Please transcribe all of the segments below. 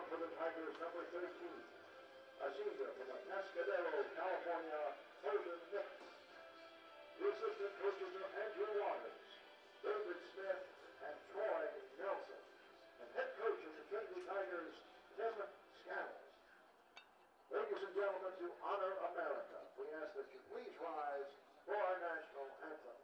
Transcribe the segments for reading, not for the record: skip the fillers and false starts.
for the Tigers, number 13. A senior from Atascadero, California, Hardin-Baylor. The assistant coaches are Andrew Waters, David Smith, and Troy Nelson. And head coach of the Trinity Tigers, Tim Scannell. Ladies and gentlemen, to honor America, we ask that you please rise for our national anthem.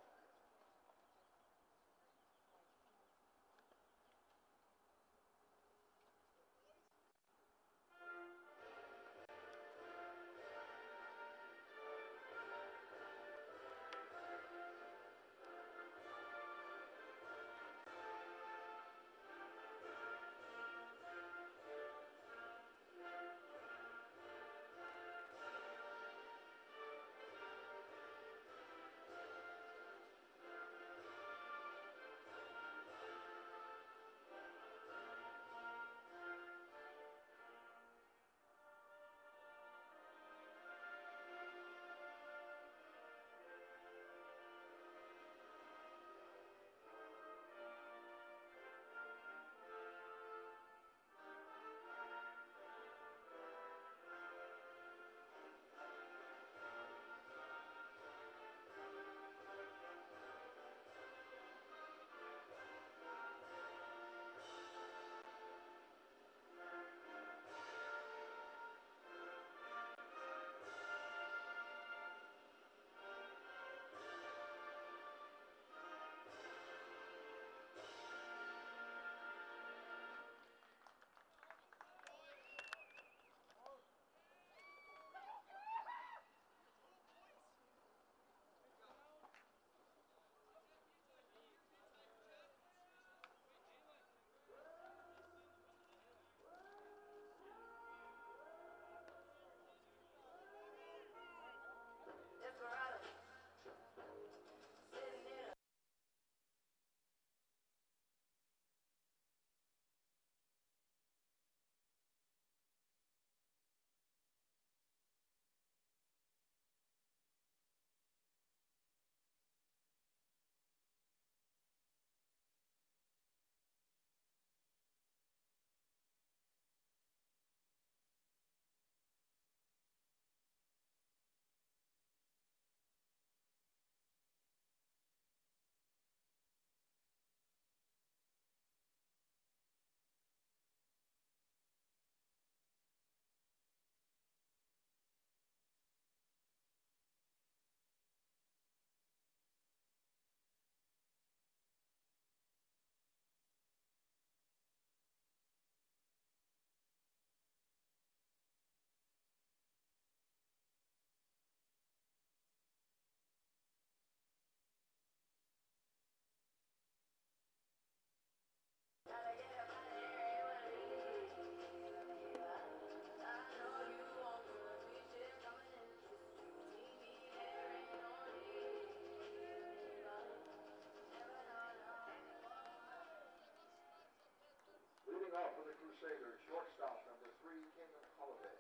Leading off for the Crusaders, shortstop number 3, King Holiday.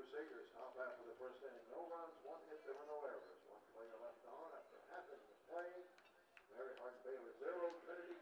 Crusaders top half of the first inning. No runs, one hit, there were no errors. One player left on after half inning of play. Mary Hardin-Baylor 0, Trinity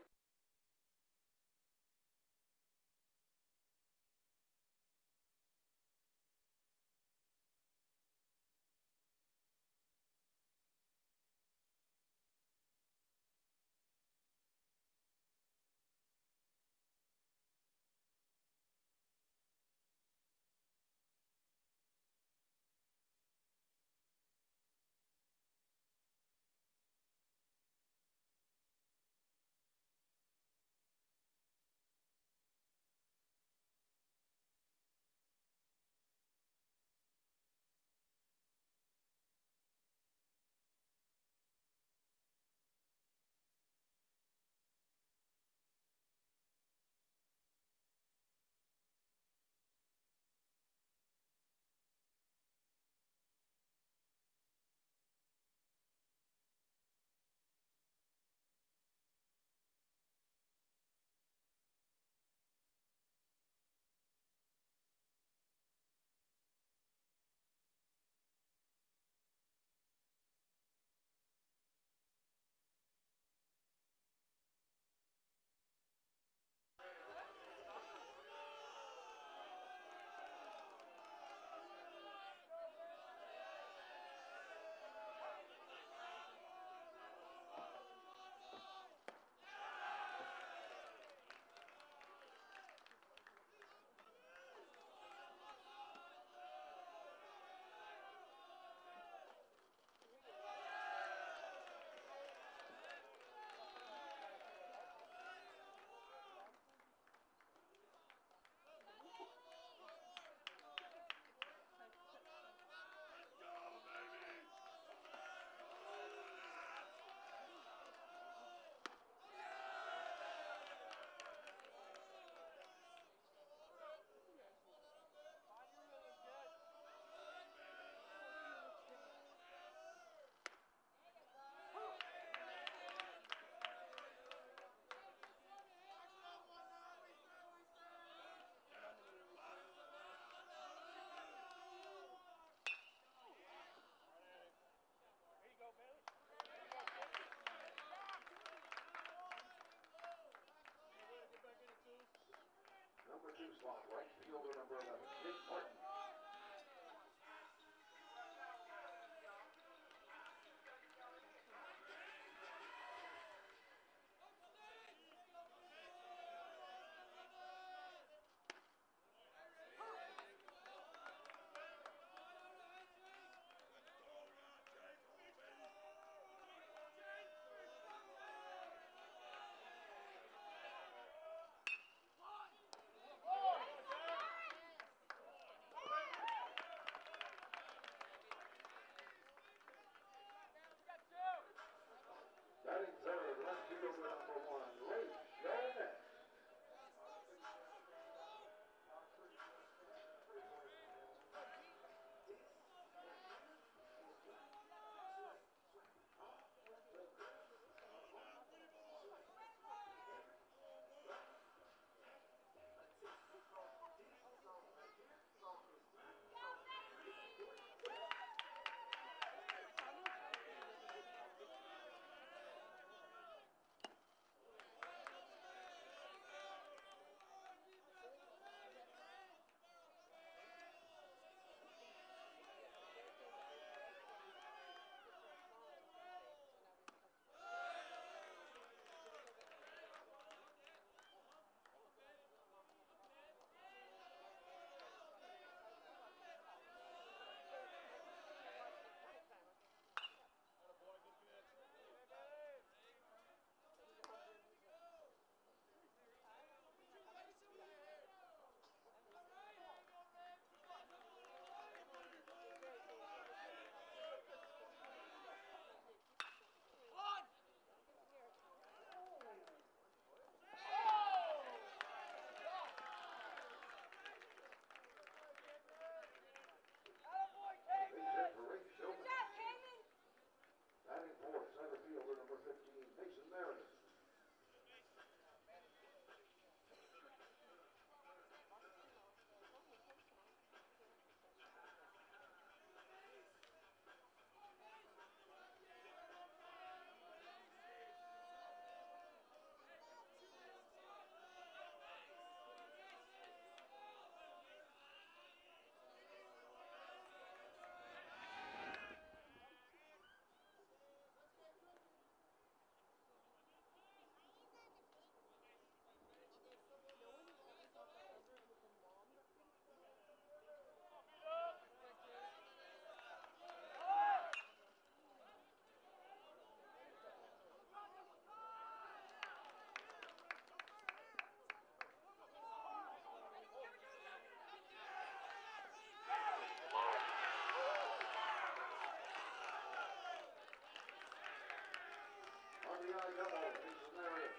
RBI double in Samaria.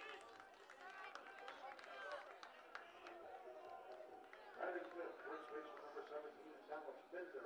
Batting fifth, first baseman number 17, Dallas Bender.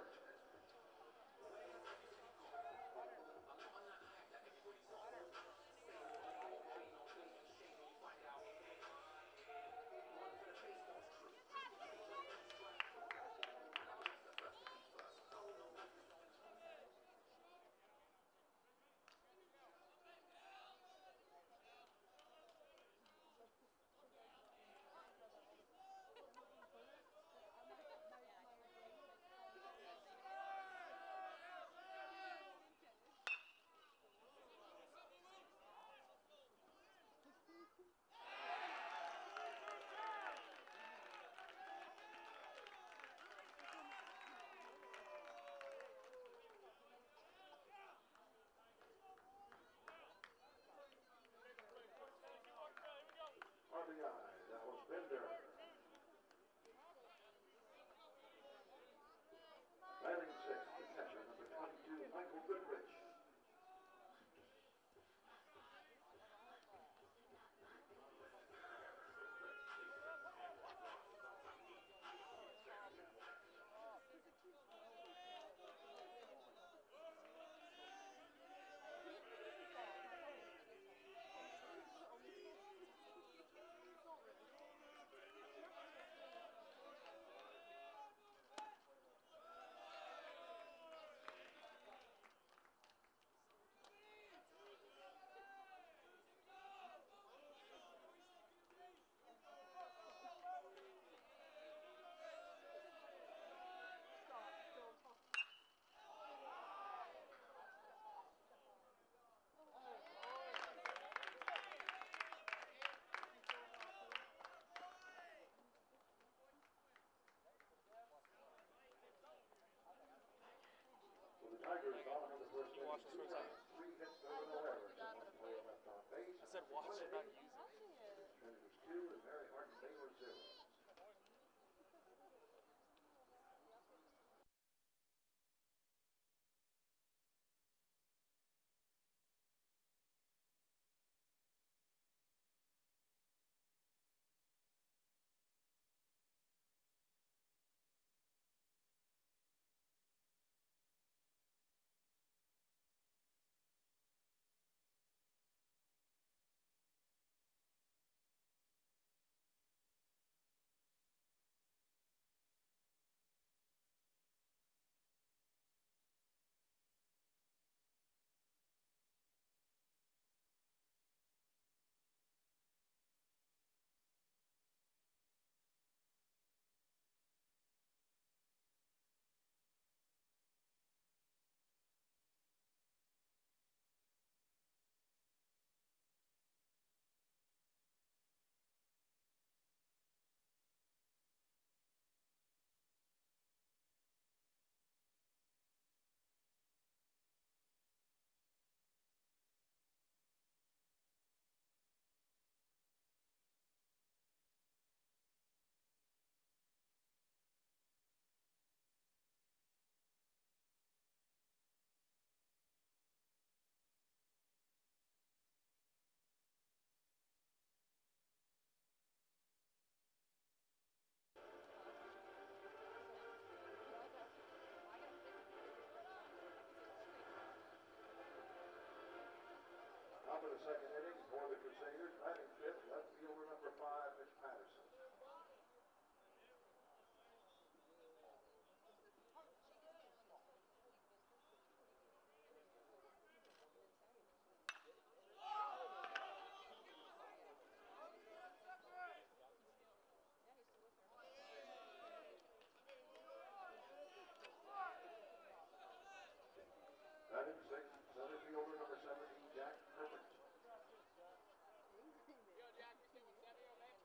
RBI, Dallas Bender. Batting sixth, the catcher, number 22, Michael Goodrich. Tigers on the first inning, 2 runs, 3 hits, no errors, and 1 player left on base. I said watch it, not use it. Trinity's 2 and Hardin-Baylor 0. Top of the second inning for the Crusaders, batting fifth, left fielder number 5, Mitch Patterson. Batting sixth, center fielder number 17, Jack Herbert. Yo, Jack, you see what's that here, man?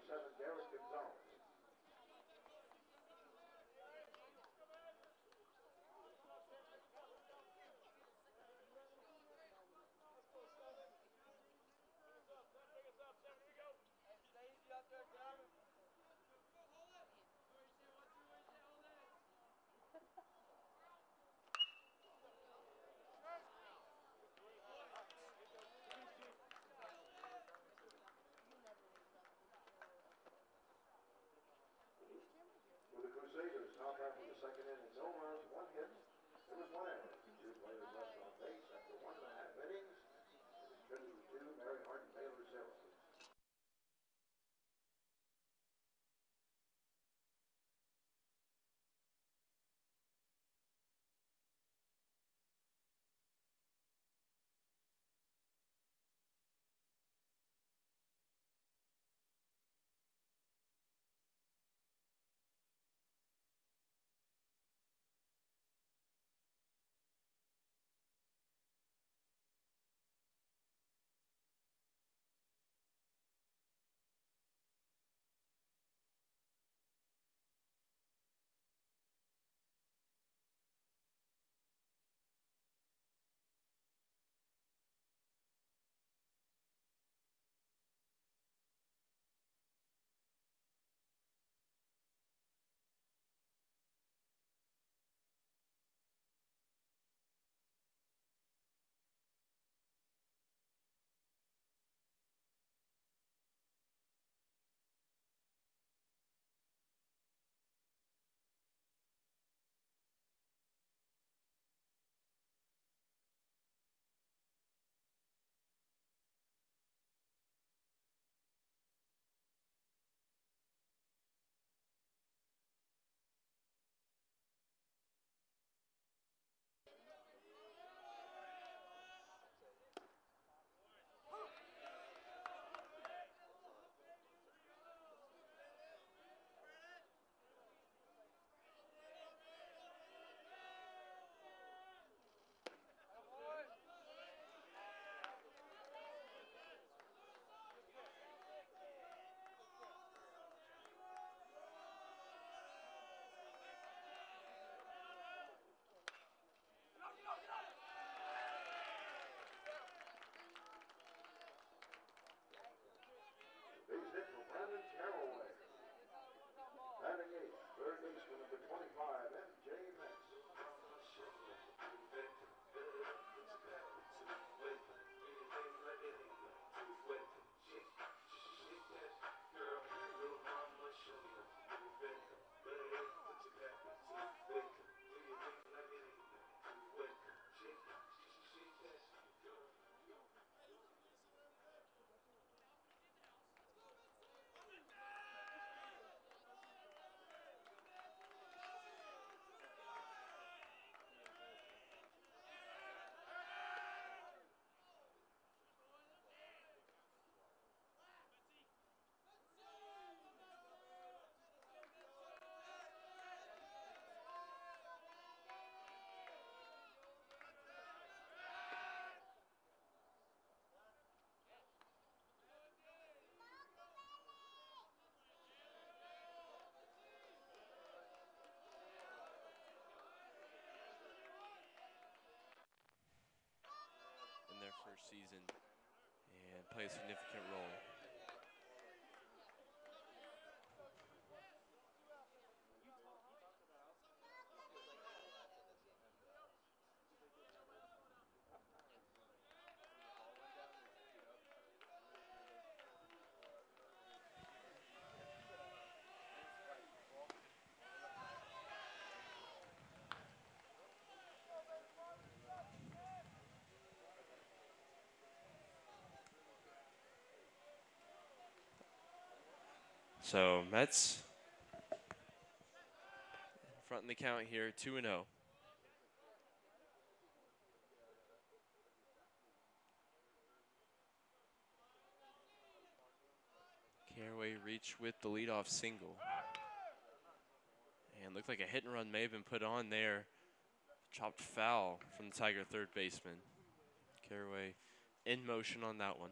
Garrett Gonzalez. For the Crusaders, top half of the second inning, no runs, one hit. There was one error. Two players left on base after 1.5 innings. Trinity 2, Hardin-Baylor 0. Base hit for Brandon Caraway. Batting eighth, third baseman number 25, M.J. Metz. In their first season and play a significant role. So Mets front in the count here, 2-0. Caraway reached with the leadoff single. And looked like a hit and run may have been put on there. Chopped foul from the Tiger third baseman. Caraway in motion on that one.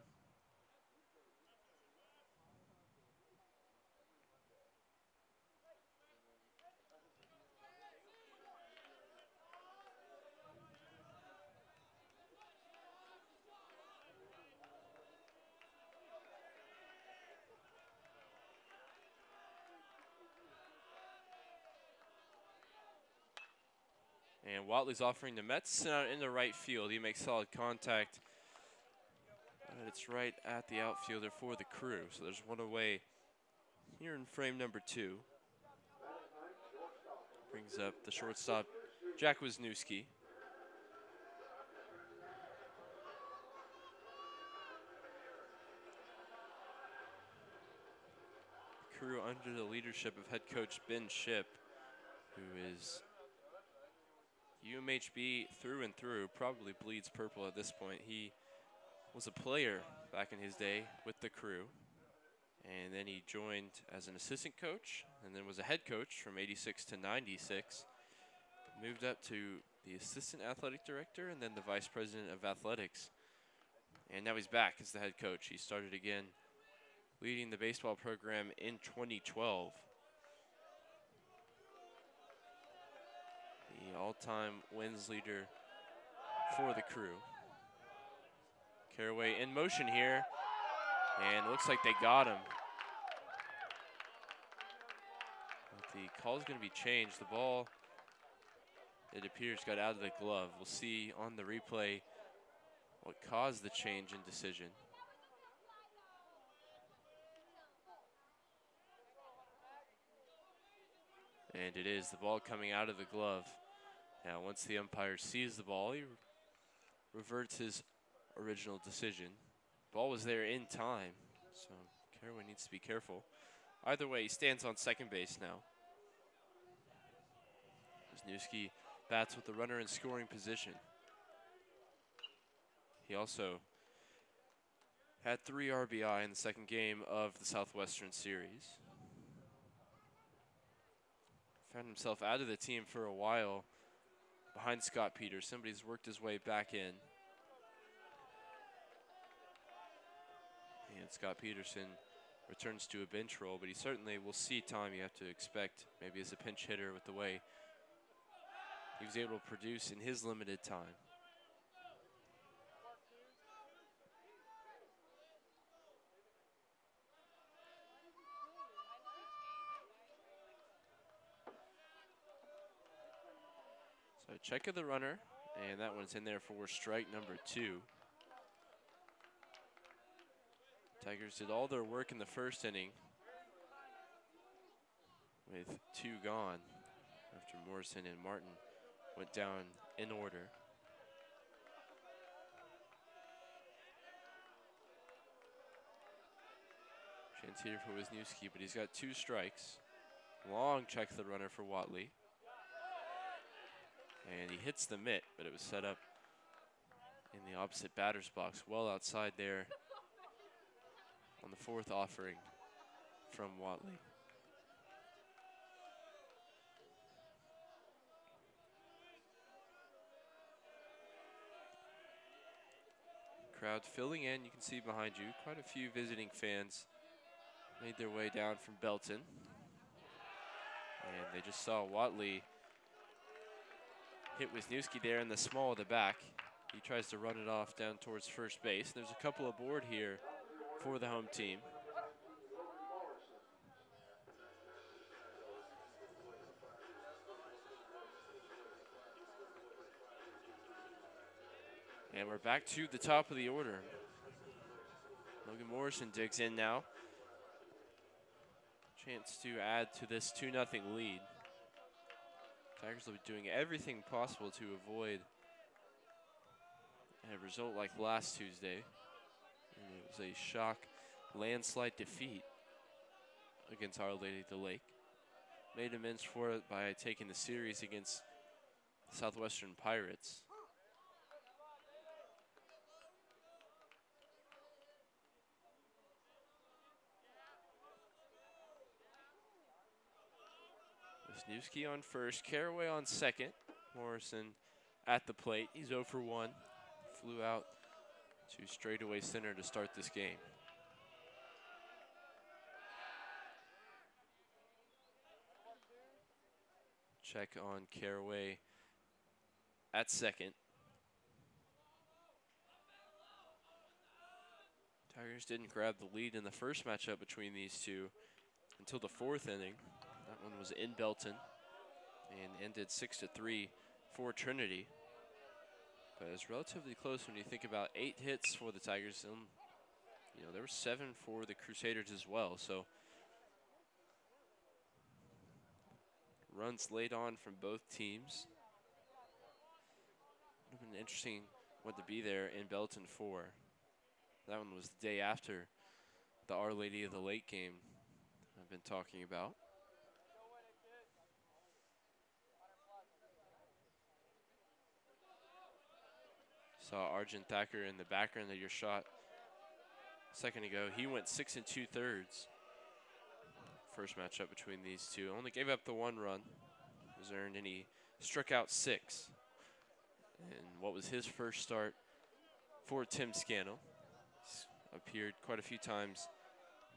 And Watley's offering the Mets sent out into right field. He makes solid contact. And it's right at the outfielder for the Crew. So there's one away here in frame number 2. Brings up the shortstop, Jack Wisniewski. Crew under the leadership of head coach Ben Shipp, who is UMHB through and through, probably bleeds purple at this point. He was a player back in his day with the Crew, and then he joined as an assistant coach, and then was a head coach from 86 to 96. Moved up to the assistant athletic director and then the vice president of athletics. And now he's back as the head coach. He started again leading the baseball program in 2012. The all-time wins leader for the Crew. Caraway in motion here, and looks like they got him. But the call's going to be changed. The ball, it appears, got out of the glove. We'll see on the replay what caused the change in decision. And it is the ball coming out of the glove. Now, once the umpire sees the ball, he reverts his original decision. Ball was there in time, so Caraway needs to be careful. Either way, he stands on second base now. Wisniewski bats with the runner in scoring position. He also had 3 RBI in the second game of the Southwestern Series. Found himself out of the team for a while behind Scott Peterson, but he's worked his way back in. And Scott Peterson returns to a bench role, but he certainly will see time. You have to expect maybe as a pinch hitter with the way he was able to produce in his limited time. So check of the runner, and that one's in there for strike number 2. Tigers did all their work in the first inning with 2 gone after Morrison and Martin went down in order. Chance here for Wisniewski, but he's got 2 strikes. Long check the runner for Watley. And he hits the mitt, but it was set up in the opposite batter's box, well outside there on the 4th offering from Watley. Crowd filling in, you can see behind you, quite a few visiting fans made their way down from Belton. And they just saw Watley hit Wisniewski there in the small of the back. He tries to run it off down towards first base. There's a couple aboard here for the home team. And we're back to the top of the order. Logan Morrison digs in now. Chance to add to this 2-0 lead. Tigers will be doing everything possible to avoid a result like last Tuesday. And it was a shock landslide defeat against Our Lady of the Lake. Made amends for it by taking the series against Southwestern Pirates. Wisniewski on first, Caraway on second. Morrison at the plate. He's 0 for 1. Flew out to straightaway center to start this game. Check on Caraway at second. Tigers didn't grab the lead in the first matchup between these two until the 4th inning. That one was in Belton and ended 6-3 for Trinity. But it's relatively close when you think about 8 hits for the Tigers. And, you know, there were 7 for the Crusaders as well. So runs laid on from both teams. Would have been an interesting one to be there in Belton 4. That one was the day after the Our Lady of the Lake game I've been talking about. Saw Arjun Thacker in the background of your shot a second ago. He went 6 2/3. First matchup between these two. Only gave up the 1 run. Was earned, and he struck out 6. And what was his first start for Tim Scannell. He's appeared quite a few times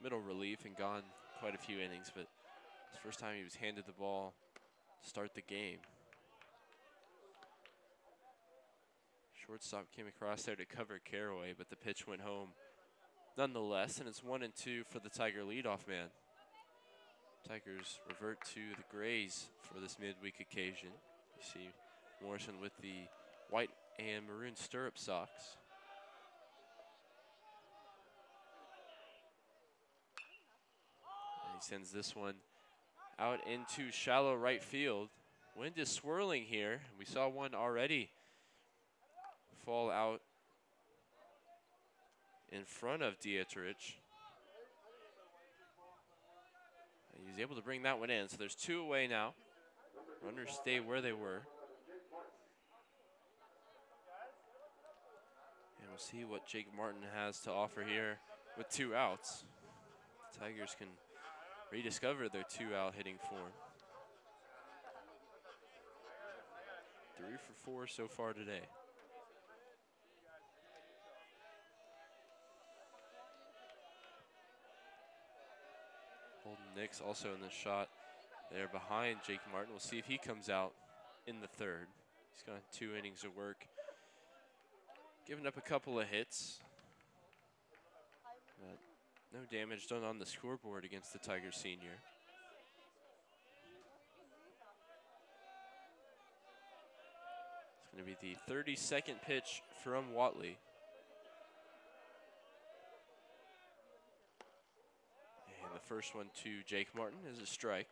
middle relief and gone quite a few innings, but it's the first time he was handed the ball to start the game. Shortstop came across there to cover Caraway, but the pitch went home nonetheless, and it's 1-2 for the Tiger leadoff man. Tigers revert to the grays for this midweek occasion. You see Morrison with the white and maroon stirrup socks. And he sends this one out into shallow right field. Wind is swirling here. We saw one already fall out in front of Dietrich. And he's able to bring that one in. So there's 2 away now. Runners stay where they were. And we'll see what Jake Martin has to offer here with 2 outs. The Tigers can rediscover their 2-out hitting form. 3 for 4 so far today. Holden Nix also in the shot there behind Jake Martin. We'll see if he comes out in the 3rd. He's got 2 innings of work. Giving up a couple of hits. But no damage done on the scoreboard against the Tigers senior. It's going to be the 32nd pitch from Watley. And the first one to Jake Martin is a strike.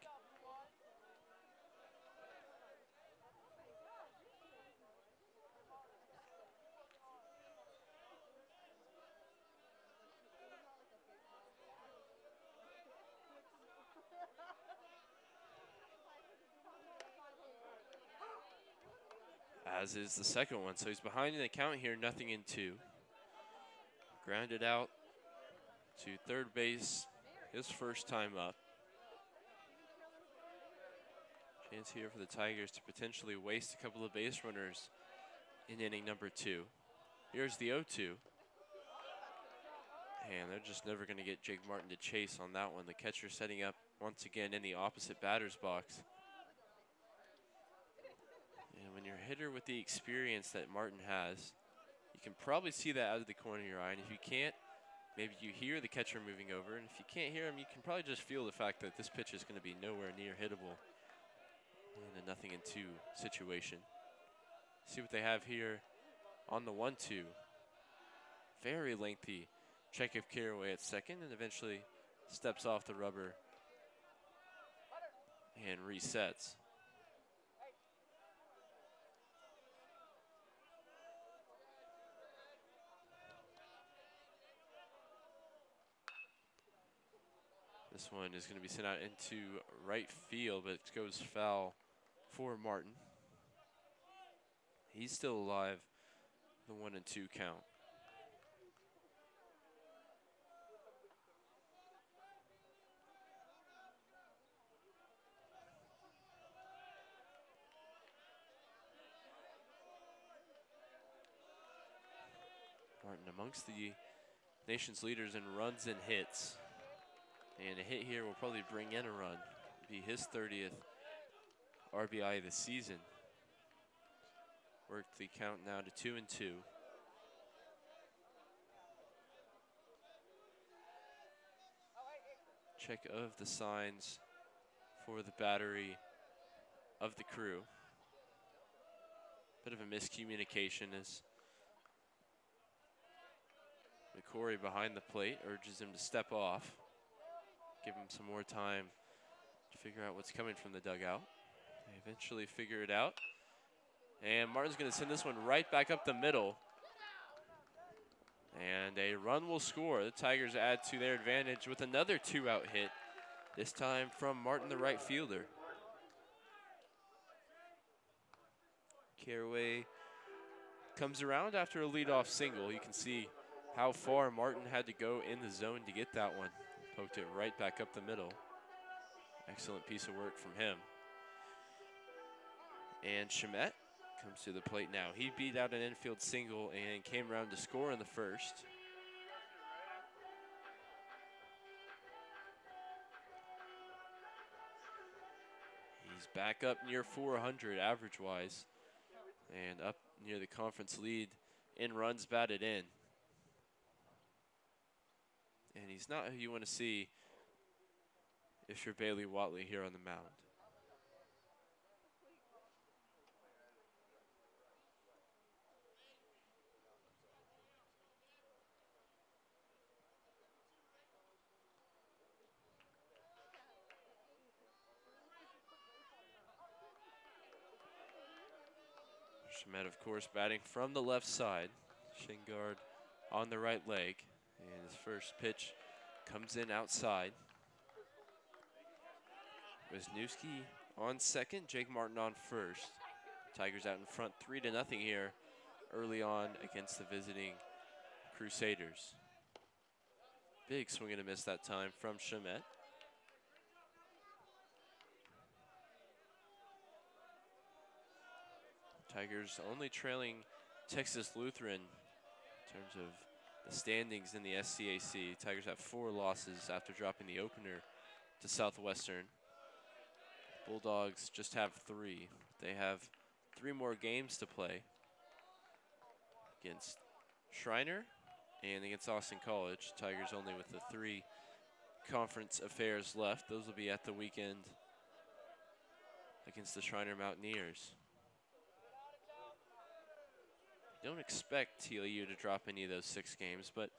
As is the second one. So he's behind in the count here, 0-2. Grounded out to third base, his first time up. Chance here for the Tigers to potentially waste a couple of base runners in inning number 2. Here's the 0-2. And they're just never going to get Jake Martin to chase on that one. The catcher setting up once again in the opposite batter's box. And when you're a hitter with the experience that Martin has, you can probably see that out of the corner of your eye. And if you can't, maybe you hear the catcher moving over. And if you can't hear him, you can probably just feel the fact that this pitch is going to be nowhere near hittable in a 0-2 situation. See what they have here on the 1-2. Very lengthy check of Caraway at second, and eventually steps off the rubber and resets. This one is going to be sent out into right field, but it goes foul for Martin. He's still alive, the 1-2 count. Martin amongst the nation's leaders in runs and hits. And a hit here will probably bring in a run. Be his 30th RBI this season. Worked the count now to 2-2. Check of the signs for the battery of the Crew. Bit of a miscommunication as McCory behind the plate urges him to step off. Give him some more time to figure out what's coming from the dugout. They eventually figure it out. And Martin's going to send this one right back up the middle. And a run will score. The Tigers add to their advantage with another 2-out hit, this time from Martin, the right fielder. Caraway comes around after a leadoff single. You can see how far Martin had to go in the zone to get that one. Poked it right back up the middle. Excellent piece of work from him. And Shamet comes to the plate now. He beat out an infield single and came around to score in the first. He's back up near 400 average-wise and up near the conference lead in runs batted in. And he's not who you want to see if you're Bailey Watley here on the mound. Shamet, of course, batting from the left side. Shin guard on the right leg. And his first pitch comes in outside. Wisniewski on second, Jake Martin on first. Tigers out in front 3-0 here early on against the visiting Crusaders. Big swing and a miss that time from Shamet. Tigers only trailing Texas Lutheran in terms of the standings in the SCAC. Tigers have 4 losses after dropping the opener to Southwestern. Bulldogs just have 3. They have 3 more games to play against Schreiner and against Austin College. Tigers only with the 3 conference affairs left. Those will be at the weekend against the Schreiner Mountaineers. Don't expect TLU to drop any of those 6 games, but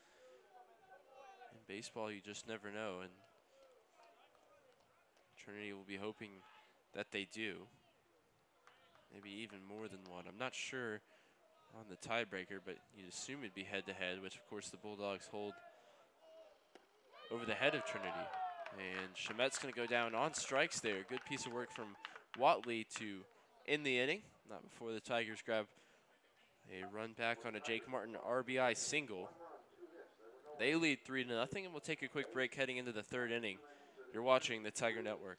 in baseball you just never know, and Trinity will be hoping that they do. Maybe even more than one. I'm not sure on the tiebreaker, but you'd assume it'd be head-to-head, which of course the Bulldogs hold over the head of Trinity. And Shamet's going to go down on strikes there. Good piece of work from Watley to end the inning. Not before the Tigers grab a run back on a Jake Martin RBI single. They lead 3-0, and we'll take a quick break heading into the 3rd inning. You're watching the Tiger Network.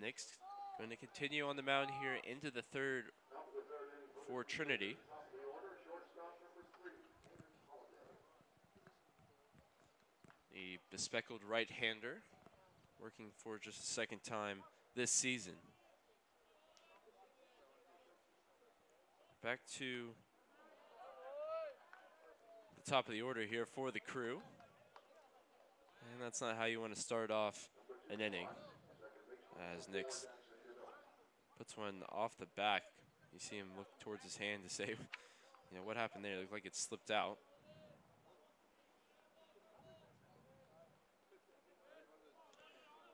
Next, going to continue on the mound here into the 3rd for Trinity. The bespectacled right-hander working for just the 2nd time this season. Back to the top of the order here for the Crew. And that's not how you want to start off an inning. As Nix puts one off the back. You see him look towards his hand to say, you know, what happened there? It looked like it slipped out.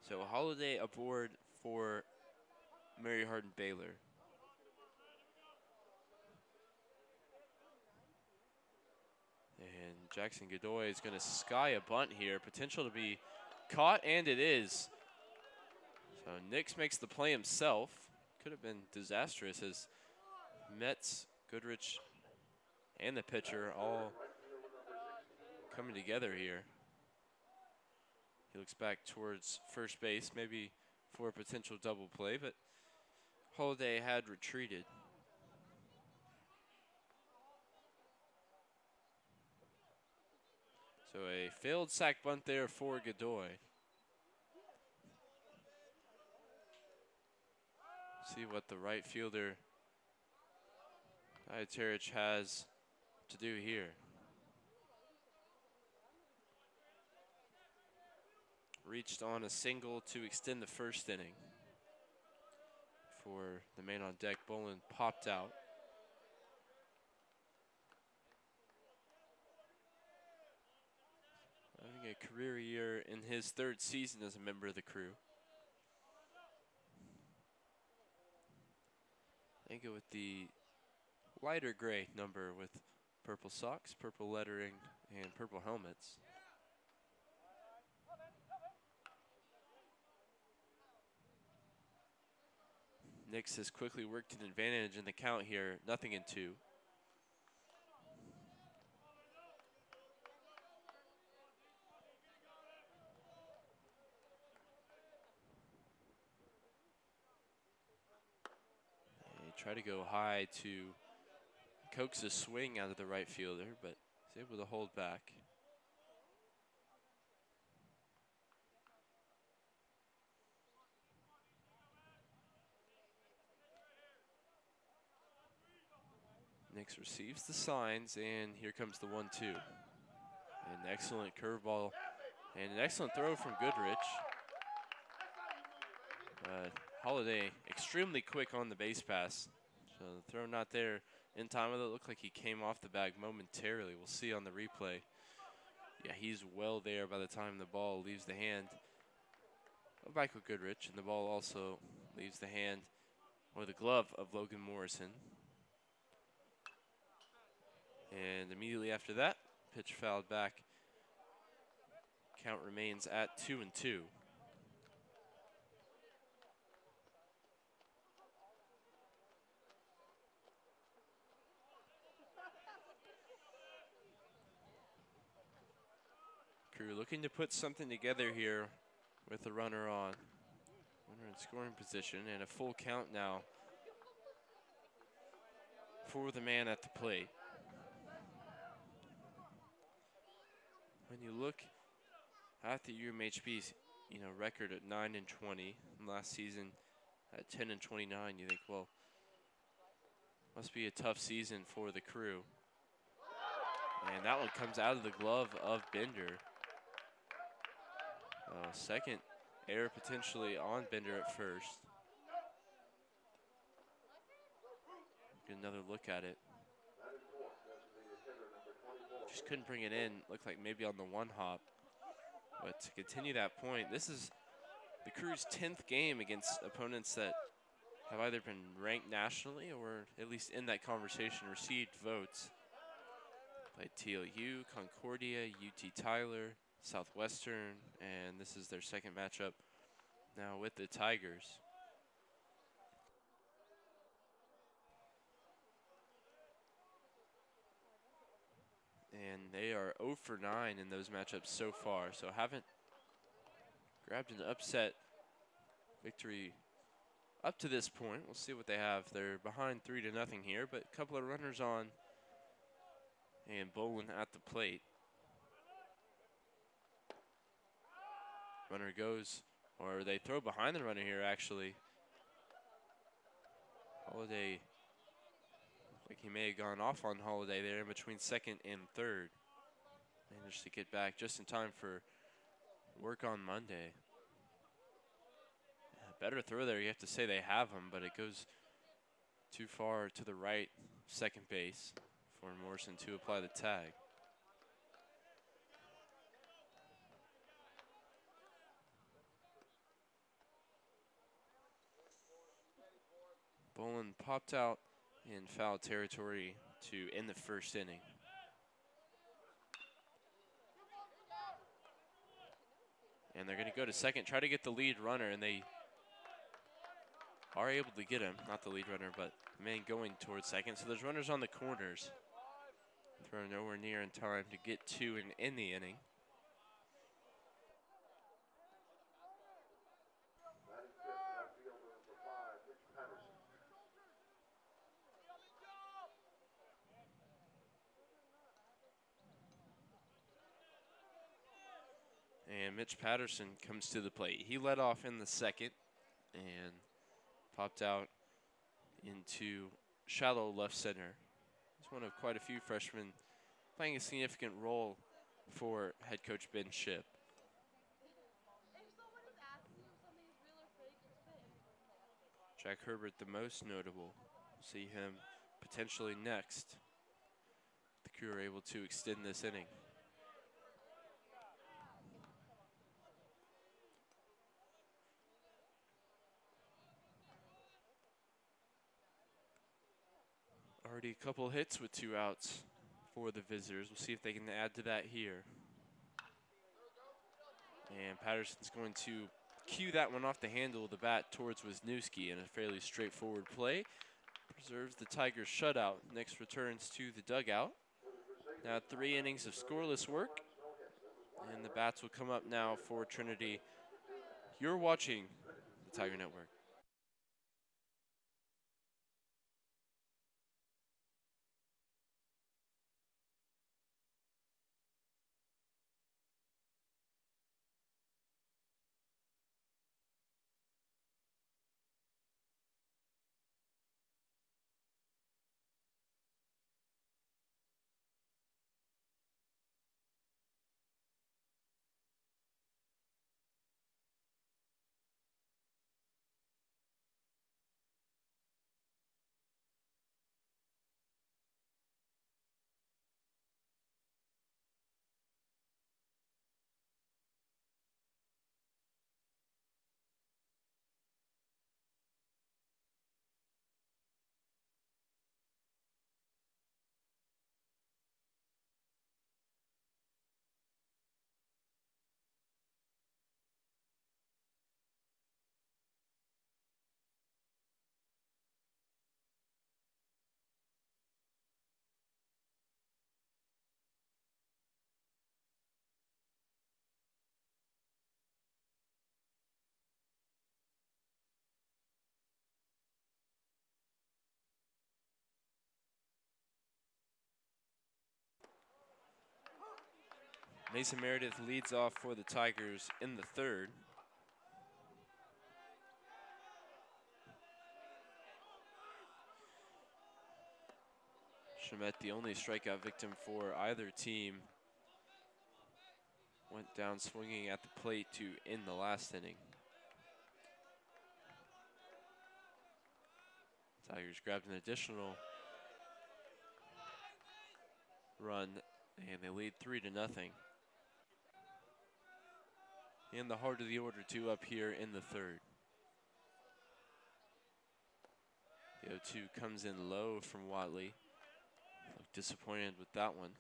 So Holiday aboard for Mary Hardin-Baylor. And Jackson Godoy is going to sky a bunt here. Potential to be caught, and it is. So Nix makes the play himself. Could have been disastrous as Metz, Goodrich, and the pitcher all coming together here. He looks back towards first base, maybe for a potential double play, but Holiday had retreated. So a failed sac bunt there for Godoy. See what the right fielder Iaterich has to do here. Reached on a single to extend the first inning. For the man on deck, Bolin popped out. Having a career year in his third season as a member of the Crew. They go with the lighter gray number with purple socks, purple lettering, and purple helmets. Nix has quickly worked an advantage in the count here, 0-2. They try to go high to coax a swing out of the right fielder, but is able to hold back. Nix receives the signs, and here comes the 1-2. An excellent curveball and an excellent throw from Goodrich. Holiday extremely quick on the base pass. So the throw not there in time with it. Looked like he came off the bag momentarily. We'll see on the replay. Yeah, he's well there by the time the ball leaves the hand of Michael Goodrich, and the ball also leaves the hand or the glove of Logan Morrison. And immediately after that, pitch fouled back. Count remains at 2-2. Crew looking to put something together here with the runner on. Runner in scoring position and a full count now for the man at the plate. When you look at the UMHB's record at 9-20, and last season at 10-29, you think, well, must be a tough season for the Crew. And that one comes out of the glove of Bender. Second error potentially on Bender at first. Get another look at it. Just couldn't bring it in. Looked like maybe on the one hop. But to continue that point, this is the Crew's 10th game against opponents that have either been ranked nationally or at least in that conversation received votes. Played TLU, Concordia, UT Tyler, Southwestern, and this is their second matchup now with the Tigers. And they are 0 for 9 in those matchups so far, so haven't grabbed an upset victory up to this point. We'll see what they have. They're behind 3-0 here, but a couple of runners on, and Bolin at the plate. Runner goes, or they throw behind the runner here, actually. Holiday, like he may have gone off on Holiday there in between second and third. Managed to get back just in time for work on Monday. Better throw there, you have to say they have him, but it goes too far to the right, second base, for Morrison to apply the tag. Bolin popped out in foul territory to end the first inning. And they're going to go to second, try to get the lead runner, and they are able to get him. Not the lead runner, but the man going towards second. So there's runners on the corners. Throw nowhere near in time to get two and end the inning. And Mitch Patterson comes to the plate. He led off in the second and popped out into shallow left center. He's one of quite a few freshmen playing a significant role for head coach Ben Shipp. Jack Herbert, the most notable. See him potentially next. The Crew are able to extend this inning. Already a couple hits with 2 outs for the visitors. We'll see if they can add to that here. And Patterson's going to cue that one off the handle of the bat towards Wisniewski in a fairly straightforward play. Preserves the Tigers' shutout. Next returns to the dugout. Now 3 innings of scoreless work. And the bats will come up now for Trinity. You're watching the Tiger Network. Mason Meredith leads off for the Tigers in the third. Shamet, the only strikeout victim for either team, went down swinging at the plate to end the last inning. Tigers grabbed an additional run, and they lead 3-0. In the heart of the order, 2 up here in the third. The 0-2 comes in low from Watley. Looked disappointed with that one.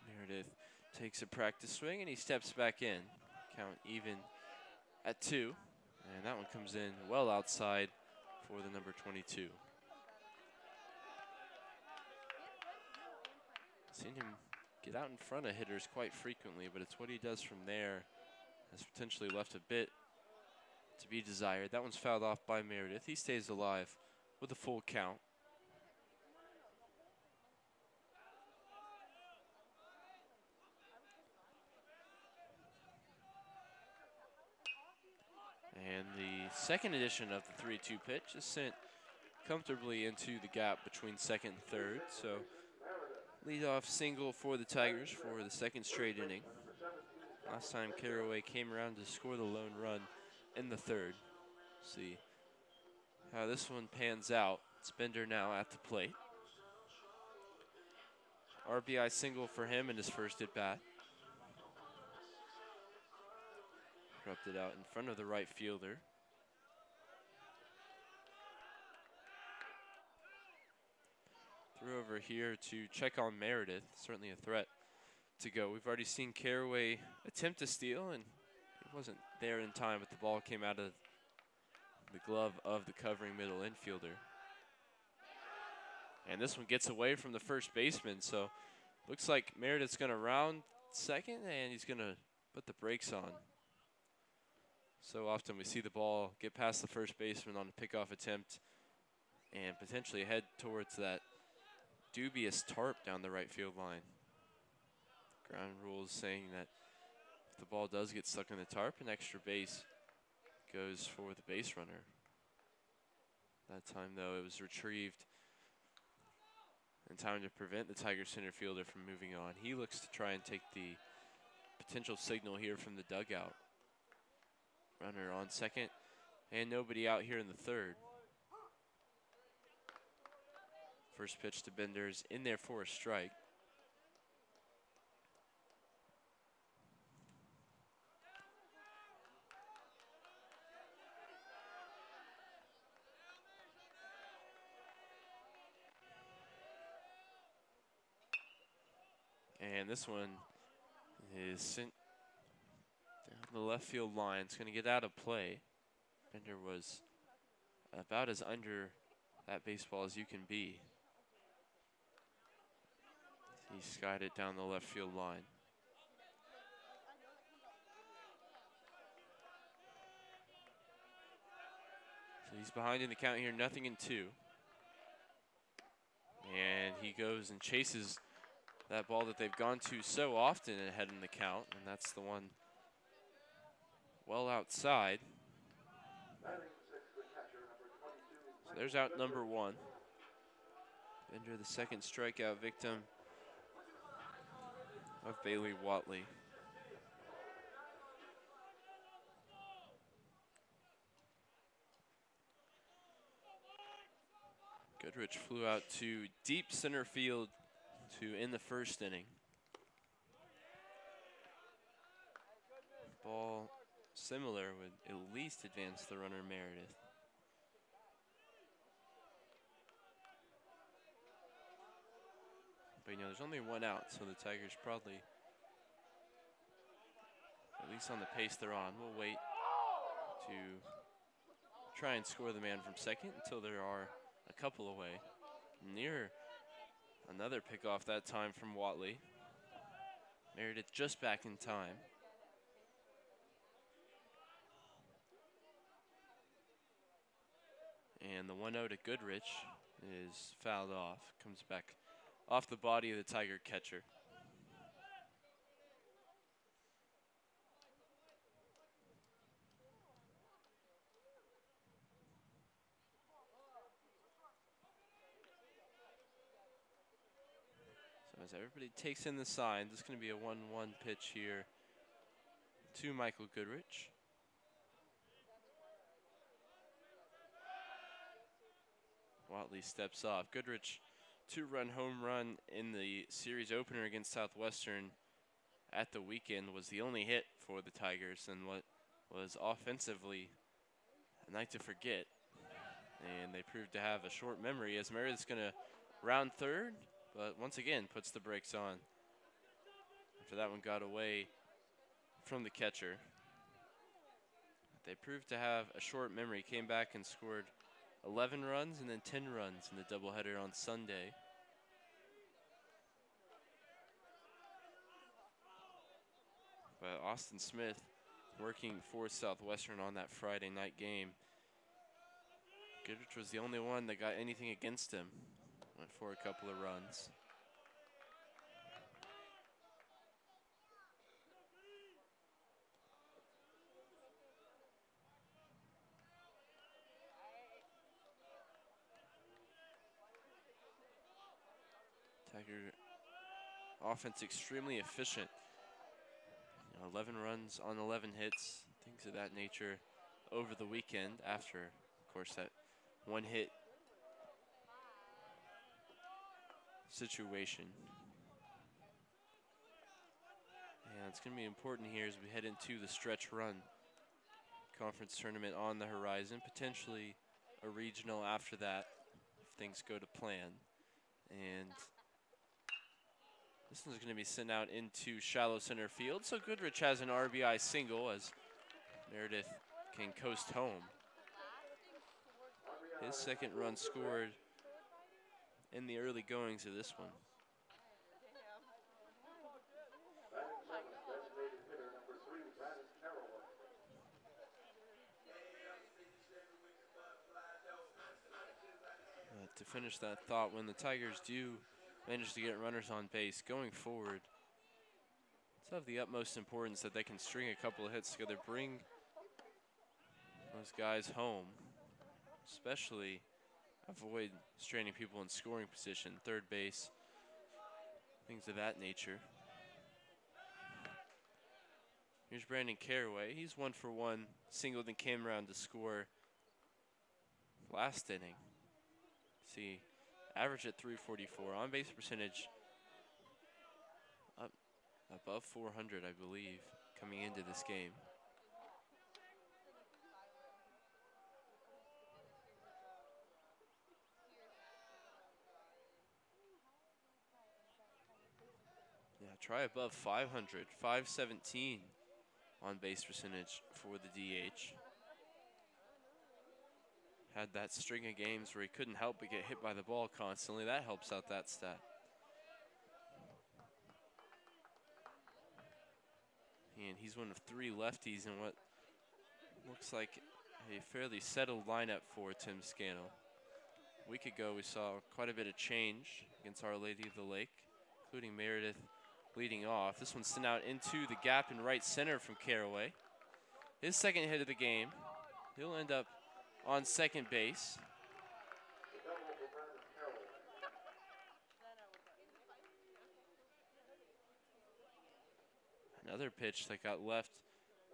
Meredith takes a practice swing and he steps back in. Count even at 2. And that one comes in well outside for the number 22. Seen him get out in front of hitters quite frequently, but it's what he does from there has potentially left a bit to be desired. That one's fouled off by Meredith. He stays alive with a full count. second edition of the 3-2 pitch is sent comfortably into the gap between second and third. So leadoff single for the Tigers for the second straight inning. Last time Caraway came around to score the lone run in the third. See how this one pans out. It's Bender now at the plate. RBI single for him in his first at bat. Dropped it out in front of the right fielder. Threw over here to check on Meredith. Certainly a threat to go. We've already seen Caraway attempt to steal, and he wasn't there in time, but the ball came out of the glove of the covering middle infielder. And this one gets away from the first baseman, so looks like Meredith's going to round second, and he's going to put the brakes on. So often we see the ball get past the first baseman on a pickoff attempt and potentially head towards that dubious tarp down the right field line. Ground rules saying that if the ball does get stuck in the tarp, an extra base goes for the base runner. That time, though, it was retrieved in time to prevent the Tiger center fielder from moving on. He looks to try and take the potential signal here from the dugout. Runner on second, and nobody out here in the third. First pitch to Bender's in there for a strike. And this one is sent down the left field line. It's going to get out of play. Bender was about as under that baseball as you can be. He skied it down the left field line. So he's behind in the count here, 0-2. And he goes and chases that ball that they've gone to so often ahead in the count, and that's the one well outside. So there's out number one. Bender, the second strikeout victim of Bailey Watley. Goodrich flew out to deep center field to end the first inning. Ball similar would at least advance the runner Meredith. But there's only one out, so the Tigers probably, at least on the pace they're on, will wait to try and score the man from second until there are a couple away. Near another pickoff that time from Watley. Meredith just back in time. And the 1-0 to Goodrich is fouled off. Comes back off the body of the Tiger catcher. So as everybody takes in the signs, it's going to be a 1-1 pitch here to Michael Goodrich. Watley steps off. Goodrich, 2-run home run in the series opener against Southwestern at the weekend, was the only hit for the Tigers, and what was offensively a night to forget. And they proved to have a short memory as Meredith's going to round third, but once again puts the brakes on after that one got away from the catcher. They proved to have a short memory, came back and scored 11 runs and then 10 runs in the doubleheader on Sunday. But Austin Smith working for Southwestern on that Friday night game. Goodrich was the only one that got anything against him. Went for a couple of runs. Tiger offense extremely efficient. 11 runs on 11 hits, things of that nature over the weekend after, of course, that one hit situation. And it's going to be important here as we head into the stretch run. Conference tournament on the horizon, potentially a regional after that if things go to plan. And this one's going to be sent out into shallow center field. So Goodrich has an RBI single as Meredith can coast home. His second run scored in the early goings of this one. To finish that thought, when the Tigers do manage to get runners on base going forward, it's of the utmost importance that they can string a couple of hits together, bring those guys home, especially avoid straining people in scoring position, third base, things of that nature. Here's Brandon Caraway. He's 1 for 1, singled and came around to score last inning. See, average at 344, on base percentage up above 400, I believe, coming into this game. Yeah, try above 500, 517 on base percentage for the DH. Had that string of games where he couldn't help but get hit by the ball constantly. That helps out that stat. And he's one of 3 lefties in what looks like a fairly settled lineup for Tim Scannell. A week ago, we saw quite a bit of change against Our Lady of the Lake, including Meredith leading off. This one's sent out into the gap in right center from Caraway. His second hit of the game. He'll end up on second base. Another pitch that got left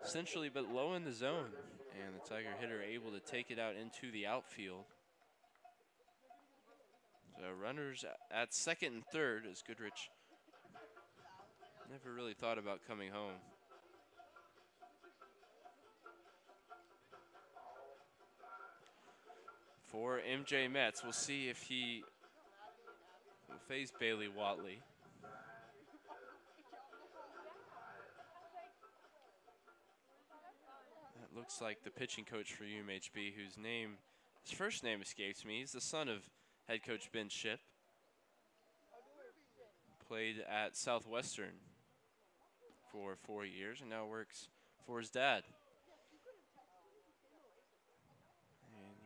centrally but low in the zone, and the Tiger hitter able to take it out into the outfield. So runners at second and third as Goodrich never really thought about coming home. For MJ Metz, we'll see if he will face Bailey Watley. That looks like the pitching coach for UMHB, his first name escapes me. He's the son of head coach Ben Shipp. Played at Southwestern for 4 years and now works for his dad.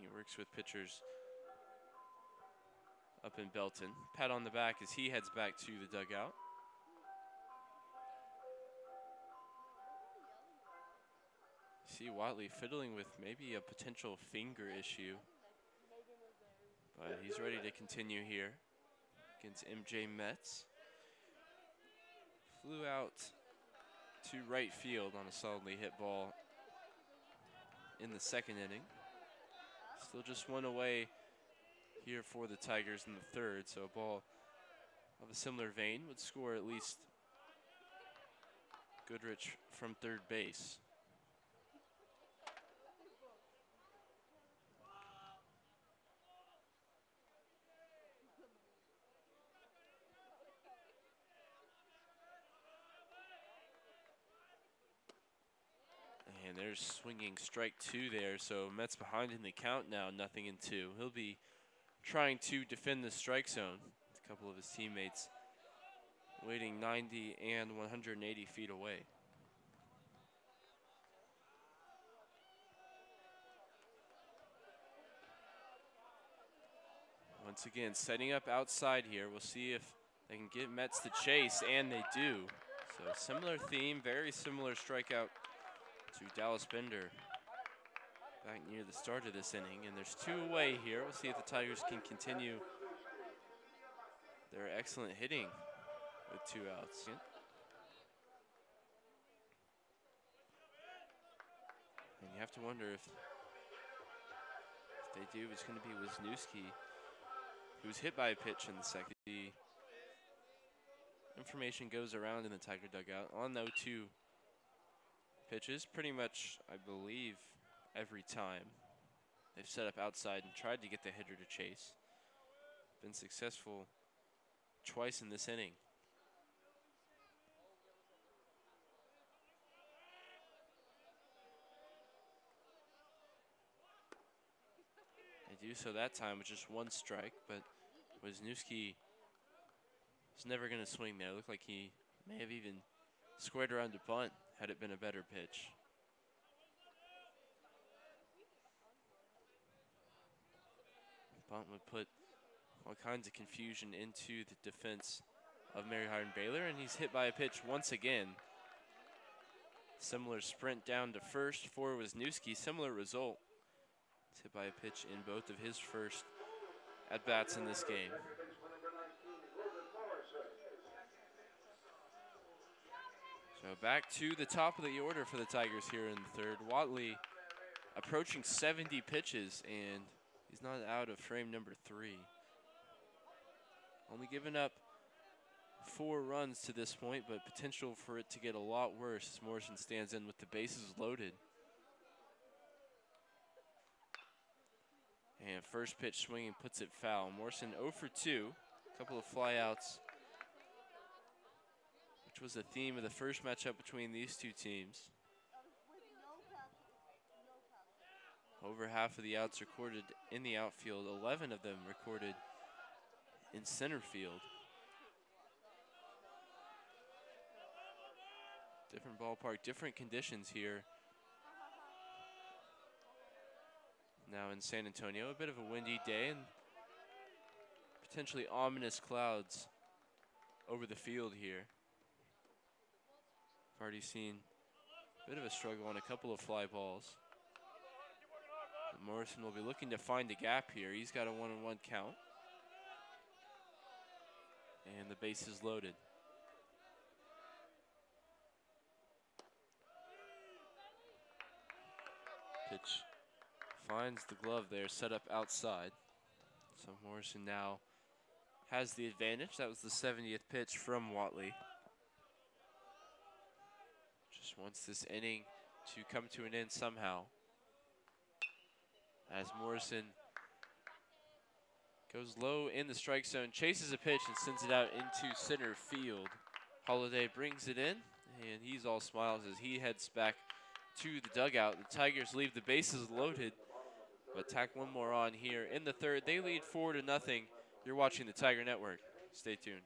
He works with pitchers up in Belton. Pat on the back as he heads back to the dugout. See Watley fiddling with maybe a potential finger issue, but he's ready to continue here against MJ Metz. Flew out to right field on a solidly hit ball in the second inning. Still just one away here for the Tigers in the third, so a ball of a similar vein would score at least Goodrich from third base. And there's swinging strike 2 there, so Metz behind in the count now, 0-2. He'll be trying to defend the strike zone. A couple of his teammates waiting 90 and 180 feet away. Once again, setting up outside here. We'll see if they can get Metz to chase, and they do. So similar theme, very similar strikeout to Dallas Bender back near the start of this inning, and there's 2 away here. We'll see if the Tigers can continue their excellent hitting with 2 outs. And you have to wonder if they do, it's going to be Wisniewski, who's hit by a pitch in the second. The information goes around in the Tiger dugout on 0-2 pitches pretty much, I believe, every time. They've set up outside and tried to get the hitter to chase. Been successful twice in this inning. They do so that time with just 1 strike, but Wisniewski is never going to swing there. Looked like he may have even squared around to bunt had it been a better pitch. Bunt would put all kinds of confusion into the defense of Mary Hardin-Baylor, and he's hit by a pitch once again. Similar sprint down to first for Wisniewski, similar result. He's hit by a pitch in both of his first at-bats in this game. So back to the top of the order for the Tigers here in the third. Watley approaching 70 pitches, and he's not out of frame number 3. Only given up 4 runs to this point, but potential for it to get a lot worse as Morrison stands in with the bases loaded. And first pitch swinging puts it foul. Morrison 0 for 2, a couple of flyouts, which was the theme of the first matchup between these two teams. Over half of the outs recorded in the outfield, 11 of them recorded in center field. Different ballpark, different conditions here. Now in San Antonio, a bit of a windy day and potentially ominous clouds over the field here. I've already seen a bit of a struggle on a couple of fly balls. But Morrison will be looking to find a gap here. He's got a 1-1 count. And the base is loaded. Pitch finds the glove there, set up outside. So Morrison now has the advantage. That was the 70th pitch from Watley. Just wants this inning to come to an end somehow, as Morrison goes low in the strike zone, chases a pitch and sends it out into center field. Holiday brings it in, and he's all smiles as he heads back to the dugout. The Tigers leave the bases loaded, but tack one more on here in the third. They lead 4-0. You're watching the Tiger Network. Stay tuned.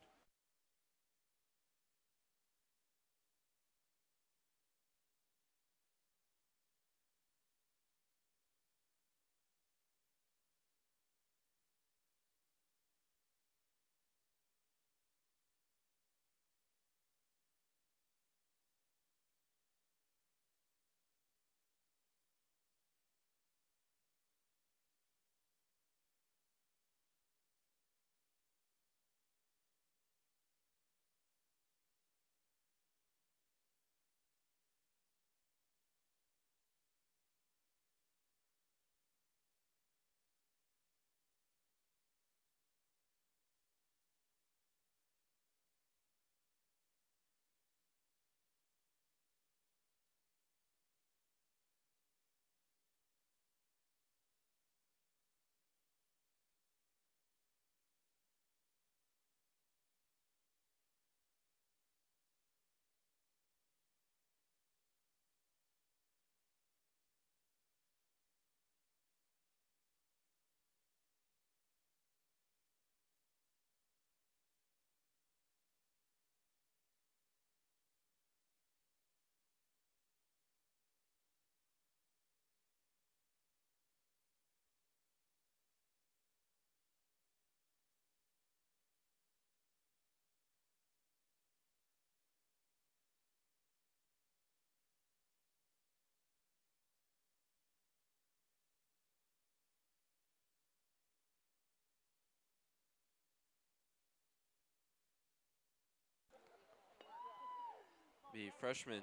be freshman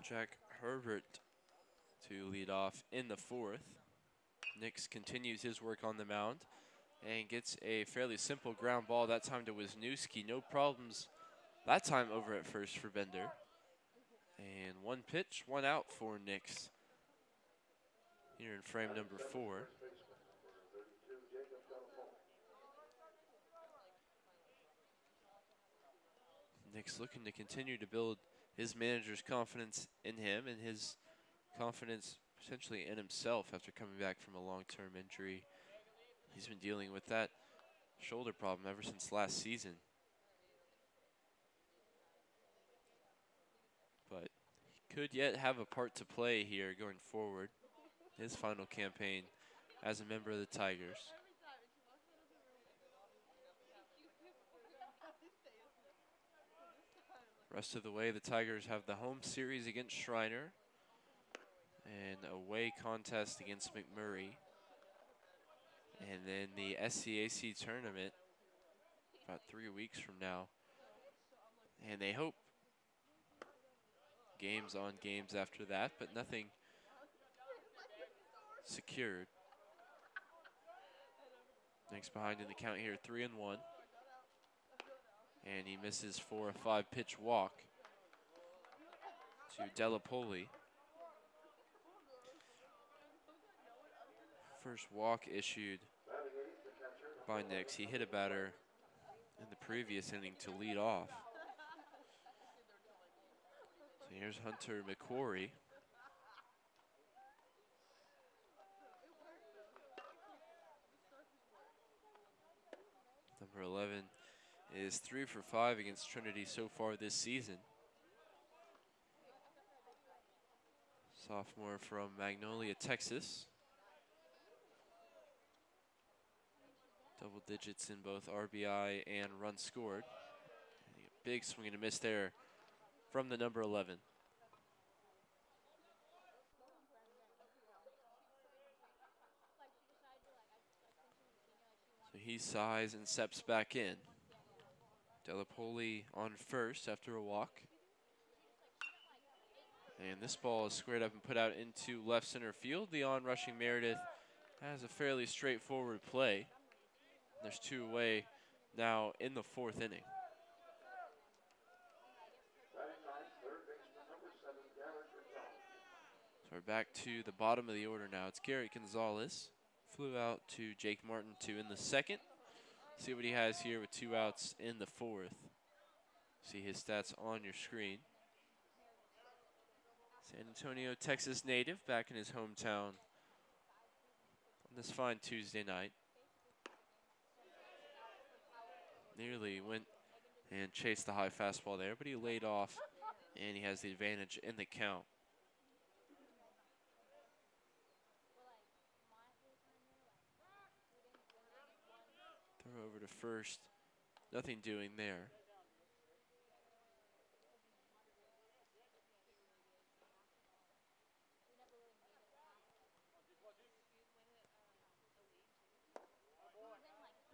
Jack Herbert to lead off in the fourth. Nix continues his work on the mound and gets a fairly simple ground ball that time to Wisniewski. No problems that time over at first for Bender. And one pitch, one out for Nix here in frame number 4. Nix looking to continue to build his manager's confidence in him and his confidence potentially in himself after coming back from a long-term injury. He's been dealing with that shoulder problem ever since last season. But he could yet have a part to play here going forward. His final campaign as a member of the Tigers. Rest of the way, the Tigers have the home series against Schreiner and away contest against McMurray. And then the SCAC tournament about 3 weeks from now. And they hope games on games after that, but nothing secured. Next behind in the count here, 3-1. And he misses for a 5-pitch walk to Delapoli. First walk issued by Nix. He hit a batter in the previous inning to lead off. So here's Hunter McQuarrie. Number 11 is 3 for 5 against Trinity so far this season. Sophomore from Magnolia, Texas. Double digits in both RBI and runs scored. Big swing and a miss there from the number 11. So he sighs and steps back in. Delapoli on first after a walk. And this ball is squared up and put out into left center field. The on-rushing Meredith has a fairly straightforward play. There's 2 away now in the 4th inning. So we're back to the bottom of the order now. It's Garrett Gonzalez. Flew out to Jake Martin in the 2nd. See what he has here with 2 outs in the 4th. See his stats on your screen. San Antonio, Texas native, back in his hometown on this fine Tuesday night. Nearly went and chased the high fastball there, but he laid off, and he has the advantage in the count. Throw over to first. Nothing doing there.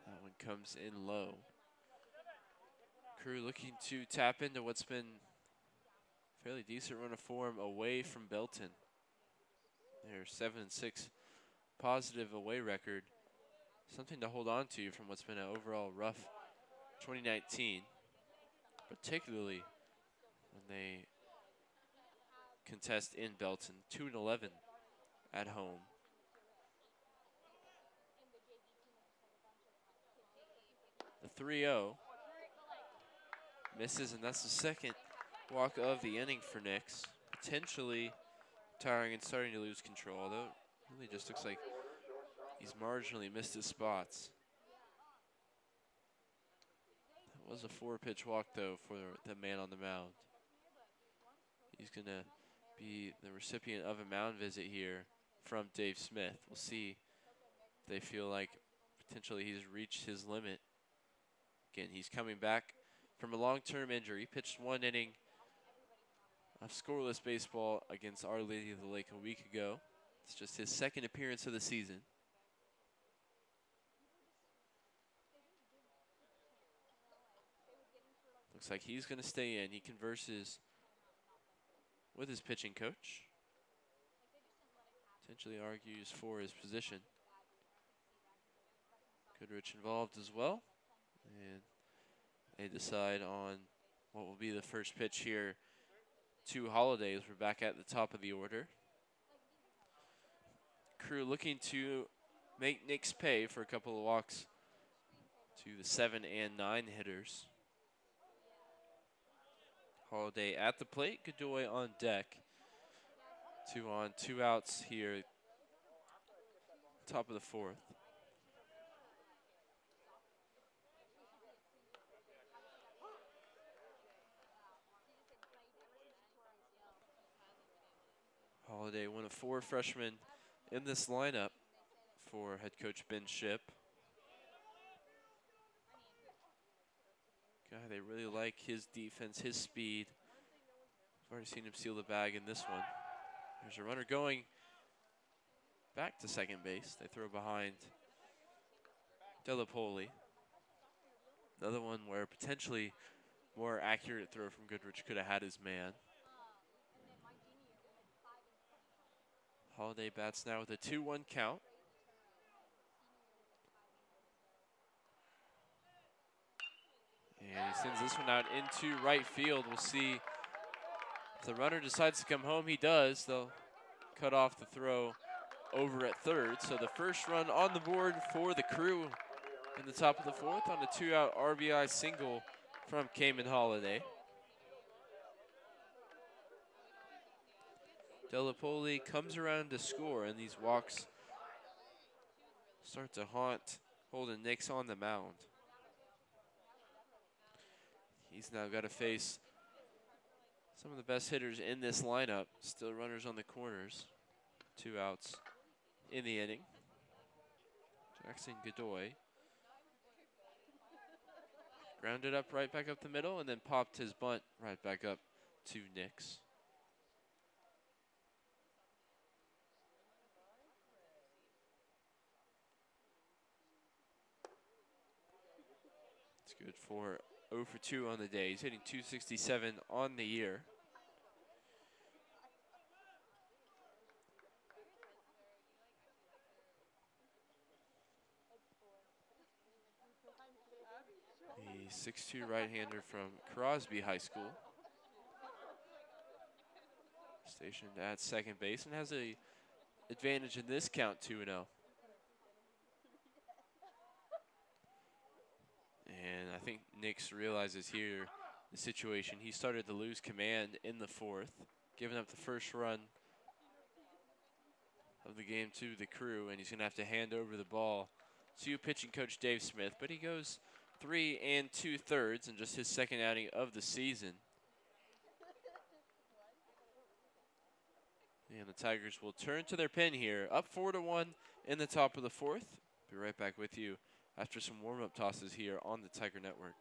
That one comes in low. Crew looking to tap into what's been a fairly decent run of form away from Belton. Their 7-6 positive away record. Something to hold on to from what's been an overall rough 2019, particularly when they contest in Belton. 2-11 at home. The 3-0 misses, and that's the 2nd walk of the inning for Nix. Potentially tiring and starting to lose control, although it really just looks like he's marginally missed his spots. That was a 4-pitch walk, though, for the man on the mound. He's going to be the recipient of a mound visit here from Dave Smith. We'll see if they feel like potentially he's reached his limit. Again, he's coming back from a long-term injury. He pitched 1 inning of scoreless baseball against Our Lady of the Lake a week ago. It's just his 2nd appearance of the season. Looks like he's going to stay in. He converses with his pitching coach. Potentially argues for his position. Goodrich involved as well. And they decide on what will be the first pitch here to Holiday as we're back at the top of the order. Crew looking to make Knicks pay for a couple of walks to the 7 and 9 hitters. Holiday at the plate, Godoy on deck. 2 on, 2 outs here, top of the 4th. Holiday, one of 4 freshmen in this lineup for head coach Ben Shipp. Guy, they really like his defense, his speed. I've already seen him steal the bag in this one. There's a runner going back to second base. They throw behind Delapoli. Another one where potentially more accurate throw from Goodrich could have had his man. Holiday bats now with a 2-1 count. And he sends this one out into right field. We'll see if the runner decides to come home. He does. They'll cut off the throw over at third. So the first run on the board for the Crew in the top of the 4th on a 2-out RBI single from Cayman Holiday. Delapoli comes around to score, and these walks start to haunt Holden Nix on the mound. He's now got to face some of the best hitters in this lineup. Still runners on the corners. 2 outs in the inning. Jackson Godoy grounded up right back up the middle and then popped his bunt right back up to Nix. It's good for 0 for 2 on the day. He's hitting .267 on the year. The 6'2" right-hander from Crosby High School. Stationed at second base and has a advantage in this count, 2-0. And I think Nix realizes here the situation. He started to lose command in the 4th, giving up the first run of the game to the Crew, and he's going to have to hand over the ball to pitching coach Dave Smith. But he goes 3 2/3 in just his second outing of the season. And the Tigers will turn to their pen here, up 4-1 in the top of the 4th. Be right back with you after some warm-up tosses here on the Tiger Network.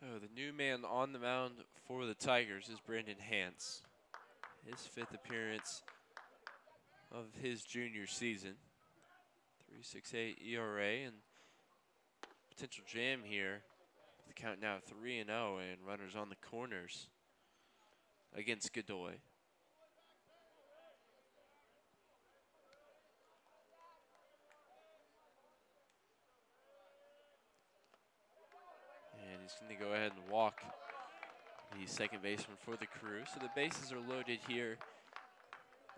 So the new man on the mound for the Tigers is Brandon Hance. His 5th appearance of his junior season. 3.68 ERA and potential jam here. The count now 3-0 and runners on the corners against Godoy. And he's going to go ahead and walk the second baseman for the Crew. So the bases are loaded here.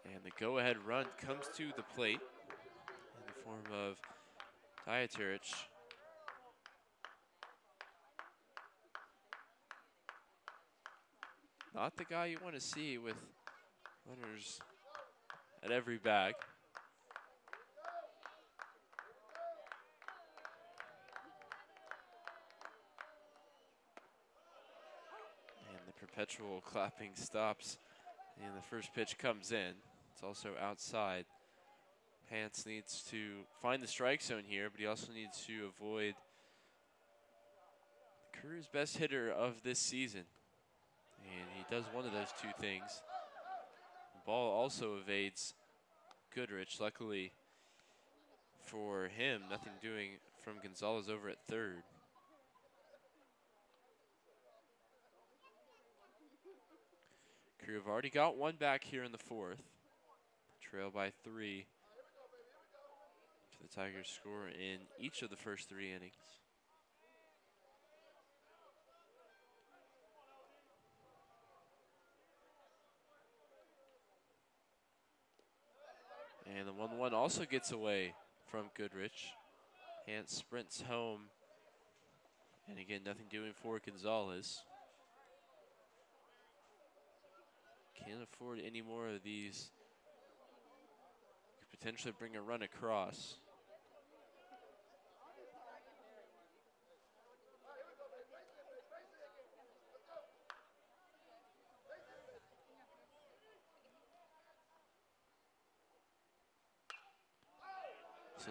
And the go-ahead run comes to the plate in the form of Diaterich. Not the guy you want to see with runners at every bag. And the perpetual clapping stops. And the first pitch comes in. It's also outside. Hance needs to find the strike zone here, but he also needs to avoid the Crew's best hitter of this season. And he does one of those two things. The ball also evades Goodrich. Luckily for him, nothing doing from Gonzalez over at third. Crew have already got one back here in the 4th. Trail by 3. The Tigers score in each of the first 3 innings. And the 1-1 also gets away from Goodrich. Hance sprints home. And again, nothing doing for Gonzalez. Can't afford any more of these. Could potentially bring a run across.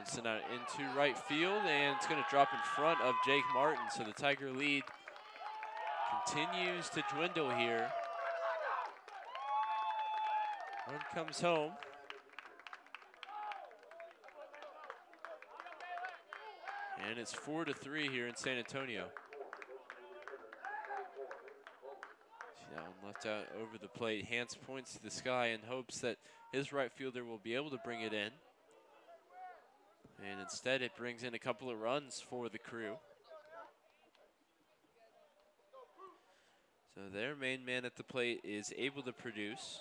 Sent out into right field, and it's going to drop in front of Jake Martin. So the Tiger lead continues to dwindle here. Run comes home. And it's 4-3 here in San Antonio. See that one left out over the plate. Hance points to the sky and hopes that his right fielder will be able to bring it in. And instead it brings in a couple of runs for the Crew. So their main man at the plate is able to produce.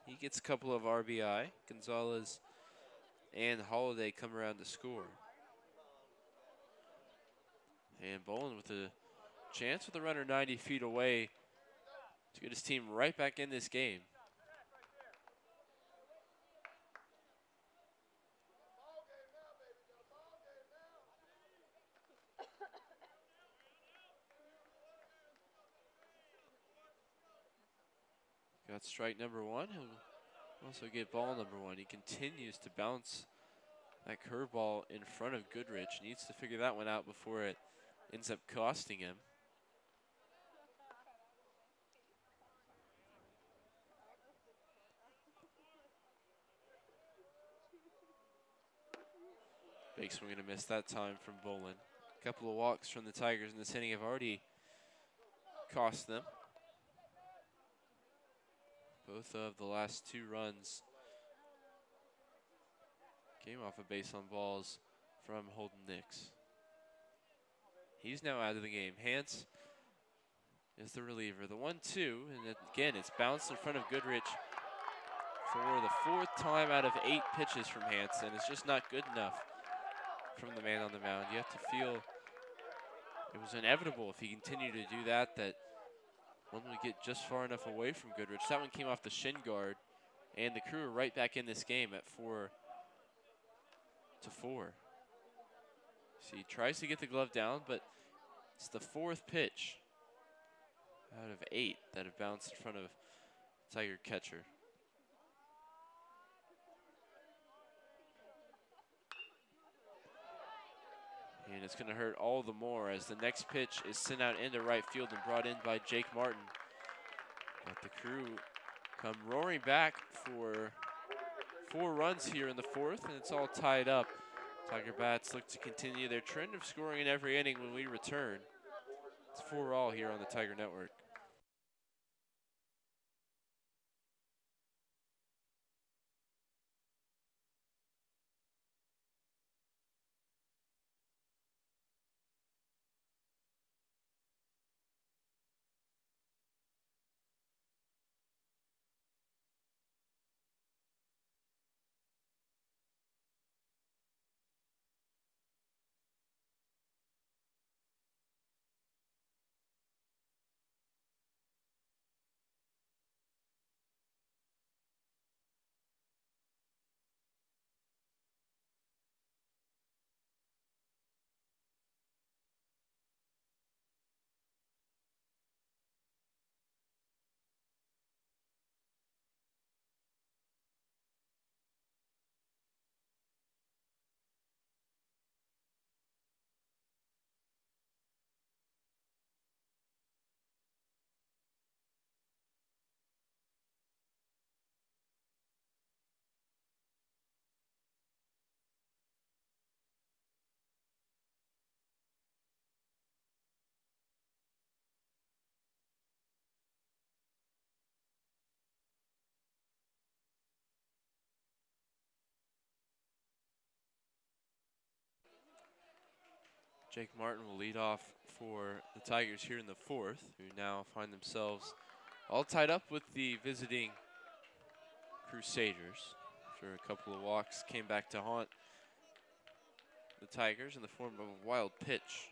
He gets a couple of RBI. Gonzalez and Holiday come around to score. And Bolin with a chance with a runner 90 feet away to get his team right back in this game. Got strike number 1. He'll also get ball number 1. He continues to bounce that curveball in front of Goodrich. Needs to figure that one out before it ends up costing him. Big swing and a miss that time from Bolin. A couple of walks from the Tigers in this inning have already cost them. Both of the last 2 runs came off of base on balls from Holden Nix. He's now out of the game. Hance is the reliever. The 1-2, and again, it's bounced in front of Goodrich for the 4th time out of 8 pitches from Hance, and it's just not good enough from the man on the mound. You have to feel it was inevitable if he continued to do that, that one would get just far enough away from Goodrich. That one came off the shin guard, and the Crew are right back in this game at 4-4. So he tries to get the glove down, but it's the 4th pitch out of 8 that have bounced in front of Tiger catcher. And it's going to hurt all the more as the next pitch is sent out into right field and brought in by Jake Martin. But the Crew come roaring back for 4 runs here in the 4th, and it's all tied up. Tiger Bats look to continue their trend of scoring in every inning when we return. It's 4-all here on the Tiger Network. Jake Martin will lead off for the Tigers here in the 4th, who now find themselves all tied up with the visiting Crusaders. After a couple of walks came back to haunt the Tigers in the form of a wild pitch.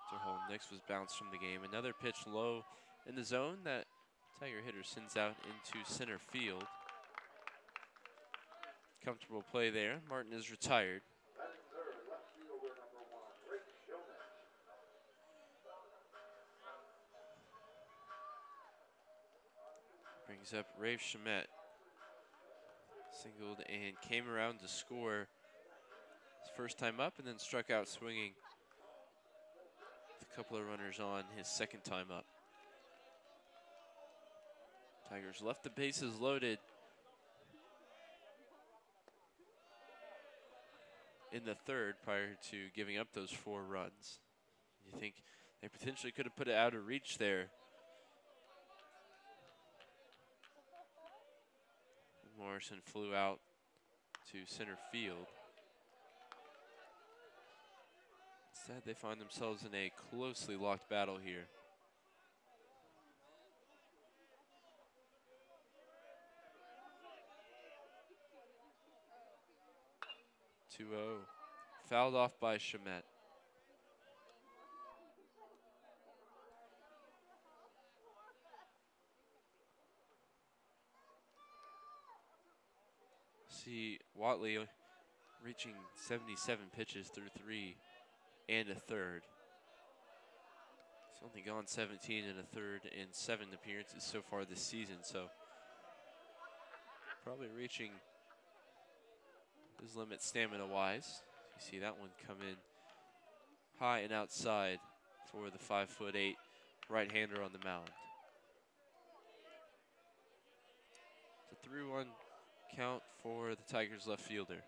After Holden Nix was bounced from the game. Another pitch low in the zone that Tiger hitter sends out into center field. Comfortable play there. Martin is retired. Brings up Rafe Shamet. Singled and came around to score his first time up and then struck out swinging with a couple of runners on his second time up. Tigers left the bases loaded in the 3rd prior to giving up those 4 runs. You think they potentially could have put it out of reach there. Morrison flew out to center field. Instead, they find themselves in a closely locked battle here. 2-0. Fouled off by Shamet. See Watley reaching 77 pitches through 3 and a 3rd. He's only gone 17 and a 3rd in 7 appearances so far this season, so probably reaching his limit stamina-wise. You see that one come in high and outside for the 5'8" right-hander on the mound. It's a 3-1 count for the Tigers left fielder.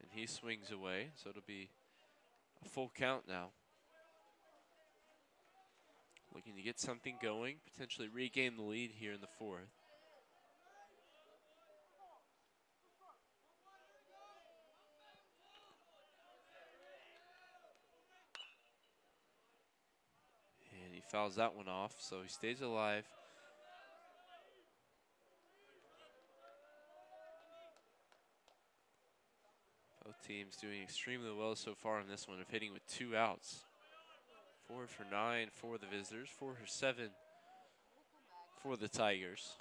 And he swings away, so it'll be a full count now. Looking to get something going, potentially regain the lead here in the 4th. And he fouls that one off, so he stays alive. Both teams doing extremely well so far in this one of hitting with 2 outs. 4 for 9 for the visitors, 4 for 7 for the Tigers.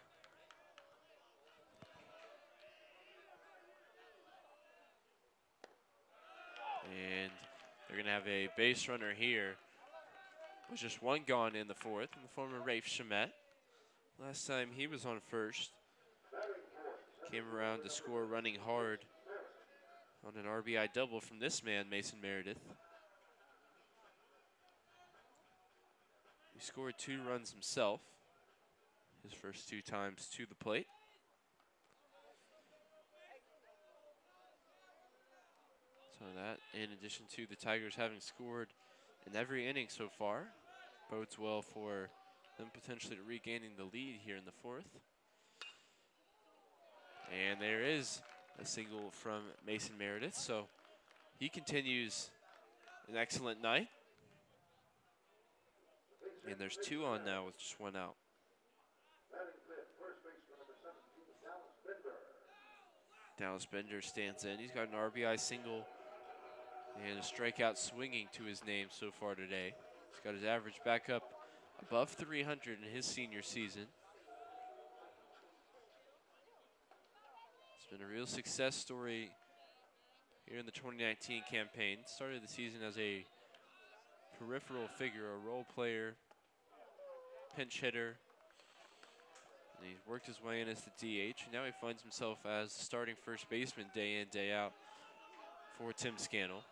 And they're going to have a base runner here with just 1 gone in the 4th in the form of Rafe Shamet. Last time he was on first came around to score running hard on an RBI double from this man, Mason Meredith. He scored 2 runs himself, his first 2 times to the plate. So that, in addition to the Tigers having scored in every inning so far, bodes well for them potentially regaining the lead here in the 4th. And there is a single from Mason Meredith, so he continues an excellent night. And there's 2 on now with just 1 out. Dallas Bender stands in. He's got an RBI single and a strikeout swinging to his name so far today. He's got his average back up above 300 in his senior season. It's been a real success story here in the 2019 campaign. Started the season as a peripheral figure, a role player, pinch hitter. And he's worked his way in as the DH. And now he finds himself as starting first baseman day in, day out for Tim Scannell.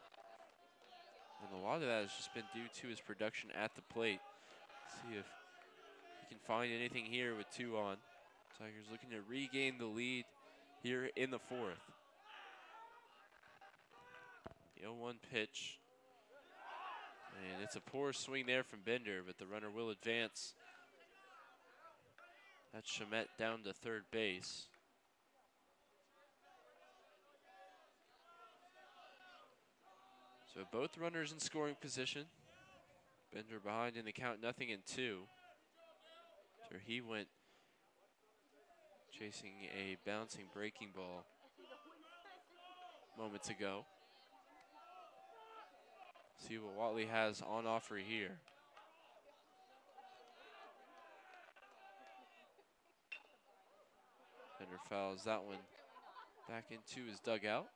And a lot of that has just been due to his production at the plate. See if he can find anything here with 2 on. Tigers looking to regain the lead here in the 4th. The 0-1 pitch. And it's a poor swing there from Bender, but the runner will advance. That's Shamet down to third base. So both runners in scoring position. Bender behind in the count, 0-2. So he went chasing a bouncing breaking ball moments ago. See what Whatley has on offer here. Bender fouls that one back into his dugout.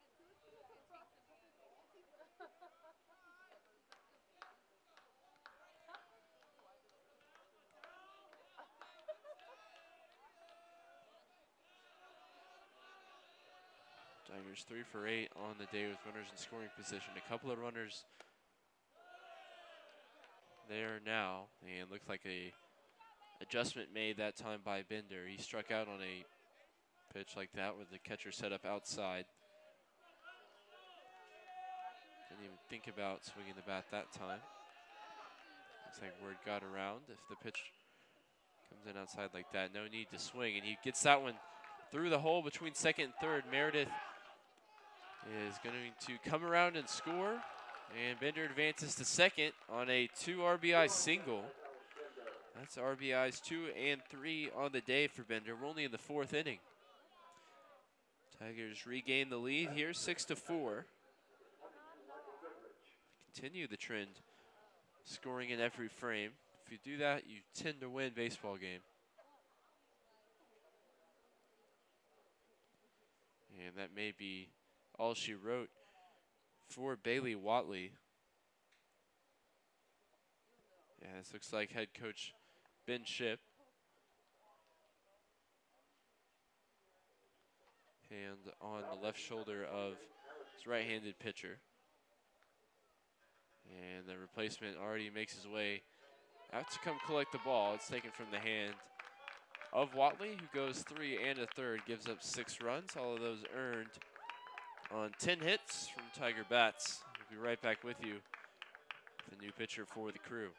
Tigers 3 for 8 on the day with runners in scoring position. A couple of runners there now, and looks like a adjustment made that time by Bender. He struck out on a pitch like that with the catcher set up outside. Didn't even think about swinging the bat that time. Looks like word got around. If the pitch comes in outside like that, no need to swing, and he gets that one through the hole between second and third. Meredith is going to come around and score, and Bender advances to second on a 2 RBI single. That's RBIs 2 and 3 on the day for Bender. We're only in the 4th inning. Tigers regain the lead here, 6-4. Continue the trend, scoring in every frame. If you do that, you tend to win baseball game. And that may be all she wrote for Bailey Whatley. Yeah, this looks like head coach Ben Shipp. Hand on the left shoulder of his right-handed pitcher. And the replacement already makes his way out to come collect the ball. It's taken from the hand of Whatley, who goes 3 1/3, gives up 6 runs, all of those earned on 10 hits from Tiger bats. We'll be right back with you, the new pitcher for the Crew.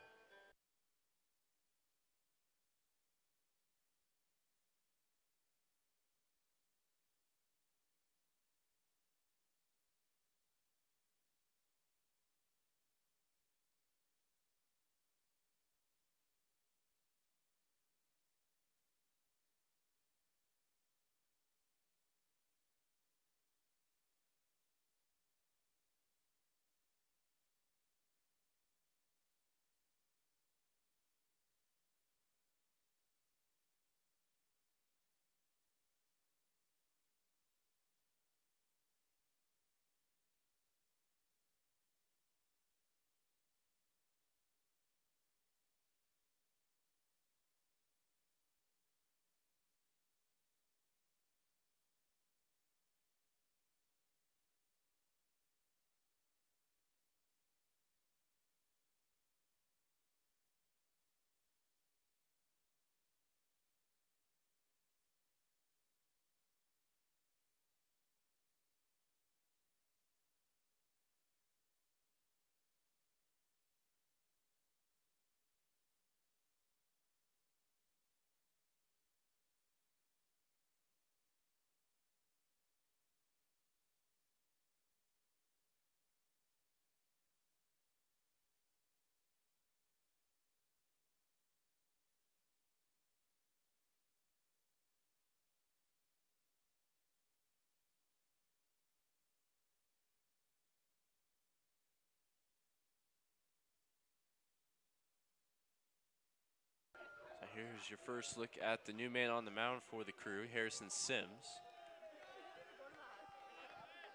Here's your first look at the new man on the mound for the Crew, Harrison Sims.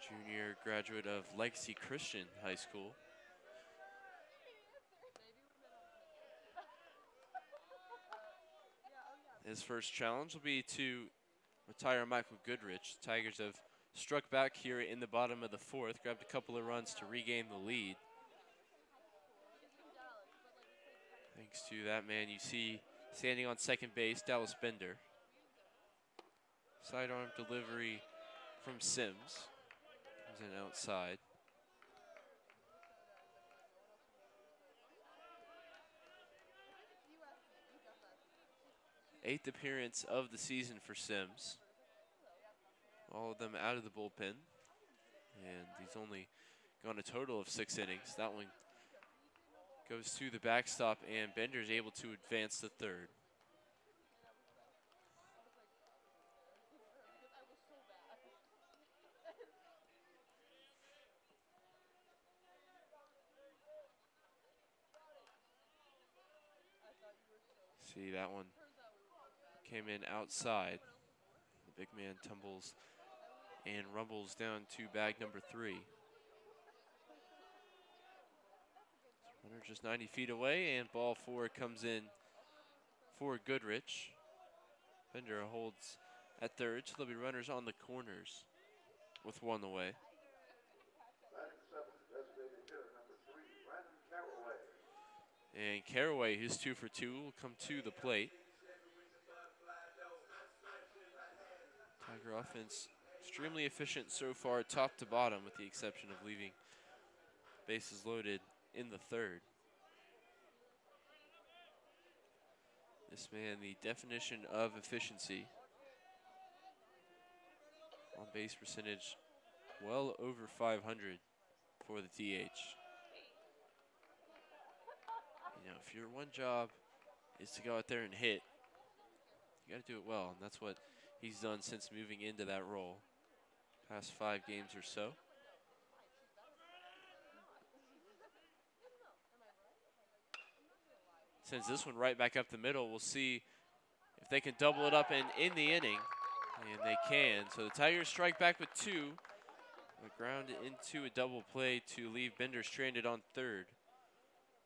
Junior graduate of Legacy Christian High School. His first challenge will be to retire Michael Goodrich. The Tigers have struck back here in the bottom of the fourth, grabbed a couple of runs to regain the lead. Thanks to that man you see standing on second base, Dallas Bender. Sidearm delivery from Sims. Comes in outside. Eighth appearance of the season for Sims. All of them out of the bullpen. And he's only gone a total of 6 innings. That one goes to the backstop, and Bender's able to advance to third. See, that one came in outside. The big man tumbles and rumbles down to bag number 3. Runner just 90 feet away, and ball 4 comes in for Goodrich. Bender holds at third, so there'll be runners on the corners with 1 away. And Caraway, who's 2 for 2, will come to the plate. Tiger offense extremely efficient so far, top to bottom, with the exception of leaving bases loaded in the third. This man, the definition of efficiency. On base percentage, well over 500 for the DH. You know, if your one job is to go out there and hit, you got to do it well, and that's what he's done since moving into that role. Past 5 games or so. Sends this one right back up the middle. We'll see if they can double it up and in the inning, and they can. So the Tigers strike back with 2, but ground into a double play to leave Bender stranded on third.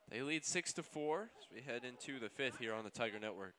They lead 6-4 as we head into the 5th here on the Tiger Network.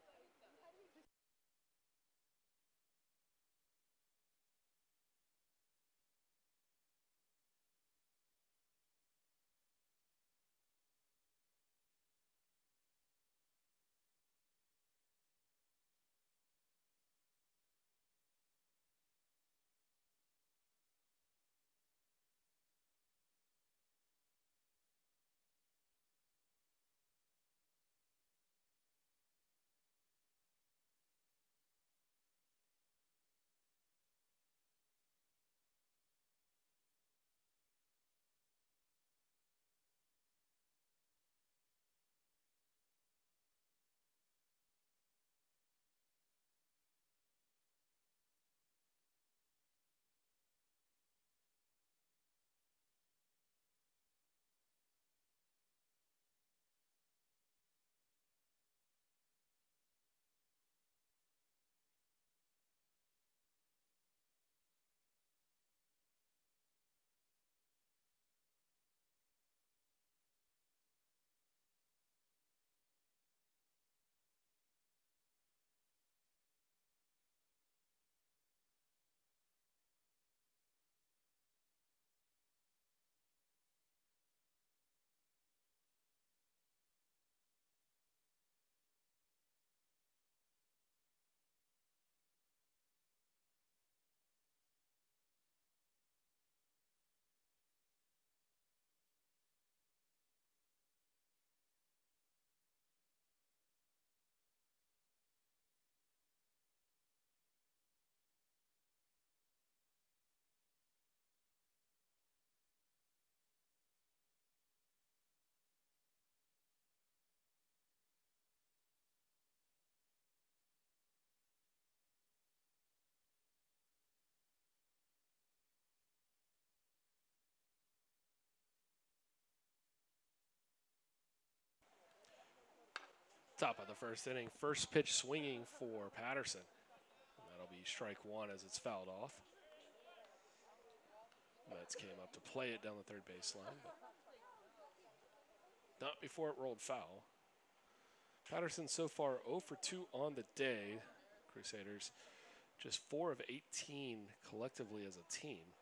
Top of the first inning. First pitch swinging for Patterson. And that'll be strike one as it's fouled off. Mets came up to play it down the third baseline, but not before it rolled foul. Patterson so far 0 for 2 on the day. Crusaders just 4 of 18 collectively as a team.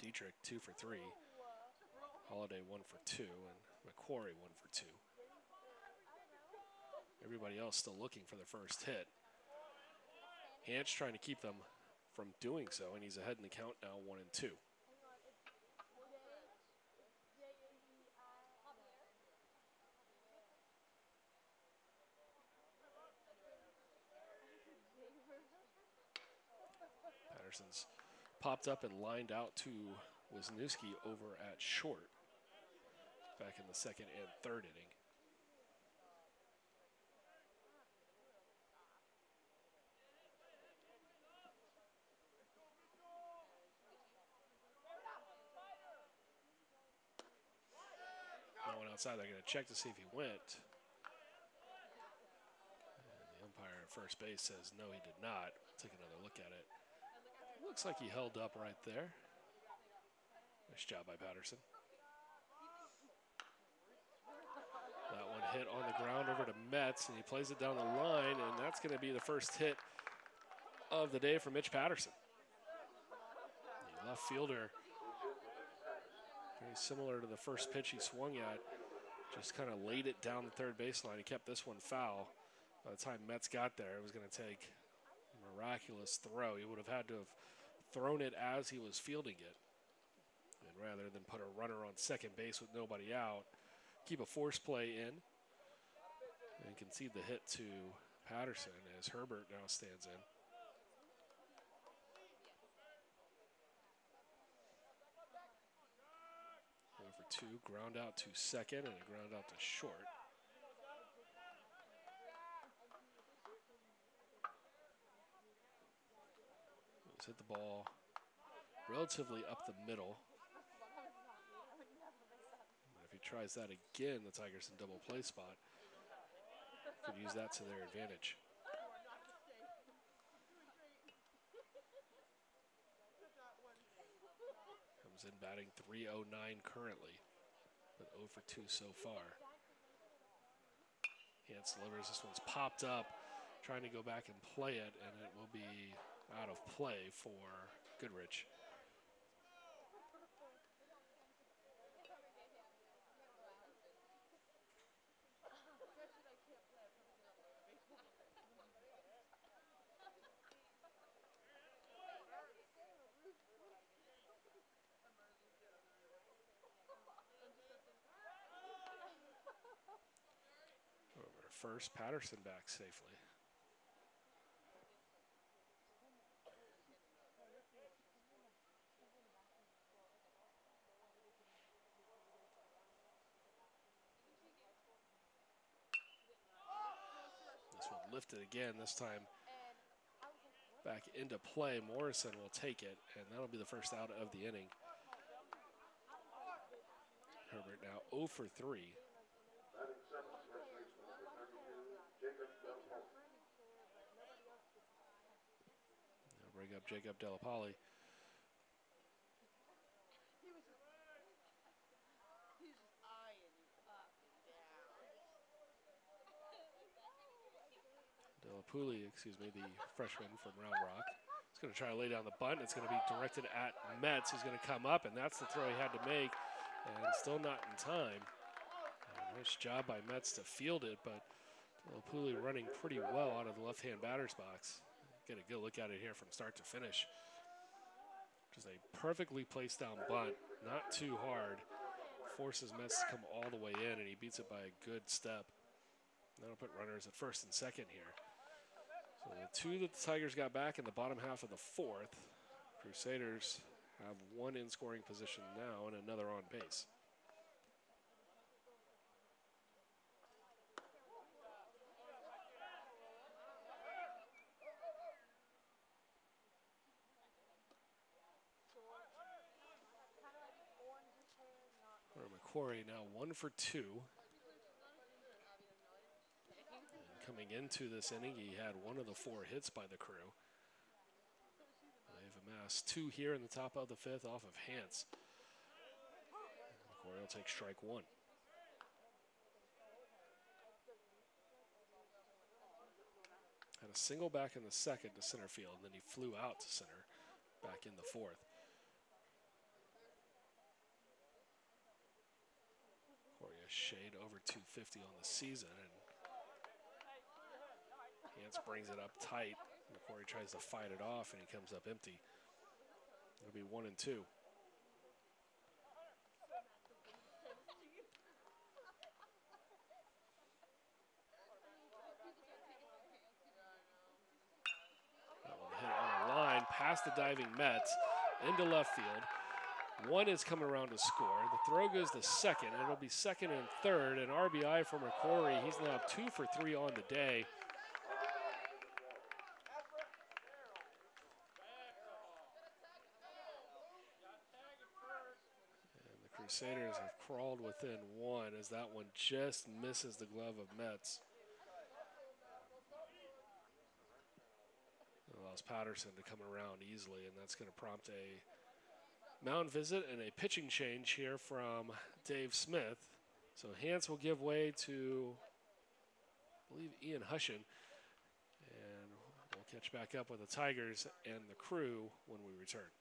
Dietrich 2 for 3. Holiday 1 for 2, and McQuarrie 1 for 2. Everybody else still looking for the first hit. Hanch trying to keep them from doing so, and he's ahead in the count now, 1-2. Patterson's popped up and lined out to Wisniewski over at short back in the second and third inning. No one outside. They're going to check to see if he went. And the umpire at first base says no, he did not. Take another look at it. Looks like he held up right there. Nice job by Patterson. That one hit on the ground over to Metz, and he plays it down the line, and that's going to be the first hit of the day for Mitch Patterson. The left fielder, very similar to the first pitch he swung at, just kind of laid it down the third baseline. He kept this one foul. By the time Metz got there, it was going to take a miraculous throw. He would have had to have thrown it as he was fielding it. And rather than put a runner on second base with nobody out, keep a force play in and concede the hit to Patterson as Herbert now stands in. Over 2, ground out to second and a ground out to short. He's hit the ball relatively up the middle. If he tries that again, the Tigers in double play spot could use that to their advantage. Comes in batting .309 currently, but 0 for 2 so far. Hance delivers. This one's popped up, trying to go back and play it, and it will be out of play for Goodrich. First, Patterson back safely. This one lifted again, this time back into play. Morrison will take it, and that'll be the first out of the inning. Herbert now 0 for 3. Bring up Jacob Delapoli. Delapoli, excuse me, the freshman from Round Rock. He's going to try to lay down the bunt. It's going to be directed at Metz. He's going to come up, and that's the throw he had to make, and still not in time. And nice job by Metz to field it, but Delapoli running pretty well out of the left-hand batter's box. Get a good look at it here from start to finish. Just a perfectly placed down bunt, not too hard. Forces Metz to come all the way in, and he beats it by a good step. That'll put runners at first and second here. So the 2 that the Tigers got back in the bottom half of the 4th. Crusaders have 1 in scoring position now and another on base. McQuarrie now 1 for 2. Coming into this inning, he had one of the 4 hits by the Crew. They've amassed 2 here in the top of the 5th off of Hance. McQuarrie will take strike 1. Had a single back in the 2nd to center field, and then he flew out to center back in the 4th. McQuarrie a shade over 250 on the season, and Hance brings it up tight. McQuarrie tries to fight it off, and he comes up empty. It'll be 1-2. That one hit on the line, past the diving Mets, into left field. One is coming around to score. The throw goes to second, and it'll be second and third. An RBI for McQuarrie. He's now 2 for 3 on the day. Crusaders have crawled within 1 as that one just misses the glove of Metz. It allows Patterson to come around easily, and that's going to prompt a mound visit and a pitching change here from Dave Smith. So Hance will give way to, I believe, Ian Hushin, and we'll catch back up with the Tigers and the Crew when we return.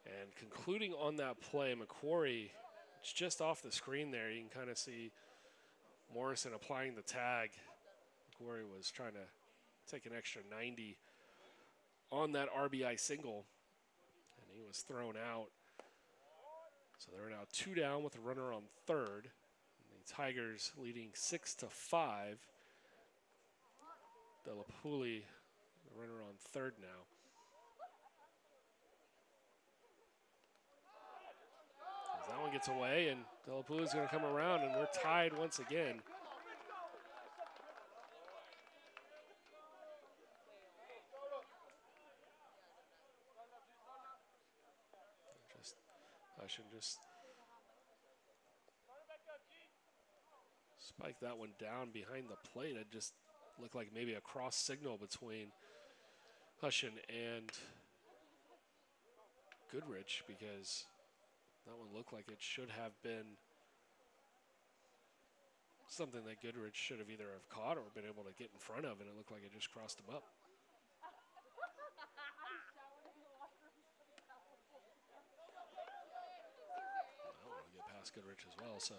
And concluding on that play, McQuarrie, it's just off the screen there. You can kind of see Morrison applying the tag. McQuarrie was trying to take an extra 90 on that RBI single, and he was thrown out. So they're now 2 down with a runner on third. And the Tigers leading 6-5. Delapuli, the runner on third now. As that one gets away, and Delapuli's going to come around, and we're tied once again. Hushin just spiked that one down behind the plate. It just looked like maybe a cross signal between Hushin and Goodrich, because that one looked like it should have been something that Goodrich should have either have caught or been able to get in front of, and it looked like it just crossed him up. I want to get past Goodrich as well, so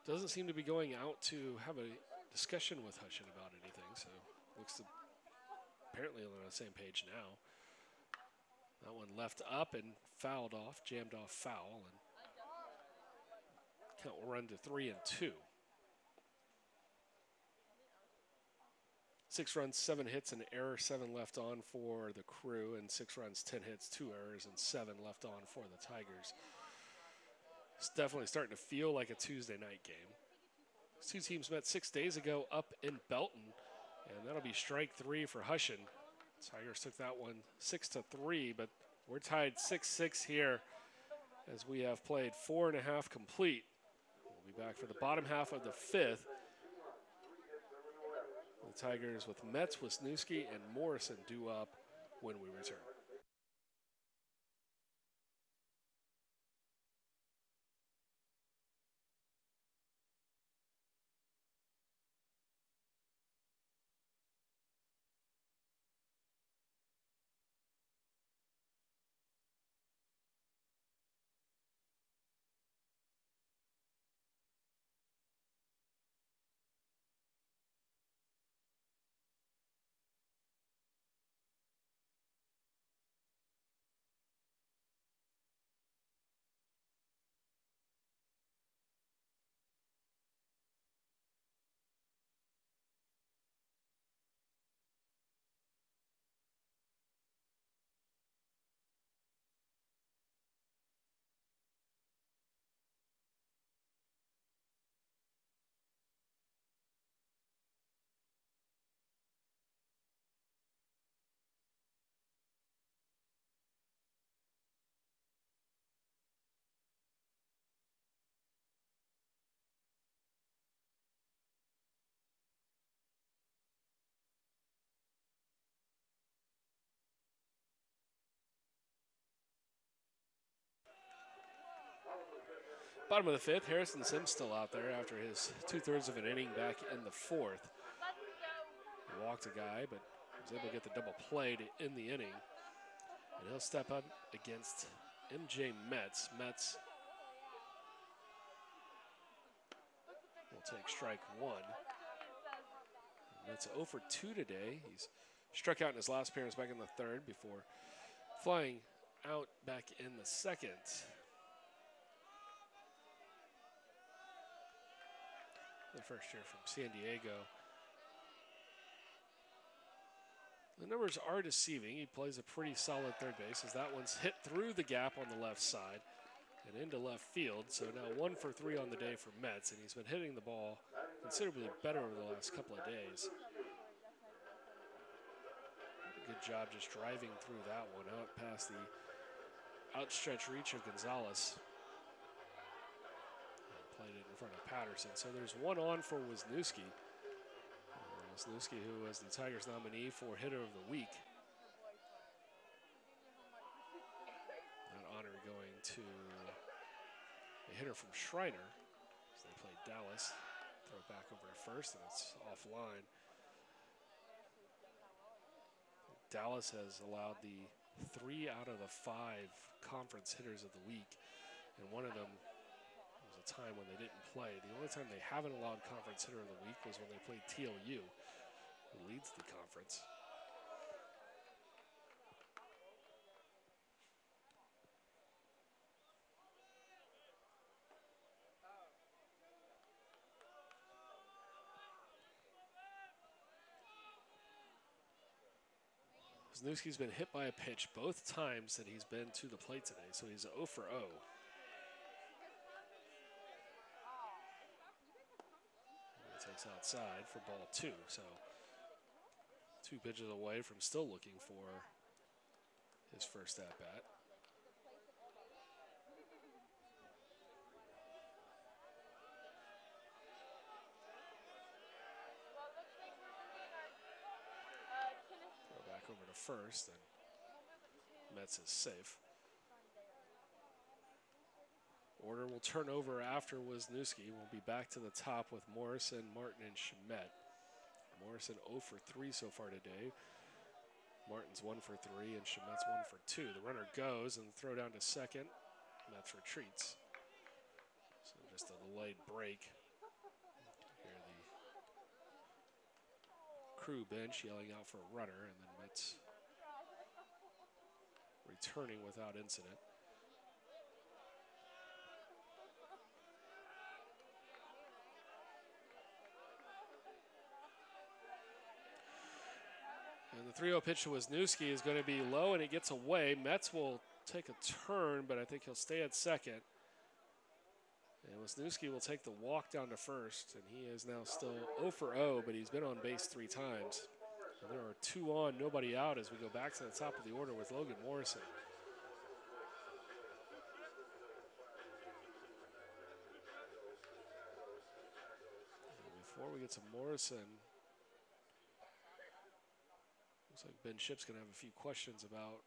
doesn't seem to be going out to have a discussion with Hushin about anything, so looks to apparently on the same page now. That one left up and fouled off, jammed off foul, and count will run to 3 and 2. 6 runs, 7 hits, an error, 7 left on for the Crew, and 6 runs, 10 hits, 2 errors, and 7 left on for the Tigers. It's definitely starting to feel like a Tuesday night game. These two teams met 6 days ago up in Belton, and that'll be strike 3 for Hushin. Tigers took that one 6-3, but we're tied 6-6 here as we have played 4.5 complete. We'll be back for the bottom half of the 5th. The Tigers with Metz, Wisniewski, and Morrison due up when we return. Bottom of the 5th, Harrison Sims still out there after his 2/3 of an inning back in the 4th. He walked a guy, but was able to get the double play to end the inning. And he'll step up against MJ Metz. Metz will take strike 1. Metz 0 for 2 today. He's struck out in his last appearance back in the 3rd before flying out back in the 2nd. The first year from San Diego. The numbers are deceiving. He plays a pretty solid third base as that one's hit through the gap on the left side and into left field. So now 1 for 3 on the day for Metz, and he's been hitting the ball considerably better over the last couple of days. Good job just driving through that one out past the outstretched reach of Gonzalez. Played it in front of Patterson. So there's 1 on for Wisniewski. Wisniewski, who was the Tigers nominee for Hitter of the Week. That honor going to a hitter from Schreiner as they played Dallas. Throw it back over to first, and it's offline. Dallas has allowed the 3 out of the 5 conference hitters of the week, and one of them was a time when they didn't play. The only time they haven't allowed conference hitter of the week was when they played TLU, who leads the conference. Wisniewski's been hit by a pitch both times that he's been to the plate today, so he's 0 for 0. He takes outside for ball 2, so 2 pitches away from still looking for his first at-bat. Over to first, and Metz is safe. Order will turn over after Wisniewski. We'll be back to the top with Morrison, Martin, and Schmidt. Morrison 0 for 3 so far today. Martin's 1 for 3, and Schmidt's 1 for 2. The runner goes, and throw down to second. Metz retreats. So just a delayed break Crew bench yelling out for a runner, and then Metz returning without incident. And the 3-0 pitch to Wisniewski is going to be low, and it gets away. Metz will take a turn, but I think he'll stay at second. And Wisniewski will take the walk down to first, and he is now still 0 for 0, but he's been on base 3 times. And there are 2 on, nobody out as we go back to the top of the order with Logan Morrison. And before we get to Morrison, looks like Ben Shipp's going to have a few questions about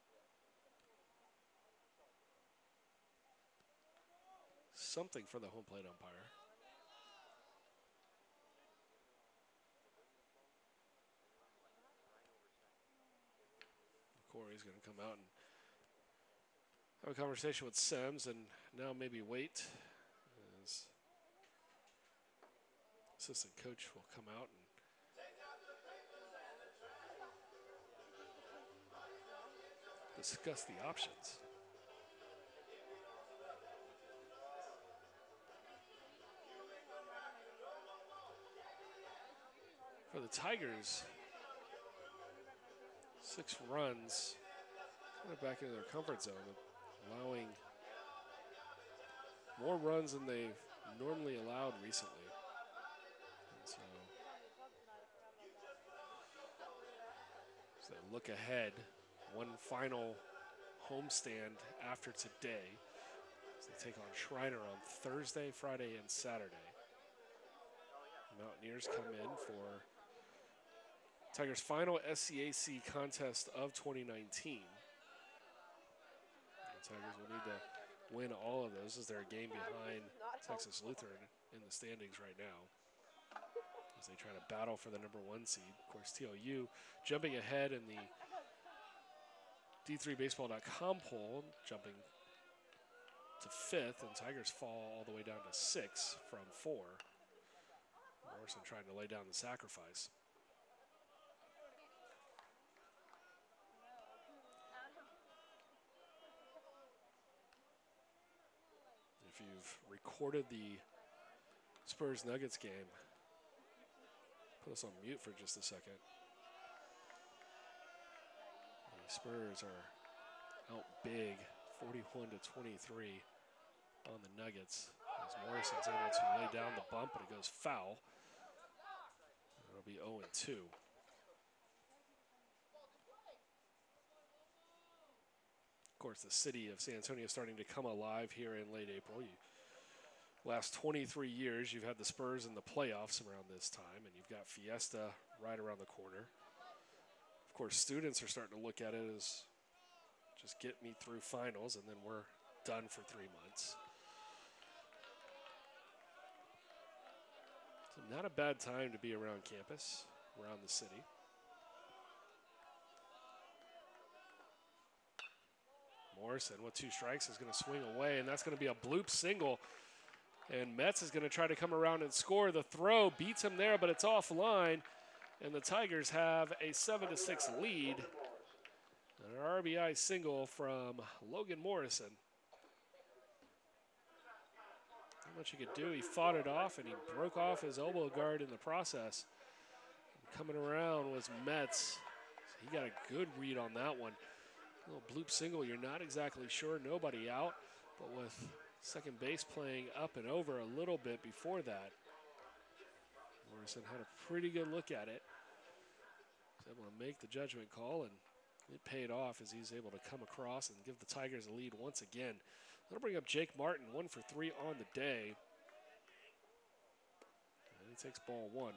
something for the home plate umpire. Corey's going to come out and have a conversation with Sims, and now maybe wait as assistant coach will come out and discuss the options. For the Tigers, 6 runs, kind of back into their comfort zone, allowing more runs than they've normally allowed recently. And so, as they look ahead, one final homestand after today, as they take on Schreiner on Thursday, Friday, and Saturday. Mountaineers come in for Tigers' final SCAC contest of 2019. The Tigers will need to win all of those as they're a game behind Texas Lutheran in the standings right now, as they try to battle for the #1 seed. Of course, TLU jumping ahead in the D3Baseball.com poll, jumping to 5th, and Tigers fall all the way down to 6 from 4. Morrison trying to lay down the sacrifice. If you've recorded the Spurs-Nuggets game, put us on mute for just a second. The Spurs are out big, 41-23 on the Nuggets, as Morrison's able to lay down the bump, but it goes foul. It'll be 0-2. Of course, the city of San Antonio is starting to come alive here in late April. Last 23 years, you've had the Spurs in the playoffs around this time, and you've got Fiesta right around the corner. Of course, students are starting to look at it as just get me through finals, and then we're done for 3 months. So not a bad time to be around campus, around the city. Morrison with 2 strikes is going to swing away, and that's going to be a bloop single. And Metz is going to try to come around and score. The throw beats him there, but it's offline. And the Tigers have a 7-6 lead. An RBI single from Logan Morrison. Not much he could do. He fought it off, and he broke off his elbow guard in the process. And coming around was Metz. So he got a good read on that one. A little bloop single, you're not exactly sure, nobody out, but with second base playing up and over a little bit before that, Morrison had a pretty good look at it. He's able to make the judgment call, and it paid off as he's able to come across and give the Tigers a lead once again. That'll bring up Jake Martin, 1 for 3 on the day. And he takes ball 1.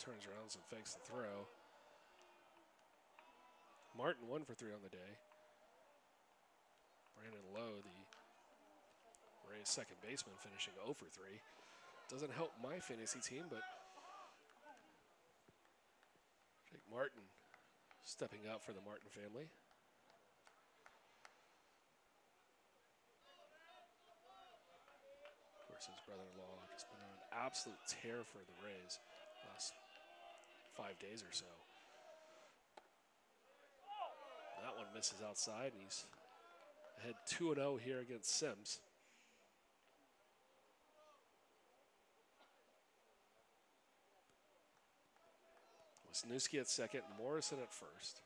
Turns around and fakes the throw. Martin 1 for 3 on the day. Brandon Lowe, the Rays second baseman, finishing 0 for 3. Doesn't help my fantasy team, but Jake Martin stepping up for the Martin family. Of course, his brother-in-law just been on an absolute tear for the Rays last 5 days or so. That one misses outside, and he's ahead 2-0 here against Sims. Wisniewski at second, Morrison at first.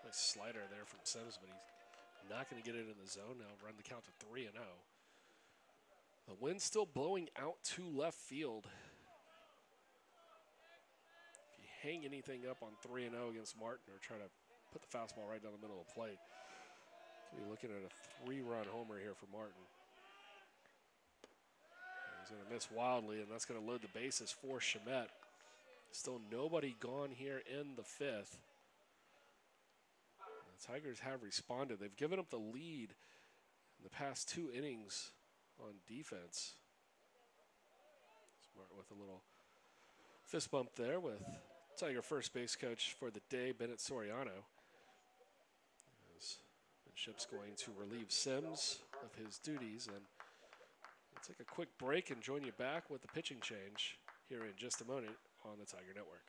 Nice slider there from Sims, but he's not going to get it in the zone. Now run the count to 3-0. The wind's still blowing out to left field. If you hang anything up on 3-0 against Martin or try to put the fastball right down the middle of the plate, we're looking at a 3-run homer here for Martin. He's going to miss wildly, and that's going to load the bases for Shamet. Still nobody gone here in the 5th. The Tigers have responded. They've given up the lead in the past 2 innings on defense. Smart with a little fist bump there with Tiger first base coach for the day, Bennett Soriano. As Bishop's going to relieve Sims of his duties, and we'll take a quick break and join you back with the pitching change here in just a moment on the Tiger Network.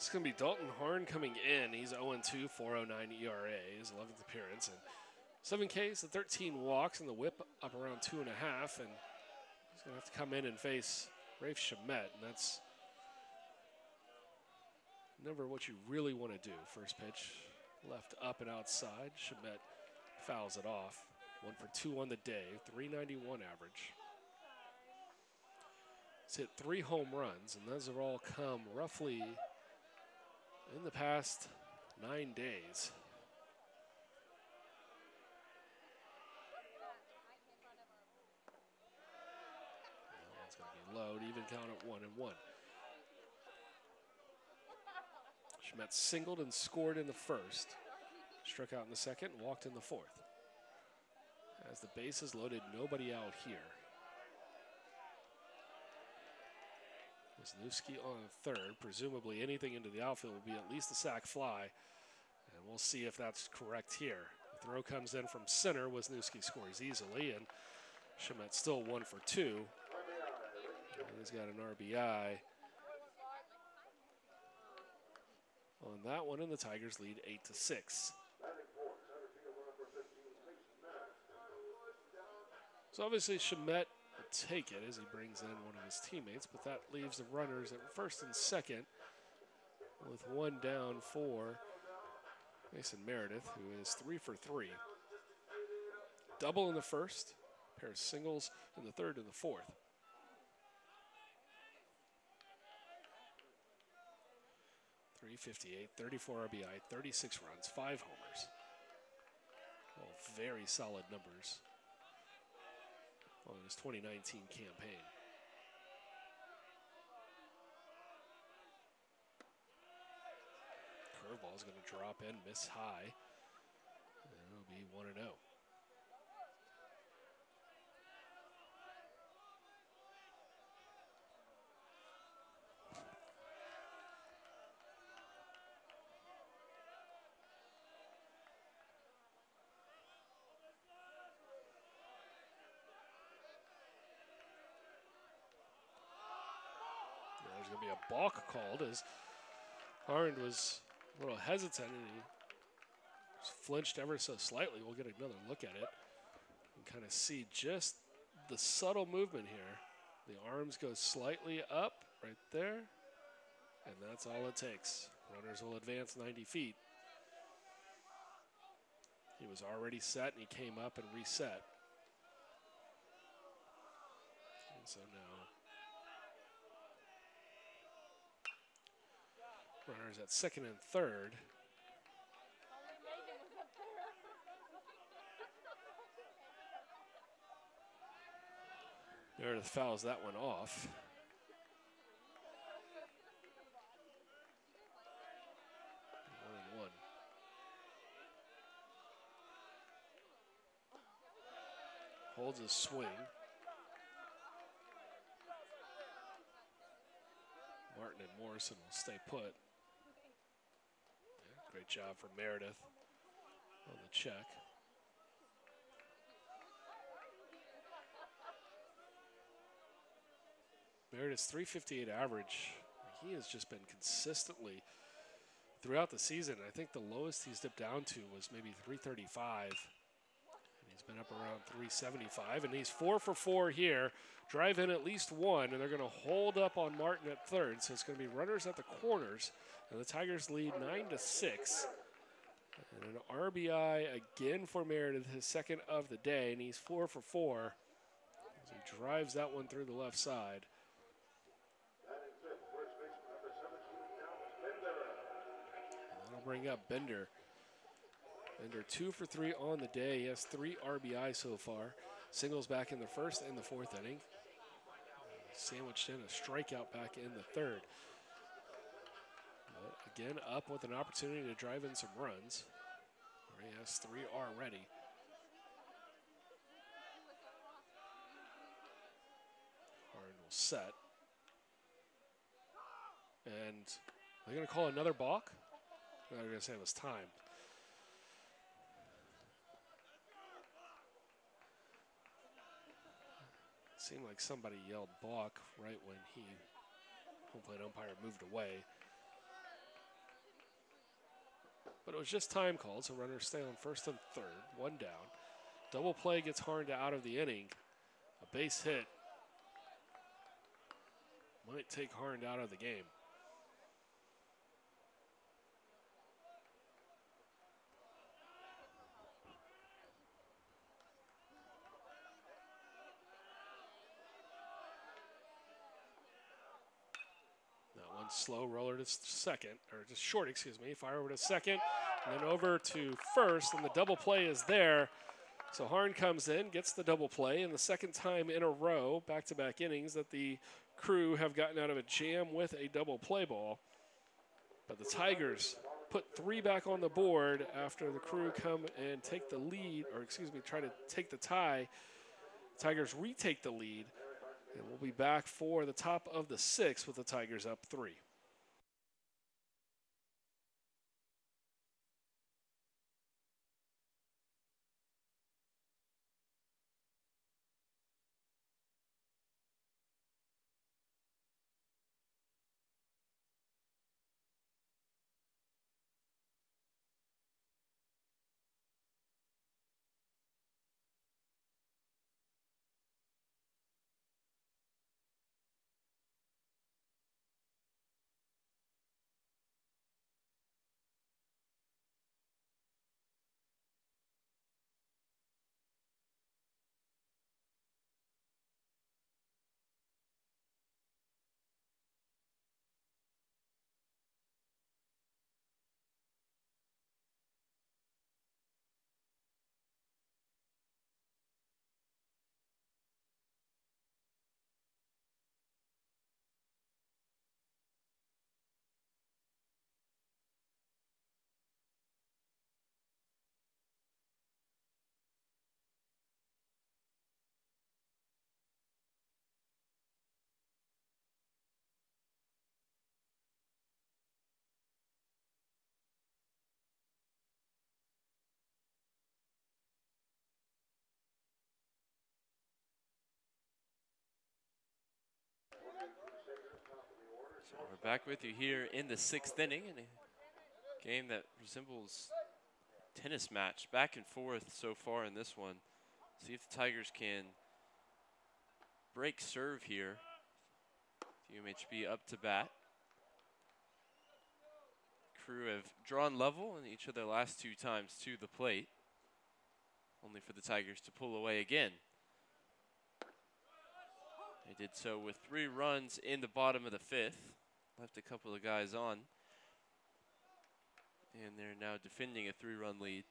It's going to be Dalton Harn coming in. He's 0-2, 4.09 ERA, his 11th appearance. And 7 Ks and 13 walks, and the whip up around 2.5. And he's going to have to come in and face Rafe Shamet. And that's never what you really want to do. First pitch, left up and outside. Shamet fouls it off. 1 for 2 on the day, 391 average. He's hit 3 home runs, and those have all come roughly in the past 9 days. That one's going to be low, even count at 1-1. Schmetz singled and scored in the first, struck out in the second, and walked in the fourth. As the bases loaded, nobody out here. Wisniewski on third. Presumably anything into the outfield will be at least a sac fly. And we'll see if that's correct here. The throw comes in from center. Wisniewski scores easily, and Shamet still 1 for 2. And he's got an RBI on that one, and the Tigers lead 8-6. So obviously Shamet will take it as he brings in one of his teammates, but that leaves the runners at first and second with one down for Mason Meredith, who is 3 for 3. Double in the first, pair of singles in the third and the fourth. .358, 34 RBI, 36 runs, 5 homers. All very solid numbers on his 2019 campaign. Curveball is going to drop in, miss high, and it'll be 1-0. There's going to be a balk called as Hardin was a little hesitant and he flinched ever so slightly. We'll get another look at it and kind of see just the subtle movement here. The arms go slightly up right there, and that's all it takes. Runners will advance 90 feet. He was already set and he came up and reset. And so now runners at second and third. Meredith fouls that one off. One. Holds his swing. Martin and Morrison will stay put. Great job for Meredith on the check. Meredith's .358 average. He has just been consistently throughout the season. I think the lowest he's dipped down to was maybe .335. And he's been up around .375. And he's 4 for 4 here. Drive in at least one, and they're going to hold up on Martin at third. So it's going to be runners at the corners. And the Tigers lead 9-6. And an RBI again for Meredith, his second of the day, and he's 4 for 4 as he drives that one through the left side. And that'll bring up Bender. Bender 2 for 3 on the day. He has 3 RBI so far. Singles back in the first and the fourth inning. Sandwiched in a strikeout back in the third. But again, up with an opportunity to drive in some runs. He has 3 already. Hardin will set. And they're going to call another balk? No, they're going to say it was time. It seemed like somebody yelled balk right when home plate umpire moved away. But it was just time called, so runners stay on first and third, one down. Double play gets Hardin out of the inning. A base hit might take Hardin out of the game. Slow roller to second, or just short, excuse me. Fire over to second, and then over to first, and the double play is there. So Hardin comes in, gets the double play, and the second time in a row, back-to-back innings, that the Crew have gotten out of a jam with a double play ball. But the Tigers put 3 back on the board after the Crew come and take the lead, or excuse me, try to take the tie. Tigers retake the lead And we'll be back for the top of the 6th with the Tigers up 3. So we're back with you here in the 6th inning in a game that resembles a tennis match, back and forth so far in this one. See if the Tigers can break serve here. UMHB up to bat. Crew have drawn level in each of their last 2 times to the plate, only for the Tigers to pull away again. They did so with 3 runs in the bottom of the 5th. Left a couple of guys on. And they're now defending a 3-run lead.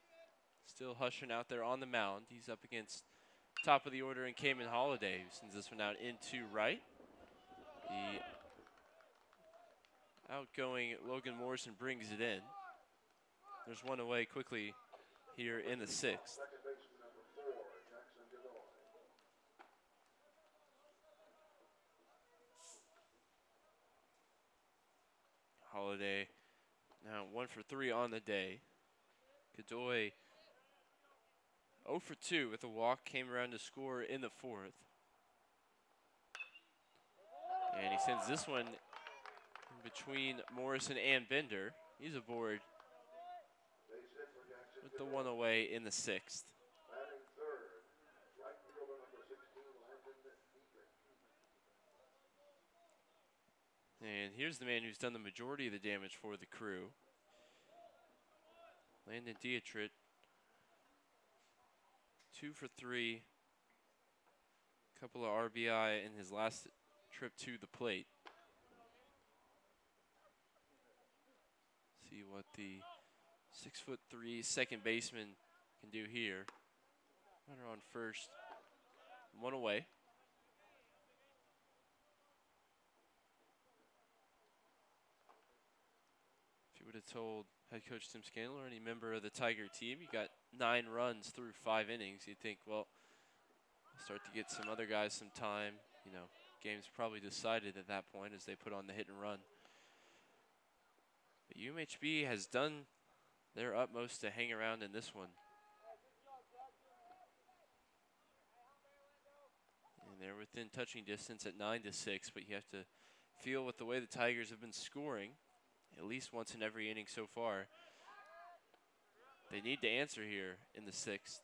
Still Hushing out there on the mound. He's up against top of the order in Cayman Holiday, who sends this one out into right. The outgoing Logan Morrison brings it in. There's one away quickly here in the 6th. Second baseman number 4, Jackson Godoy. Holiday now 1 for 3 on the day. Godoy 0 for 2 with a walk, came around to score in the 4th. And he sends this one in between Morrison and Bender. He's aboard Base hit for Jackson with the Godoy. 1 away in the 6th. Batting third, right fielder number 16, Landon Dietrich. And here's the man who's done the majority of the damage for the Crew. Landon Dietrich, 2 for 3. Couple of RBI in his last trip to the plate. See what the 6'3" second baseman can do here. Runner on first, 1 away. If you would have told head coach Tim Scannell or any member of the Tiger team, you got 9 runs through 5 innings, you'd think, well, start to get some other guys some time. You know, game's probably decided at that point as they put on the hit and run. But UMHB has done their utmost to hang around in this one. And they're within touching distance at 9-6, but you have to feel with the way the Tigers have been scoring, at least once in every inning so far, they need to answer here in the 6th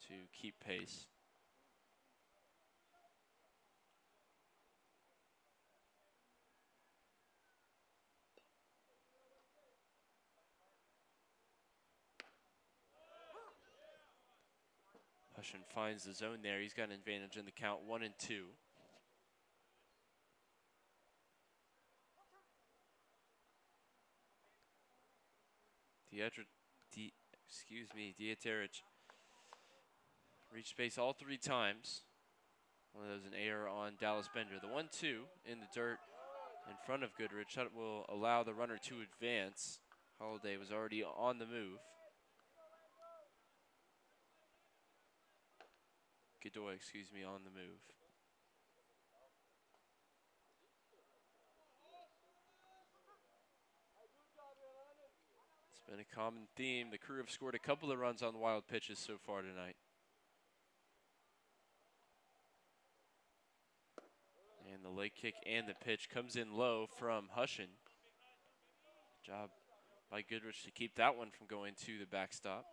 to keep pace. Hushin finds the zone there. He's got an advantage in the count, 1-2. Dieterich reached base all 3 times. One of those an error on Dallas Bender. The 1-2 in the dirt in front of Goodrich. That will allow the runner to advance. Holiday was already on the move. Godoy, on the move. Been a common theme. The Crew have scored a couple of runs on wild pitches so far tonight. And the leg kick and the pitch comes in low from Hushin. Job by Goodrich to keep that one from going to the backstop.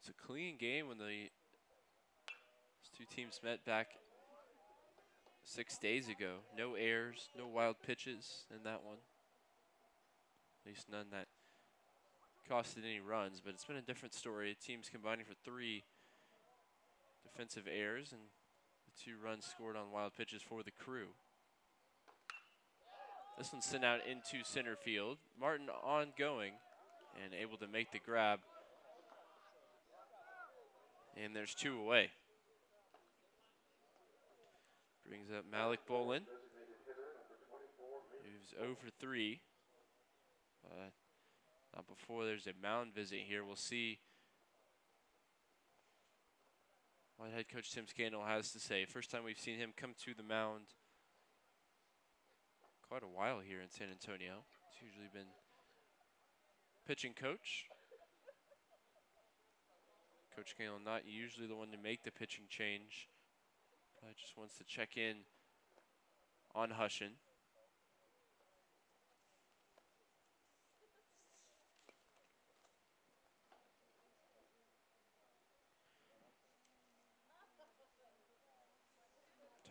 It's a clean game when these two teams met back 6 days ago. No errors, no wild pitches in that one. At least none that costed any runs, but it's been a different story. Teams combining for 3 defensive errors and the 2 runs scored on wild pitches for the Crew. This one's sent out into center field. Martin ongoing and able to make the grab. And there's 2 away. Brings up Malik Bolin. Moves 0 for 3. But not before there's a mound visit here. We'll see what head coach Tim Scandal has to say. First time we've seen him come to the mound quite a while here in San Antonio. It's usually been pitching coach. Coach Scandal not usually the one to make the pitching change. Probably just wants to check in on Hushin.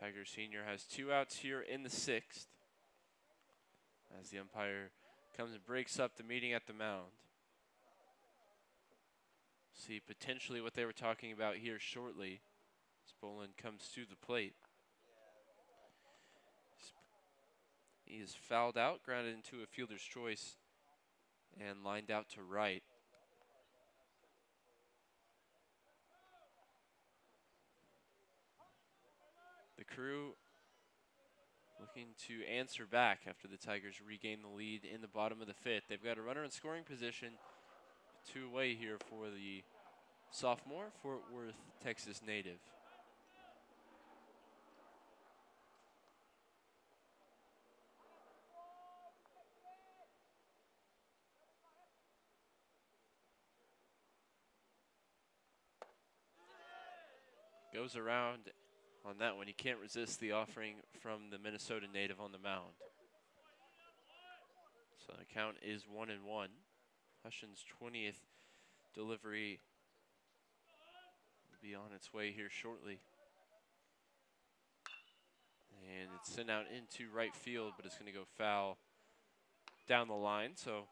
Tiger Sr. has 2 outs here in the 6th as the umpire comes and breaks up the meeting at the mound. See potentially what they were talking about here shortly as Bolin comes to the plate. He is fouled out, grounded into a fielder's choice, and lined out to right. The Crew looking to answer back after the Tigers regain the lead in the bottom of the 5th. They've got a runner in scoring position, 2 away here for the sophomore, Fort Worth, Texas native. Goes around on that one. He can't resist the offering from the Minnesota native on the mound. So the count is 1-1. Hushin's 20th delivery will be on its way here shortly. And it's sent out into right field, but it's going to go foul down the line. So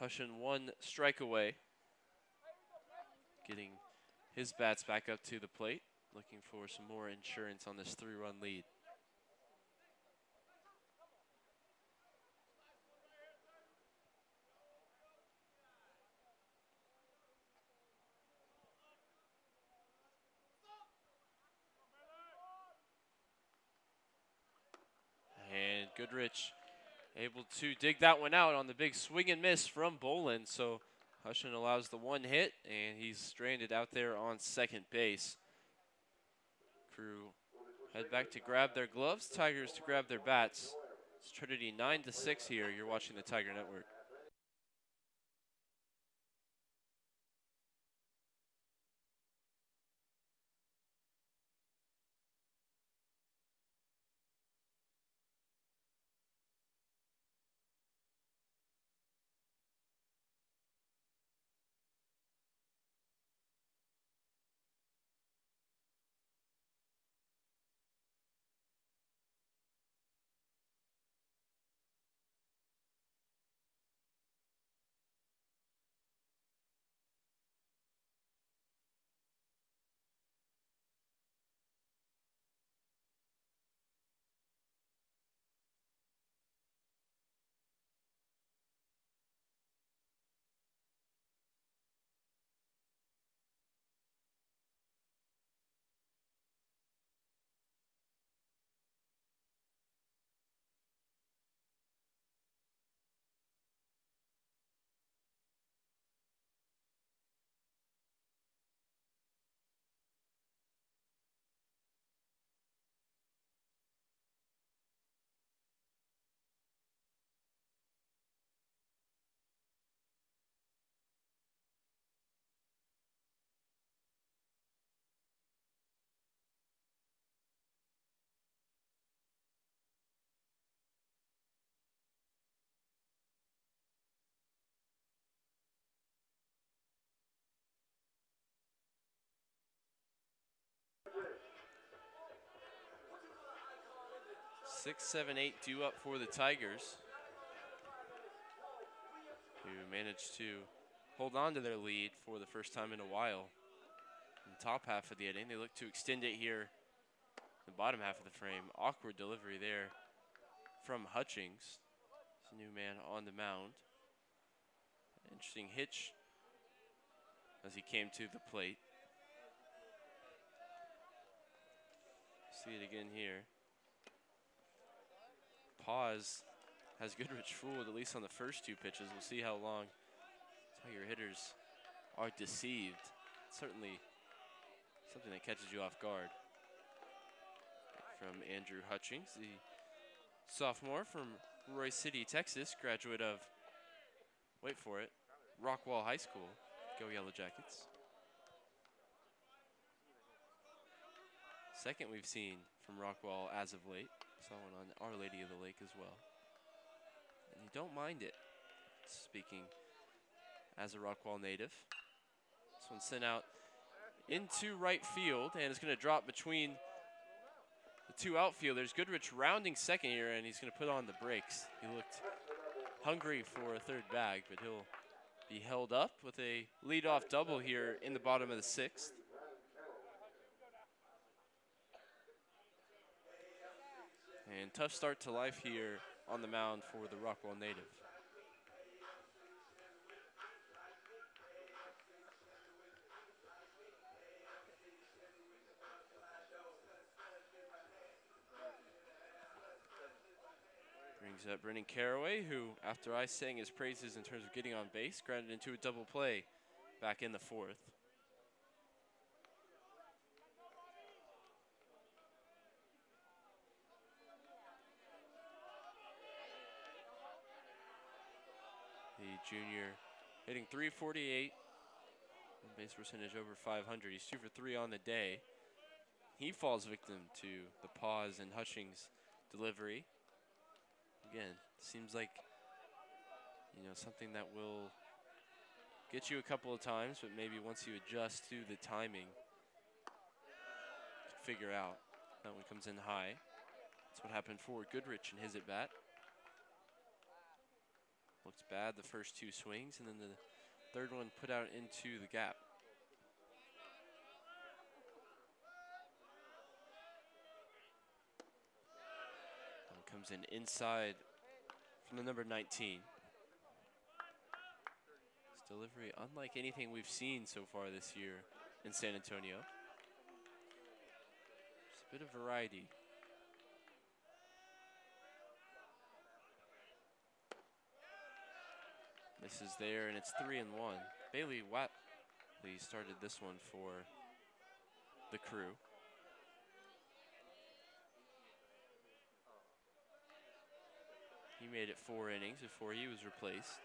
Hushin 1 strike away, getting his bats back up to the plate, looking for some more insurance on this 3-run lead. And Goodrich able to dig that one out on the big swing and miss from Bolin. So Hushin allows the 1 hit, and he's stranded out there on second base. Crew head back to grab their gloves. Tigers to grab their bats. It's Trinity 9-6 here. You're watching the Tiger Network. 6, 7, 8 due up for the Tigers, who managed to hold on to their lead for the first time in a while. In the top half of the inning, they look to extend it here. The bottom half of the frame, awkward delivery there from Hutchings. It's a new man on the mound. Interesting hitch as he came to the plate. See it again here. Pause has Goodrich fooled, at least on the first 2 pitches. We'll see how long Tiger hitters are deceived. Certainly something that catches you off guard. From Andrew Hutchings, the sophomore from Roy City, Texas, graduate of, wait for it, Rockwall High School. Go Yellow Jackets. Second we've seen from Rockwall as of late. Saw one on Our Lady of the Lake as well. And you don't mind it, speaking as a Rockwall native. This one's sent out into right field, and it's going to drop between the 2 outfielders. Goodrich rounding second here, and he's going to put on the brakes. He looked hungry for a 3rd bag, but he'll be held up with a leadoff double here in the bottom of the 6th. And tough start to life here on the mound for the Rockwall native. Brings up Brennan Caraway, who, after I sang his praises in terms of getting on base, grounded into a double play back in the 4th. The junior hitting .348, base percentage over 500. He's 2 for 3 on the day. He falls victim to the pause and Hutchings delivery. Again, seems like, you know, something that will get you a couple of times, but maybe once you adjust to the timing, figure out. That one comes in high. That's what happened for Goodrich in his at-bat. Looks bad the first 2 swings, and then the 3rd one put out into the gap. One comes in inside from the number 19. This delivery unlike anything we've seen so far this year in San Antonio. Just a bit of variety. This is there, and it's 3-1. Bailey Watley started this one for the Crew. He made it 4 innings before he was replaced.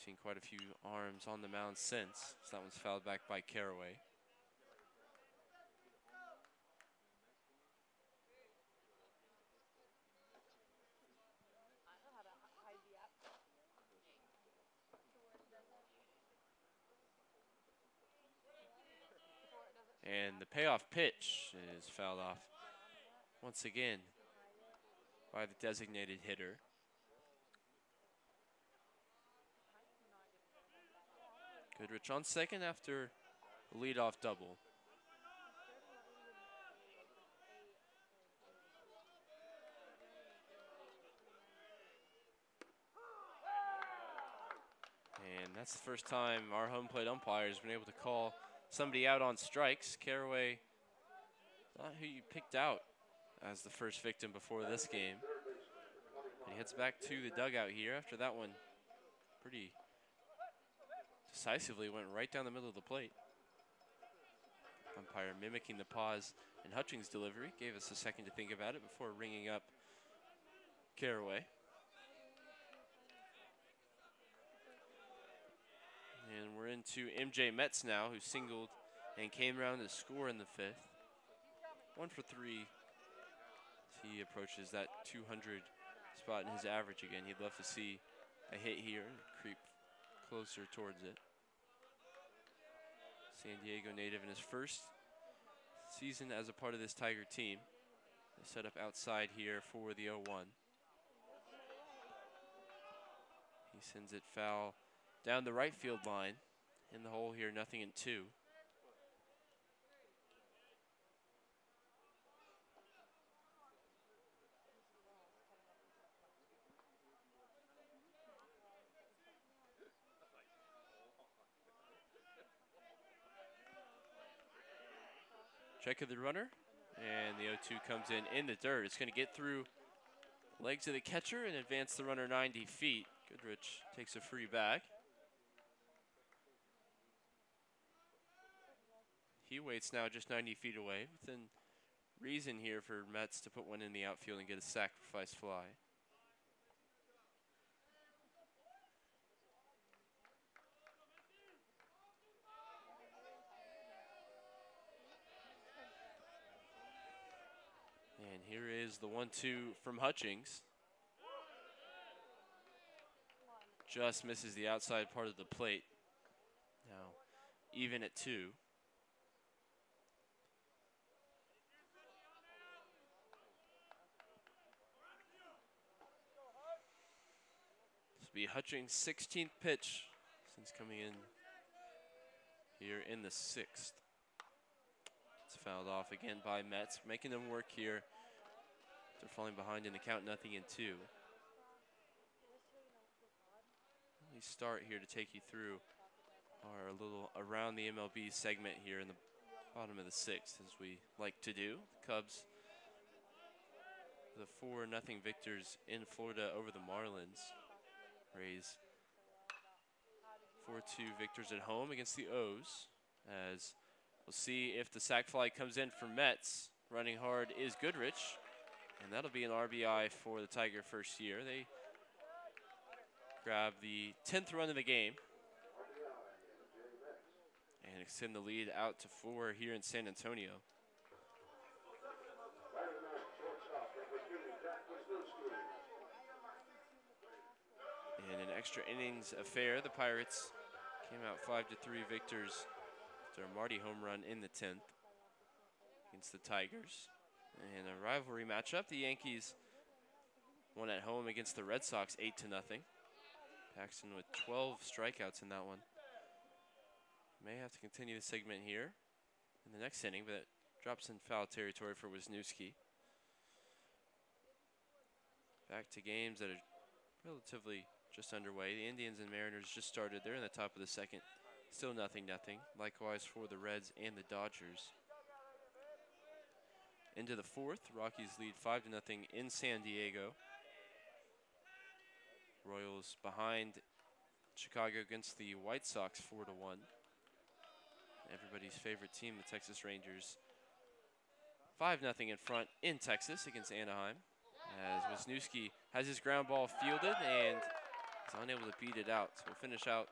Seen quite a few arms on the mound since. So that one's fouled back by Caraway. And the payoff pitch is fouled off once again by the designated hitter. Goodrich on second after a leadoff double. And that's the first time our home plate umpire has been able to call somebody out on strikes. Caraway, not who you picked out as the first victim before this game. And he heads back to the dugout here after that one pretty decisively went right down the middle of the plate. Umpire mimicking the pause in Hutchings' delivery. Gave us a second to think about it before ringing up Caraway. And we're into MJ Metz now, who singled and came around to score in the 5th. 1 for 3. He approaches that 200 spot in his average again. He'd love to see a hit here and creep closer towards it. San Diego native in his first season as a part of this Tiger team. Set up outside here for the 0-1. He sends it foul down the right field line. In the hole here, 0-2. Check of the runner, and the 0-2 comes in the dirt. It's going to get through legs of the catcher and advance the runner 90 feet. Goodrich takes a free back. He waits now just 90 feet away. Within reason here for Metz to put one in the outfield and get a sacrifice fly. And here is the 1-2 from Hutchings. Just misses the outside part of the plate. Now even at 2. This will be Hutchings' 16th pitch since coming in here in the 6th. It's fouled off again by Metz, making them work here. They're falling behind in the count, 0-2. We start here to take you through our little around the MLB segment here in the bottom of the 6th, as we like to do. Cubs, the 4-0 victors in Florida over the Marlins. Rays 4-2 victors at home against the O's, as we'll see if the sac fly comes in for Metz. Running hard is Goodrich, and that'll be an RBI for the Tiger first year. They grab the 10th run of the game and extend the lead out to 4 here in San Antonio. In an extra innings affair, the Pirates came out 5-3 victors after a Marty home run in the 10th against the Tigers. And a rivalry matchup, the Yankees won at home against the Red Sox 8-0. Paxton with 12 strikeouts in that one. May have to continue the segment here in the next inning, but it drops in foul territory for Wisniewski. Back to games that are relatively just underway. The Indians and Mariners just started. They're in the top of the 2nd. Still 0-0. Likewise for the Reds and the Dodgers. Into the 4th, Rockies lead 5-0 in San Diego. Royals behind Chicago against the White Sox 4-1. Everybody's favorite team, the Texas Rangers, 5-0 in front in Texas against Anaheim, as Wisniewski has his ground ball fielded and is unable to beat it out. So we'll finish out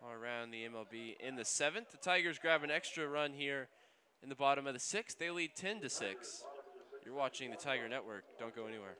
around the MLB in the 7th. The Tigers grab an extra run here in the bottom of the 6th. They lead 10-6. You're watching the Tiger Network. Don't go anywhere.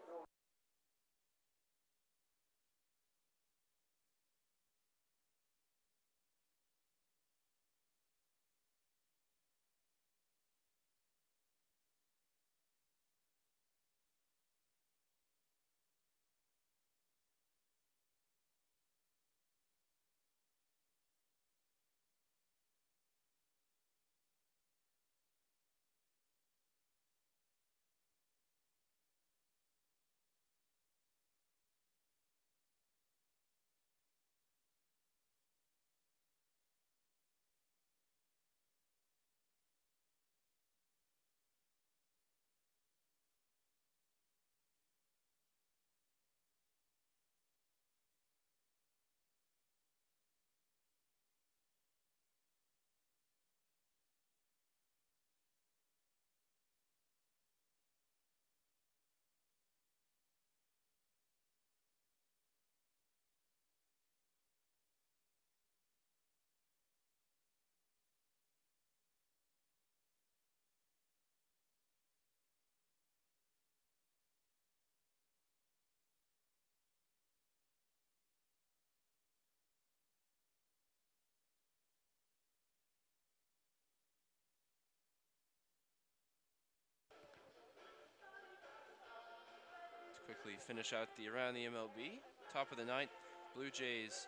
we finish out the around the MLB. Top of the ninth, Blue Jays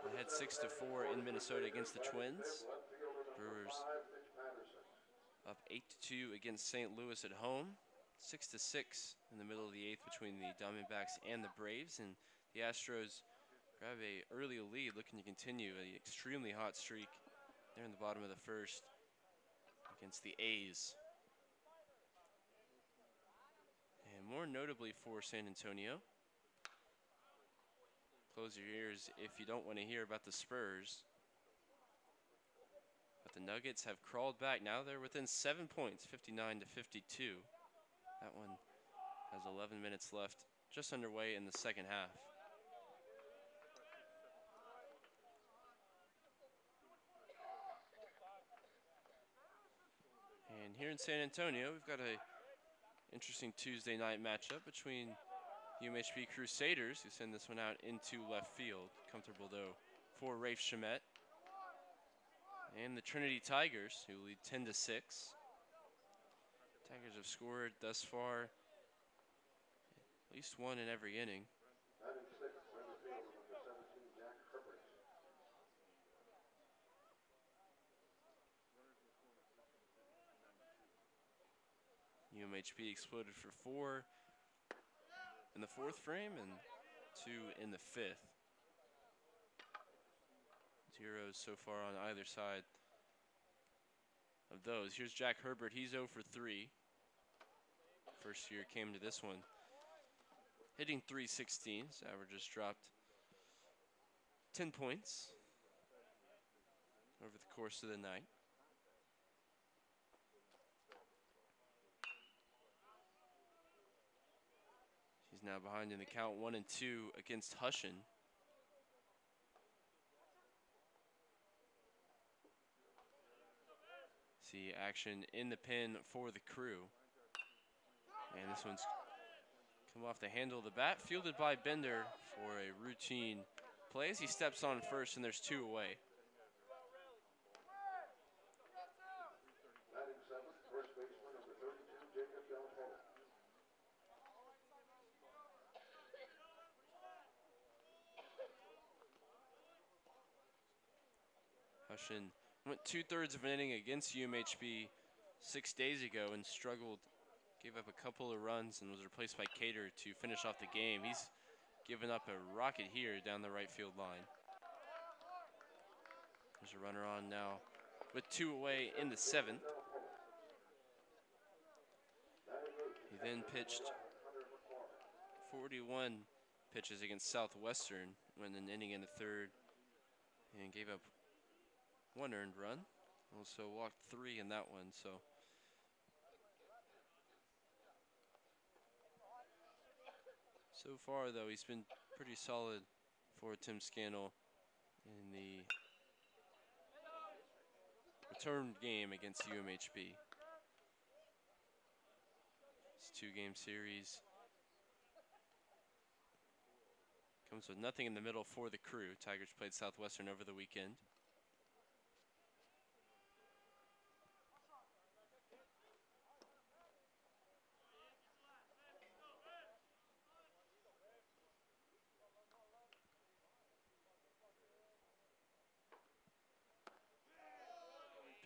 ahead 6-4 in Minnesota against the Twins. Brewers up 8-2 against St. Louis at home. 6-6 in the middle of the eighth between the Diamondbacks and the Braves, and the Astros grab a early lead, looking to continue an extremely hot streak there in the bottom of the first against the A's. And more notably for San Antonio, close your ears if you don't want to hear about the Spurs. But the Nuggets have crawled back. Now they're within 7 points, 59-52. That one has 11 minutes left, just underway in the second half. And here in San Antonio, we've got a interesting Tuesday night matchup between UMHB Crusaders, who send this one out into left field. Comfortable, though, for Rafe Shamet. And the Trinity Tigers, who lead 10-6. Tigers have scored thus far at least one in every inning. UMHB exploded for 4 in the fourth frame and 2 in the fifth. Zeros so far on either side of those. Here's Jack Herbert. He's 0 for 3. First year came to this one hitting .316. His average just dropped 10 points over the course of the night. He's now behind in the count 1-2 against Hushin. See action in the pin for the Crew. And this one's come off the handle of the bat, fielded by Bender for a routine play as he steps on first, and there's 2 away. Hushin went 2/3 of an inning against UMHB 6 days ago and struggled, gave up a couple of runs, and was replaced by Cater to finish off the game. He's given up a rocket here down the right field line. There's a runner on now with 2 away in the 7th. He then pitched 41 pitches against Southwestern, went an inning in the 3rd, and gave up 1 earned run. Also walked 3 in that one, so far, though, he's been pretty solid for Tim Scannell in the return game against UMHB. This 2-game series comes with nothing in the middle for the Crew. Tigers played Southwestern over the weekend.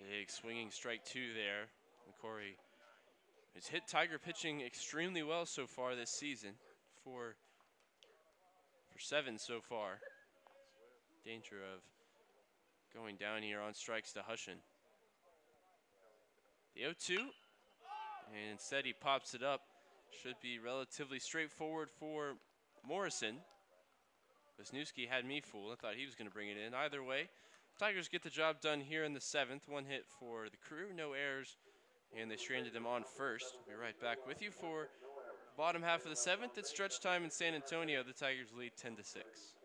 Big swinging strike 2 there. McCory has hit Tiger pitching extremely well so far this season. 4 for 7 so far. Danger of going down here on strikes to Hushin. The 0-2, and instead he pops it up. Should be relatively straightforward for Morrison. Wisniewski had me fooled. I thought he was going to bring it in. Either way, Tigers get the job done here in the 7th. 1 hit for the Crew, no errors, and they stranded him on first. We'll be right back with you for bottom half of the 7th. It's stretch time in San Antonio. The Tigers lead 10-6.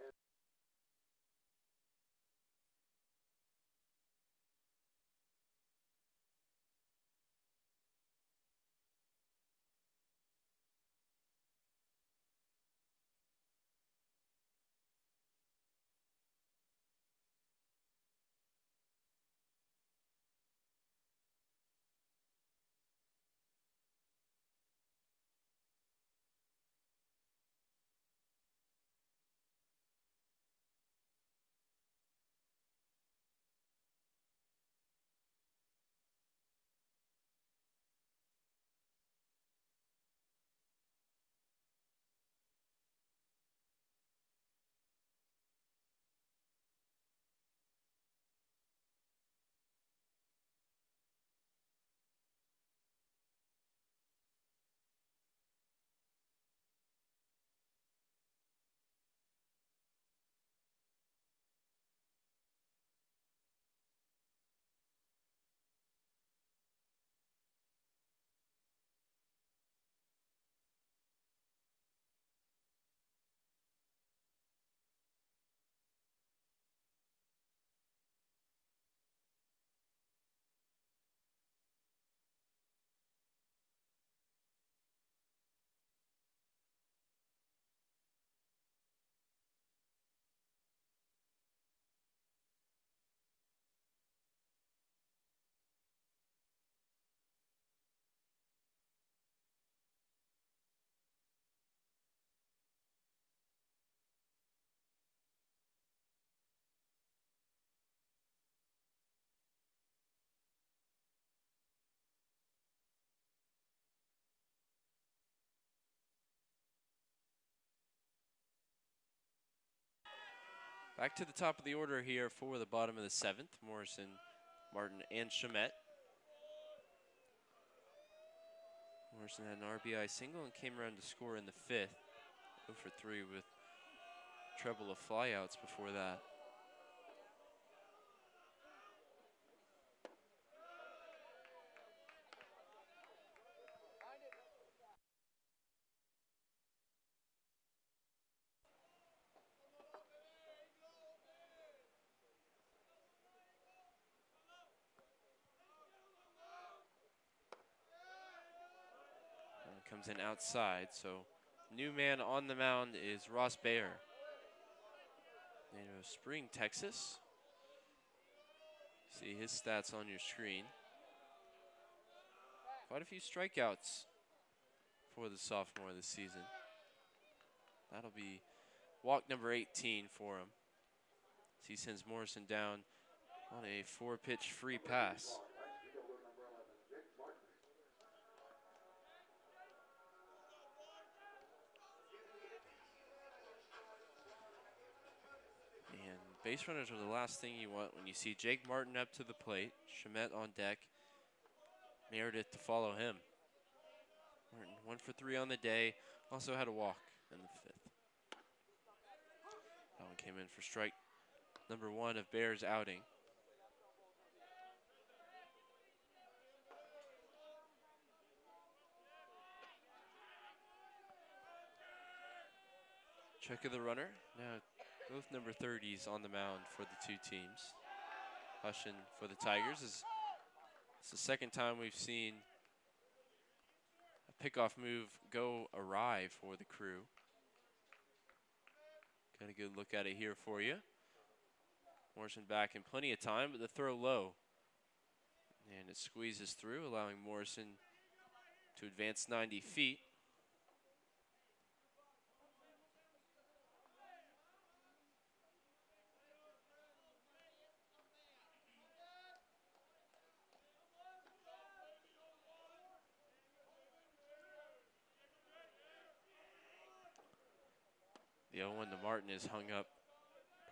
Back to the top of the order here for the bottom of the 7th. Morrison, Martin, and Shamet. Morrison had an RBI single and came around to score in the 5th. 0 for 3 with treble of flyouts before that. Comes in outside, so new man on the mound is Ross Bayer. Native of Spring, Texas. See his stats on your screen. Quite a few strikeouts for the sophomore this season. That'll be walk number 18 for him. As he sends Morrison down on a 4-pitch free pass. Base runners are the last thing you want when you see Jake Martin up to the plate, Shamet on deck, Meredith to follow him. Martin 1 for 3 on the day, also had a walk in the 5th. That one came in for strike number 1 of Bayer's outing. Check of the runner. Now both number 30s on the mound for the two teams. Hushin for the Tigers. It's the second time we've seen a pickoff move go awry for the Crew. Got a good look at it here for you. Morrison back in plenty of time, but the throw low. And it squeezes through, allowing Morrison to advance 90 feet. The 0-1 to Martin is hung up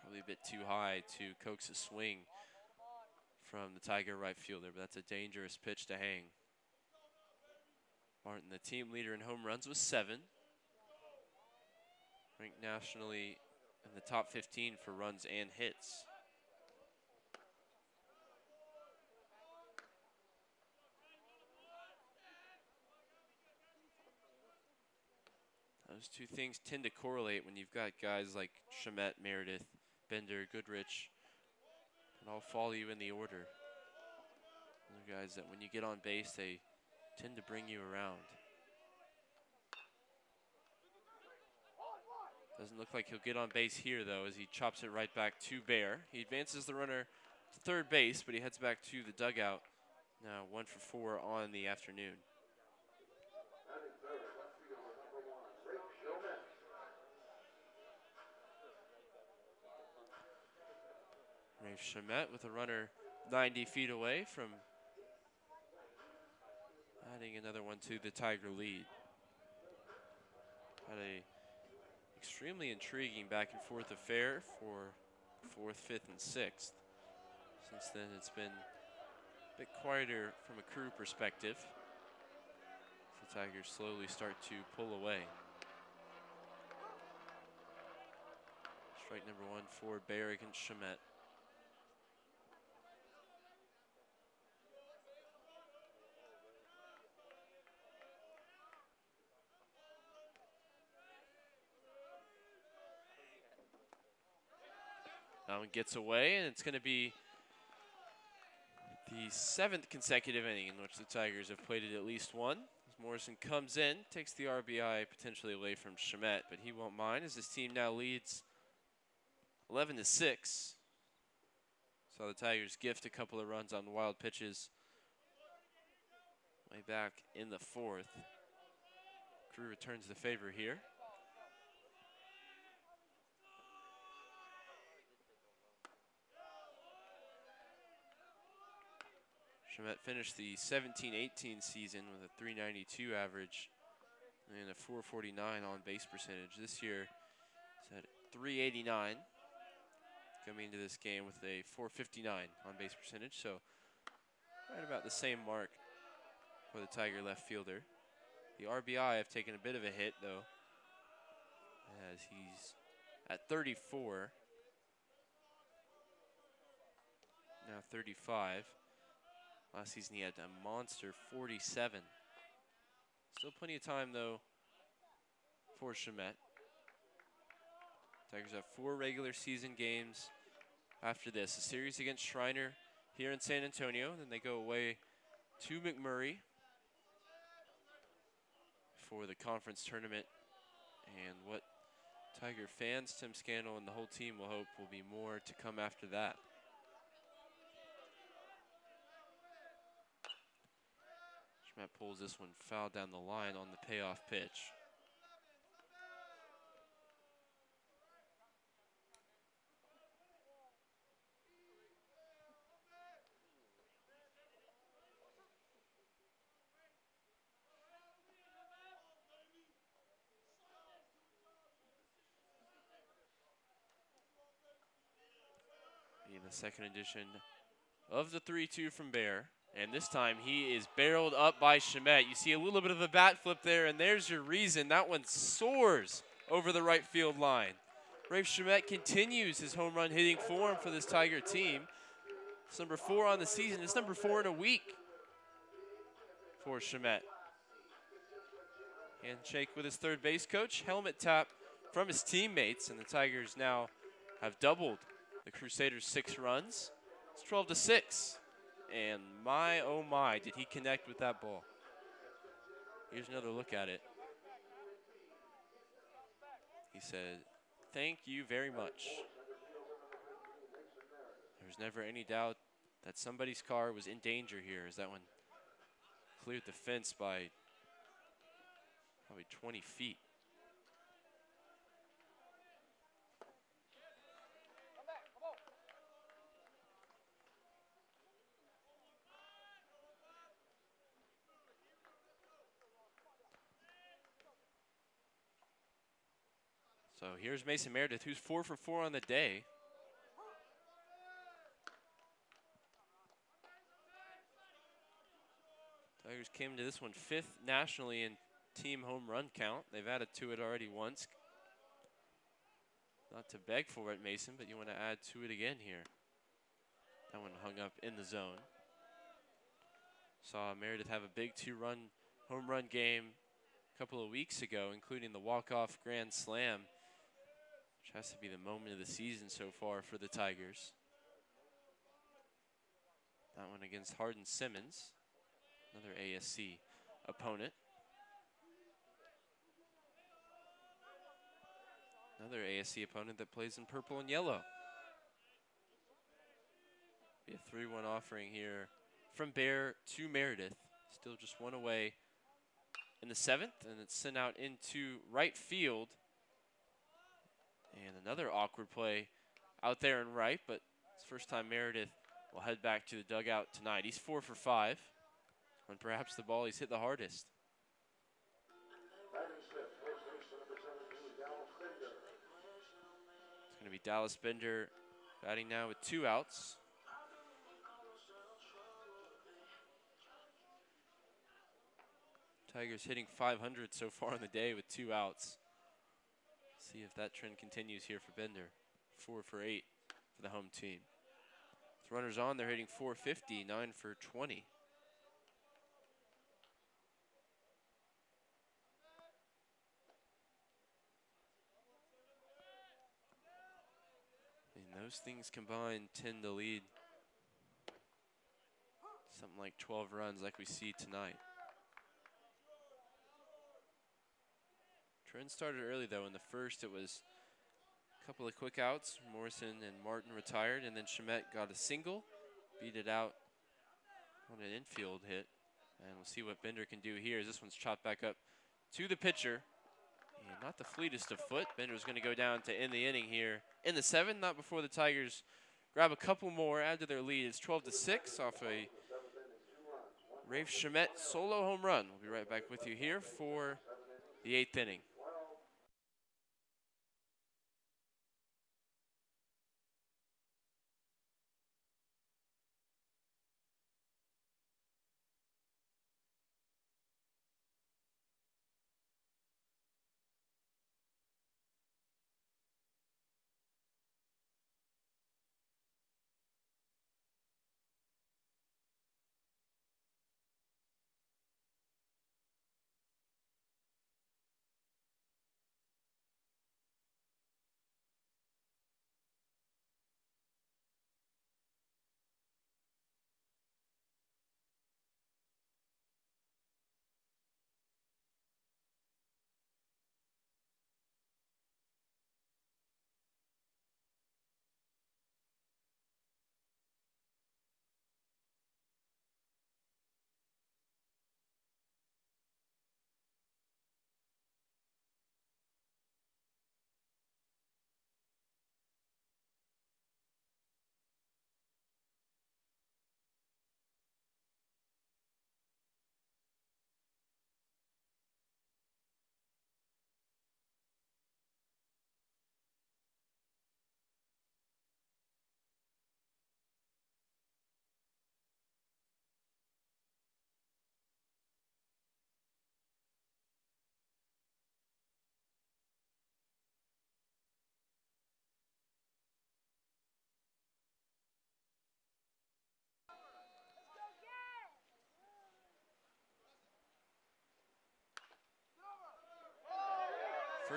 probably a bit too high to coax a swing from the Tiger right fielder, but that's a dangerous pitch to hang. Martin, the team leader in home runs with 7. Ranked nationally in the top 15 for runs and hits. Those two things tend to correlate when you've got guys like Shamet, Meredith, Bender, Goodrich, and all follow you in the order. Those are guys that when you get on base, they tend to bring you around. Doesn't look like he'll get on base here, though, as he chops it right back to Bayer. He advances the runner to third base, but he heads back to the dugout. Now 1 for 4 on the afternoon. Rafe Shamet with a runner 90 feet away from adding another one to the Tiger lead. Had a extremely intriguing back and forth affair for 4th, 5th, and 6th. Since then, it's been a bit quieter from a Crew perspective. The Tigers slowly start to pull away. Strike number 1 for Bayer against Shamet. That one gets away, and it's going to be the 7th consecutive inning in which the Tigers have played it at least one. As Morrison comes in, takes the RBI potentially away from Shamet, but he won't mind as his team now leads 11-6. Saw the Tigers gift a couple of runs on wild pitches way back in the 4th. Crew returns the favor here. Shamet finished the 17-18 season with a .392 average and a .449 on base percentage. This year, he's at .389. coming into this game with a .459 on base percentage, so right about the same mark for the Tiger left fielder. The RBI have taken a bit of a hit, though, as he's at 34. Now 35. Last season he had a monster 47. Still plenty of time, though, for Shamet. Tigers have 4 regular season games after this. A series against Shriner here in San Antonio. Then they go away to McMurray for the conference tournament. And what Tiger fans, Tim Scannell, and the whole team will hope will be more to come after that. Schmidt pulls this one foul down the line on the payoff pitch. In the second edition of the 3-2 from Bear. And this time he is barreled up by Shamet. You see a little bit of a bat flip there, and there's your reason. That one soars over the right field line. Rafe Shamet continues his home run hitting form for this Tiger team. It's number 4 on the season. It's number 4 in a week for Shamet. Handshake with his third base coach. Helmet tap from his teammates, and the Tigers now have doubled the Crusaders' 6 runs. It's 12-6. And my, oh my, did he connect with that ball. Here's another look at it. He said, "Thank you very much." There was never any doubt that somebody's car was in danger here, as that one cleared the fence by probably 20 feet. So here's Mason Meredith, who's 4 for 4 on the day. Tigers came to this one 5th nationally in team home run count. They've added to it already once. Not to beg for it, Mason, but you want to add to it again here. That one hung up in the zone. Saw Meredith have a big 2-run home run game a couple of weeks ago, including the walk-off grand slam, which has to be the moment of the season so far for the Tigers. That one against Hardin-Simmons, another ASC opponent. Another ASC opponent that plays in purple and yellow. Be a 3-1 offering here from Bear to Meredith. Still just 1 away in the 7th, and it's sent out into right field. And another awkward play out there in right, but it's the first time Meredith will head back to the dugout tonight. He's 4 for 5, when perhaps the ball he's hit the hardest. It's going to be Dallas Bender batting now with 2 outs. Tigers hitting .500 so far in the day with 2 outs. See if that trend continues here for Bender. 4 for 8 for the home team. With runners on, they're hitting .450, 9 for 20. And those things combined tend to lead something like 12 runs like we see tonight. Trend started early, though. In the first, it was a couple of quick outs. Morrison and Martin retired, and then Shamet got a single, beat it out on an infield hit. And we'll see what Bender can do here as this one's chopped back up to the pitcher. And not the fleetest of foot. Bender's going to go down to end the inning here in the 7th, not before the Tigers grab a couple more, add to their lead. It's 12-6 off a Rafe Shamet solo home run. We'll be right back with you here for the 8th inning.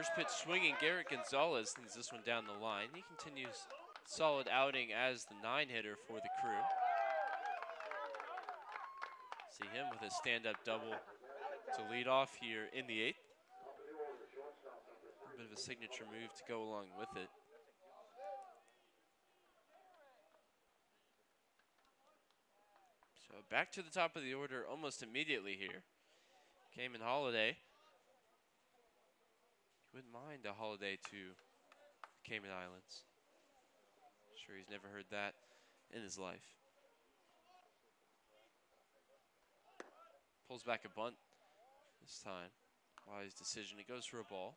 First pitch swinging, Garrett Gonzalez sends this one down the line. He continues solid outing as the 9-hitter for the Crew. See him with a stand-up double to lead off here in the 8th. A bit of a signature move to go along with it. So back to the top of the order almost immediately here. Cayman Holiday. Wouldn't mind a holiday to Cayman Islands. Sure he's never heard that in his life. Pulls back a bunt this time. Wise decision. It goes for a ball.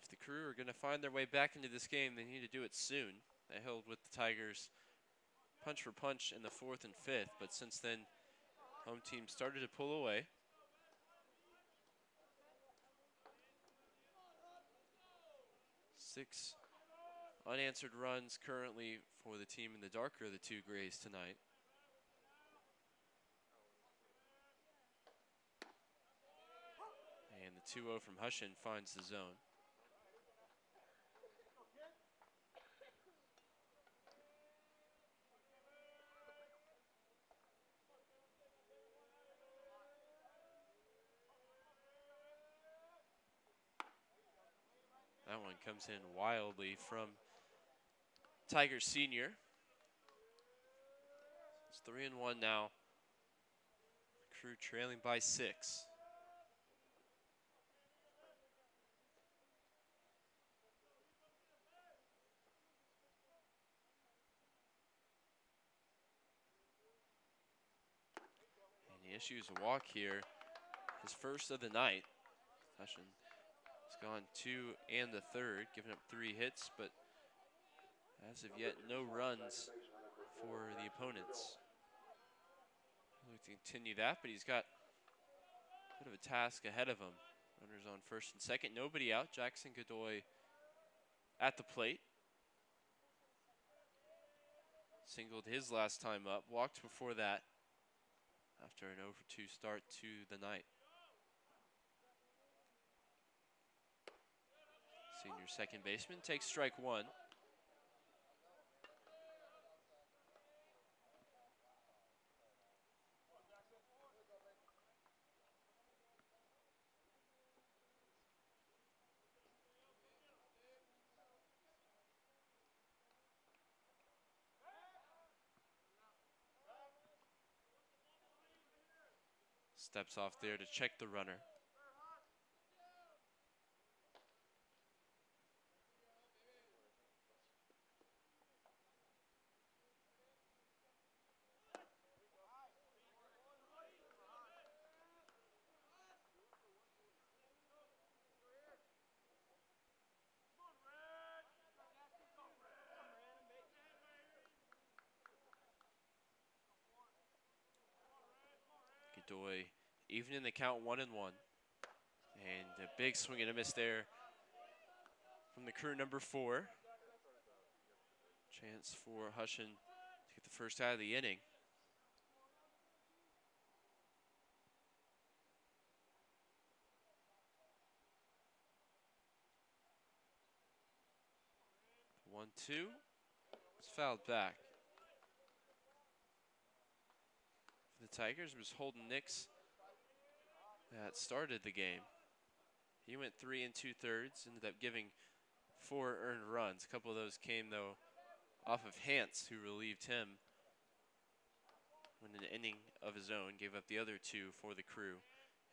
If the Crew are going to find their way back into this game, they need to do it soon. They held with the Tigers punch for punch in the 4th and 5th, but since then, home team started to pull away. Six unanswered runs currently for the team in the darker of the two grays tonight. And the 2-0 from Hushin finds the zone. That one comes in wildly from Tigers senior. It's 3-1 now. Crew trailing by 6. And he issues a walk here. His first of the night. Hushin has gone 2 and the 3rd, giving up 3 hits, but as of yet, no runs for the opponents. He'll look to continue that, but he's got a bit of a task ahead of him. Runners on 1st and 2nd, nobody out. Jackson Godoy at the plate. Singled his last time up, walked before that after an 0-for-2 start to the night. Senior second baseman takes strike 1. Steps off there to check the runner. Godoy evening the count 1-1. And a big swing and a miss there from the Crew number 4. Chance for Hushin to get the first out of the inning. The 1-2. It's fouled back. For the Tigers, it was Holden Nix that started the game. He went 3 2/3, ended up giving 4 earned runs. A couple of those came, though, off of Hance, who relieved him when an inning of his own, gave up the other 2 for the Crew.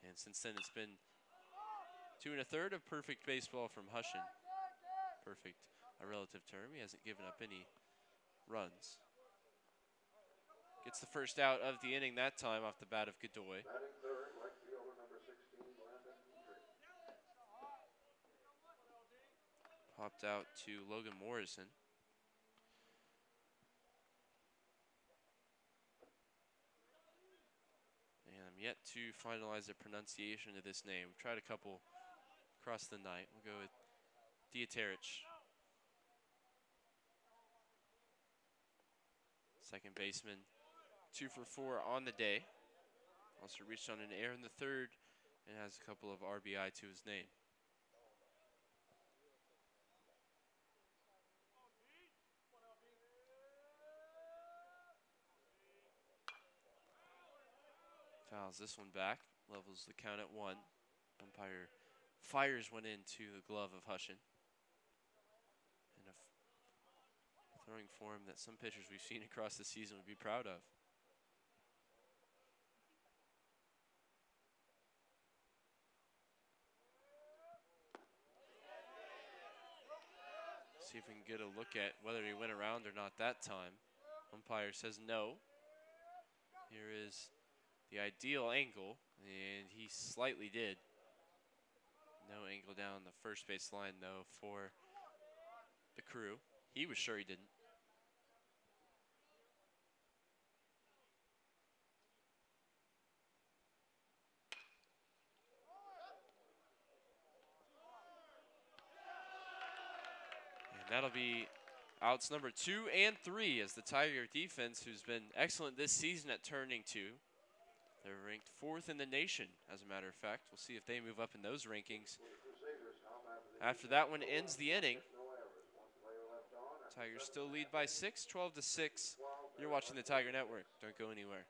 And since then, it's been 2 1/3 of perfect baseball from Hushin. Perfect, a relative term. He hasn't given up any runs. Gets the first out of the inning that time off the bat of Godoy. Popped out to Logan Morrison. And I'm yet to finalize the pronunciation of this name. We've tried a couple across the night. We'll go with Dieterich. Second baseman, 2 for 4 on the day. Also reached on an error in the third and has a couple of RBI to his name. Fouls this one back, levels the count at 1. Umpire fires one into the glove of Hushin. And a throwing form that some pitchers we've seen across the season would be proud of. See if we can get a look at whether he went around or not that time. Umpire says no. Here is the ideal angle, and he slightly did. No angle down the first base line, though, for the Crew. He was sure he didn't. And that'll be outs number 2 and 3 as the Tiger defense, who's been excellent this season at turning 2. They're ranked 4th in the nation, as a matter of fact. We'll see if they move up in those rankings. After that one ends the inning, Tigers still lead by 6, 12-6. You're watching the Tiger Network. Don't go anywhere.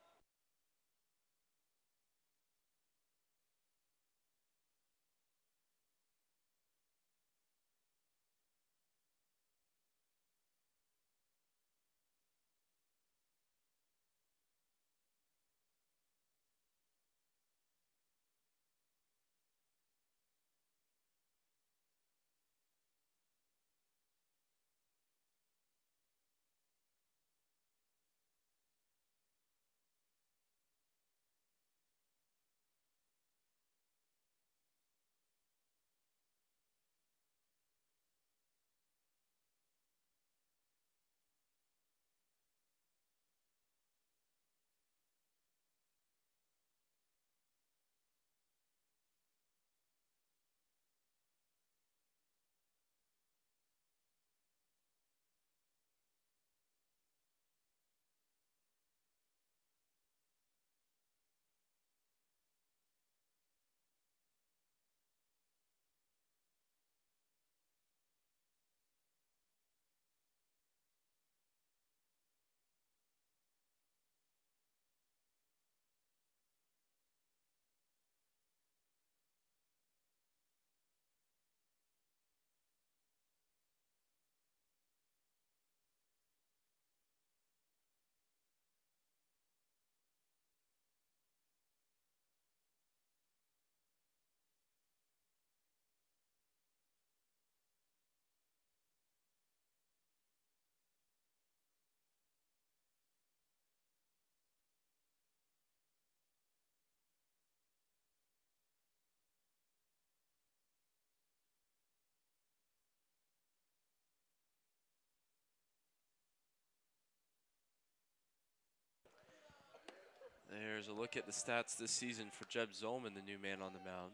There's a look at the stats this season for Jeb Zolman, the new man on the mound.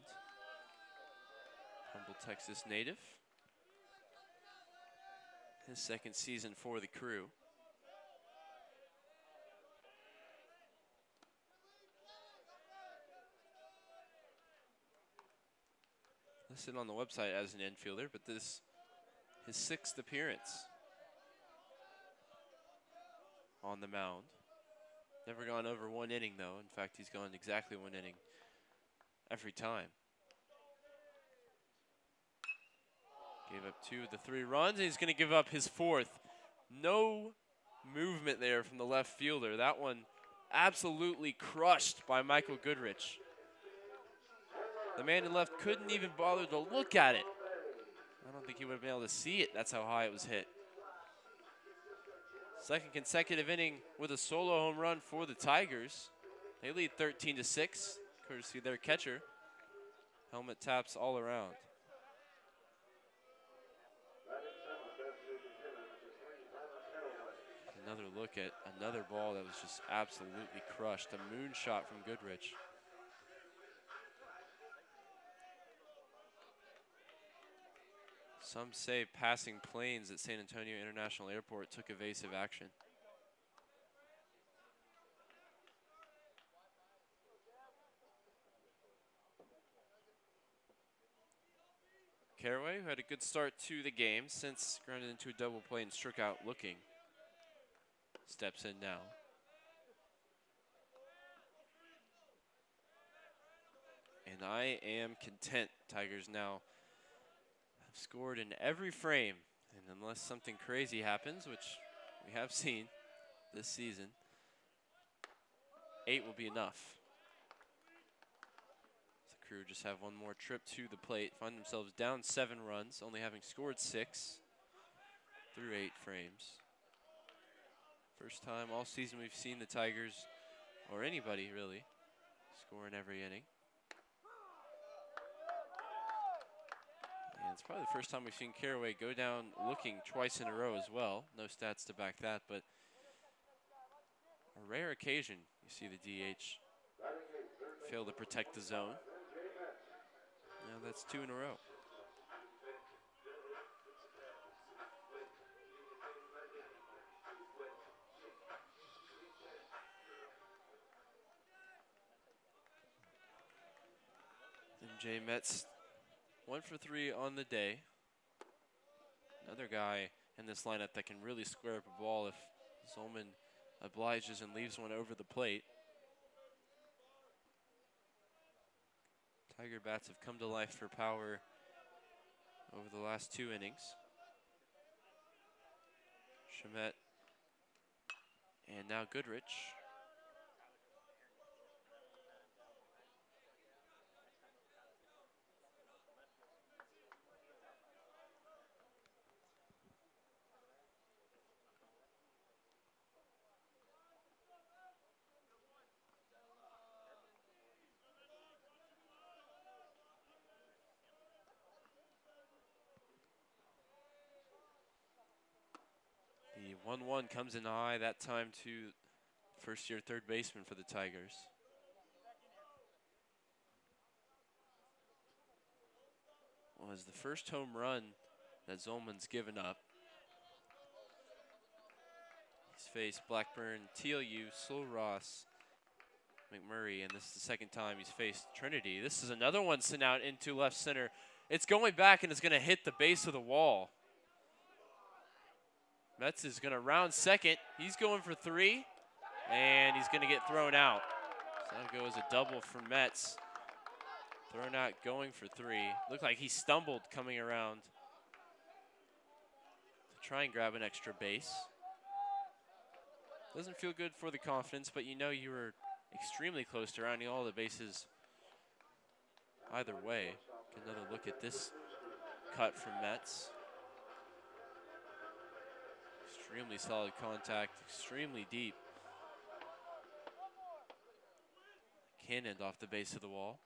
Humble, Texas native. His second season for the Crew. Listed on the website as an infielder, but this his 6th appearance on the mound. Never gone over 1 inning, though. In fact, he's gone exactly 1 inning every time. Gave up 2 of the 3 runs, and he's going to give up his 4th. No movement there from the left fielder. That one absolutely crushed by Michael Goodrich. The man in left couldn't even bother to look at it. I don't think he would have been able to see it. That's how high it was hit. Second consecutive inning with a solo home run for the Tigers. They lead 13-6, courtesy of their catcher. Helmet taps all around. Another look at another ball that was just absolutely crushed. A moonshot from Goodrich. Some say passing planes at San Antonio International Airport took evasive action. Caraway, who had a good start to the game, since grounded into a double play and struck out looking, steps in now. And I am content. Tigers now have scored in every frame. And unless something crazy happens, which we have seen this season, 8 will be enough. The Crew just have one more trip to the plate, find themselves down 7 runs, only having scored 6 through 8 frames. First time all season we've seen the Tigers, or anybody really, score in every inning. And it's probably the first time we've seen Caraway go down looking twice in a row as well. No stats to back that, but a rare occasion you see the DH fail to protect the zone. Now that's 2 in a row. MJ Metz 1 for 3 on the day. Another guy in this lineup that can really square up a ball if Zolman obliges and leaves one over the plate. Tiger bats have come to life for power over the last 2 innings. Shamet and now Goodrich. The 1-1 comes in high, that time to first-year third baseman for the Tigers. Was the first home run that Zolman's given up. He's faced Blackburn, TLU, Slow Ross, McMurray, and this is the second time he's faced Trinity. This is another one sent out into left center. It's going back and it's going to hit the base of the wall. Metz is going to round second. He's going for 3, and he's going to get thrown out. So that'll go as a double for Metz. Thrown out, going for 3. Looked like he stumbled coming around to try and grab an extra base. Doesn't feel good for the confidence, but you know you were extremely close to rounding all the bases either way. Get another look at this cut from Metz. Extremely solid contact, extremely deep. Cannoned off the base of the wall.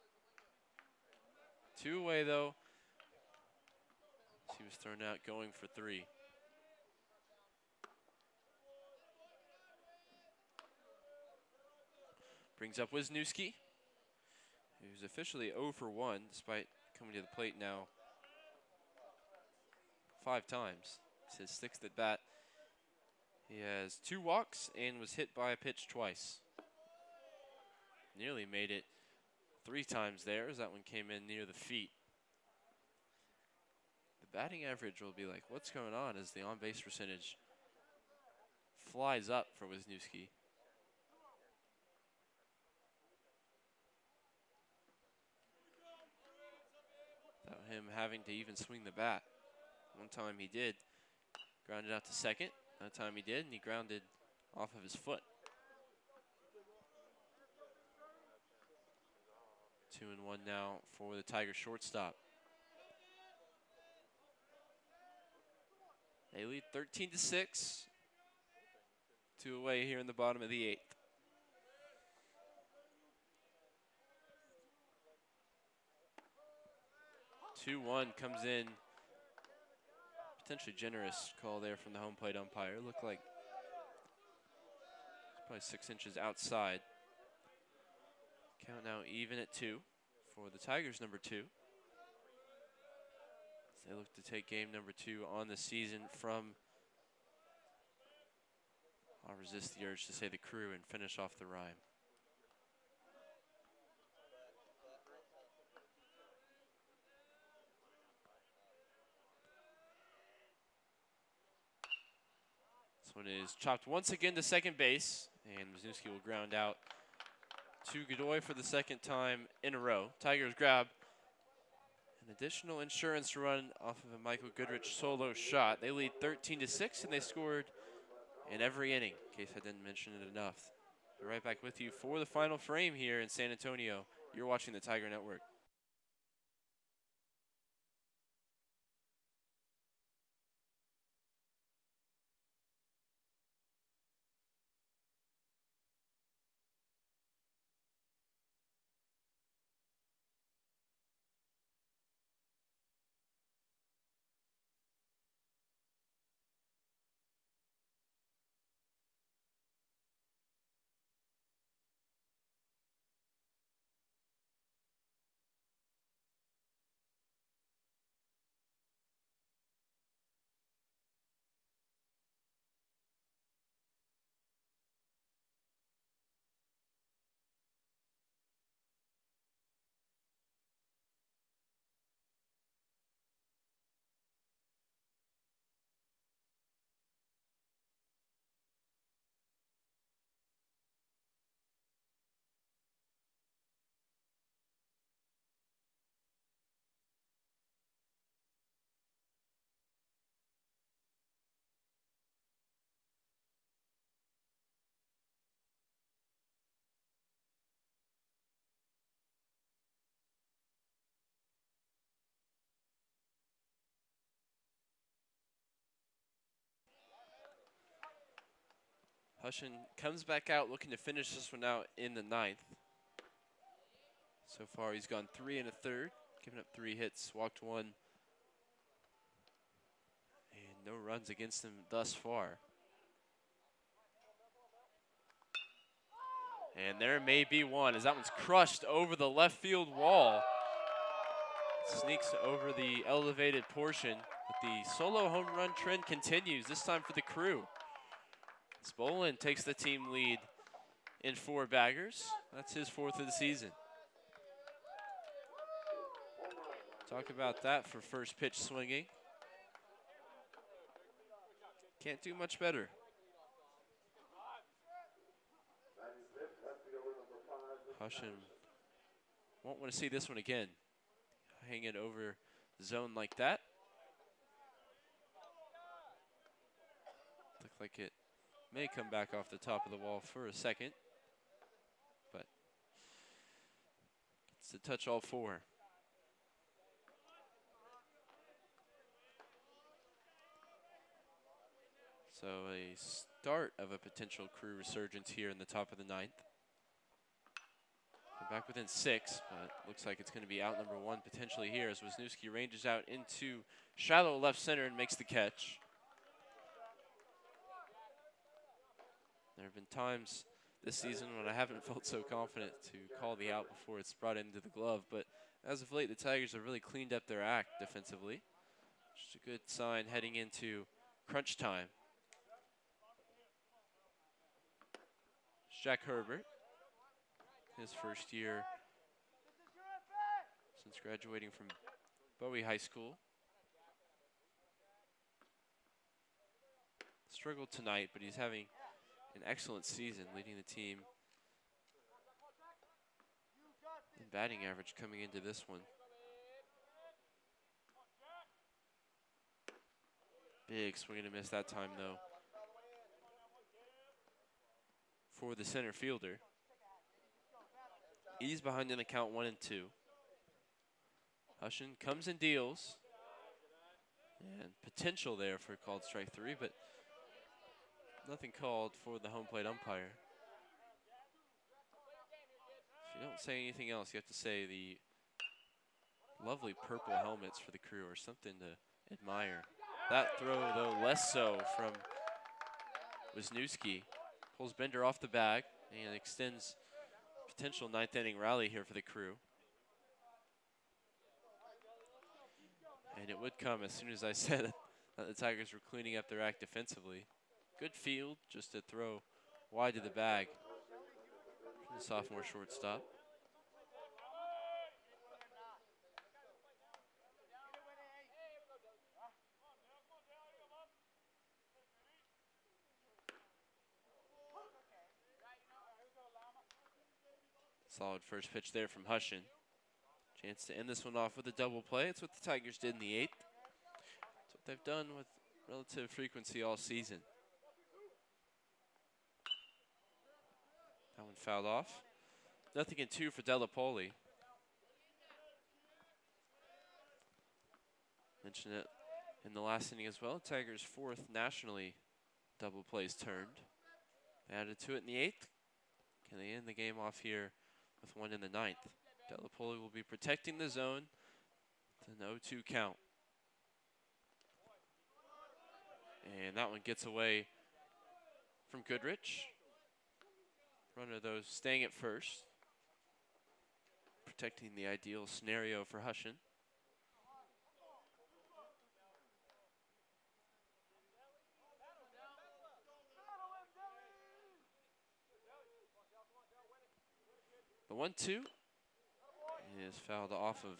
2 away though. He was thrown out going for 3. Brings up Wisniewski, who's officially 0 for 1 despite coming to the plate now 5 times. It's his 6th at bat. He has 2 walks and was hit by a pitch twice. Nearly made it 3 times there as that one came in near the feet. The batting average will be like, what's going on, as the on-base percentage flies up for Wisniewski. Without him having to even swing the bat. One time he did. Grounded out to second. That time he did, and he grounded off of his foot. 2-1 now for the Tiger shortstop. They lead 13-6. 2 away here in the bottom of the 8th. The 2-1 comes in. Potentially generous call there from the home plate umpire. Looked like probably 6 inches outside. Count now even at 2 for the Tigers, number 2. As they look to take game number 2 on the season from, I'll resist the urge to say the Crew and finish off the rhyme. This one is chopped once again to second base, and Wisniewski will ground out to Godoy for the second time in a row. Tigers grab an additional insurance run off of a Michael Goodrich solo shot. They lead 13-6, and they scored in every inning, in case I didn't mention it enough. So right back with you for the final frame here in San Antonio. You're watching the Tiger Network. Hushin comes back out looking to finish this one out in the ninth. So far, he's gone 3 1/3, given up 3 hits, walked 1, and no runs against him thus far. And there may be one, as that one's crushed over the left field wall. Sneaks over the elevated portion, but the solo home run trend continues, this time for the Crew. Spolin takes the team lead in 4 baggers. That's his 4th of the season. Talk about that for first pitch swinging. Can't do much better. Hushin won't want to see this one again. Hang it over the zone like that. Looked like it may come back off the top of the wall for a second, but it's to touch all 4. So a start of a potential Crew resurgence here in the top of the 9th. We're back within 6, but looks like it's going to be out number 1 potentially here as Wisniewski ranges out into shallow left center and makes the catch. There have been times this season when I haven't felt so confident to call the out before it's brought into the glove, but as of late, the Tigers have really cleaned up their act defensively. Just a good sign heading into crunch time. Jack Herbert, his first year since graduating from Bowie High School. Struggled tonight, but he's having an excellent season, leading the team in batting average coming into this one. Big swing and a miss that time, though, for the center fielder. He's behind in the count 1-2. Hushin comes and deals. And potential there for a called strike 3, but nothing called for the home plate umpire. If you don't say anything else, you have to say the lovely purple helmets for the Crew are something to admire. That throw, though, less so from Wisniewski. Pulls Bender off the bag and extends potential 9th inning rally here for the Crew. And it would come as soon as I said that the Tigers were cleaning up their act defensively. Good field, just a throw wide to the bag from the sophomore shortstop. Solid first pitch there from Hushin. Chance to end this one off with a double play. It's what the Tigers did in the 8th. It's what they've done with relative frequency all season. That one fouled off. 0-2 for Delapoli. Mentioned it in the last inning as well. Tigers' 4th nationally double plays turned. Added to it in the 8th. Can they end the game off here with one in the 9th? Delapoli will be protecting the zone. It's an 0-2 count. And that one gets away from Goodrich. Runner, though, staying at first. Protecting the ideal scenario for Hushin. The 1-2 is fouled off of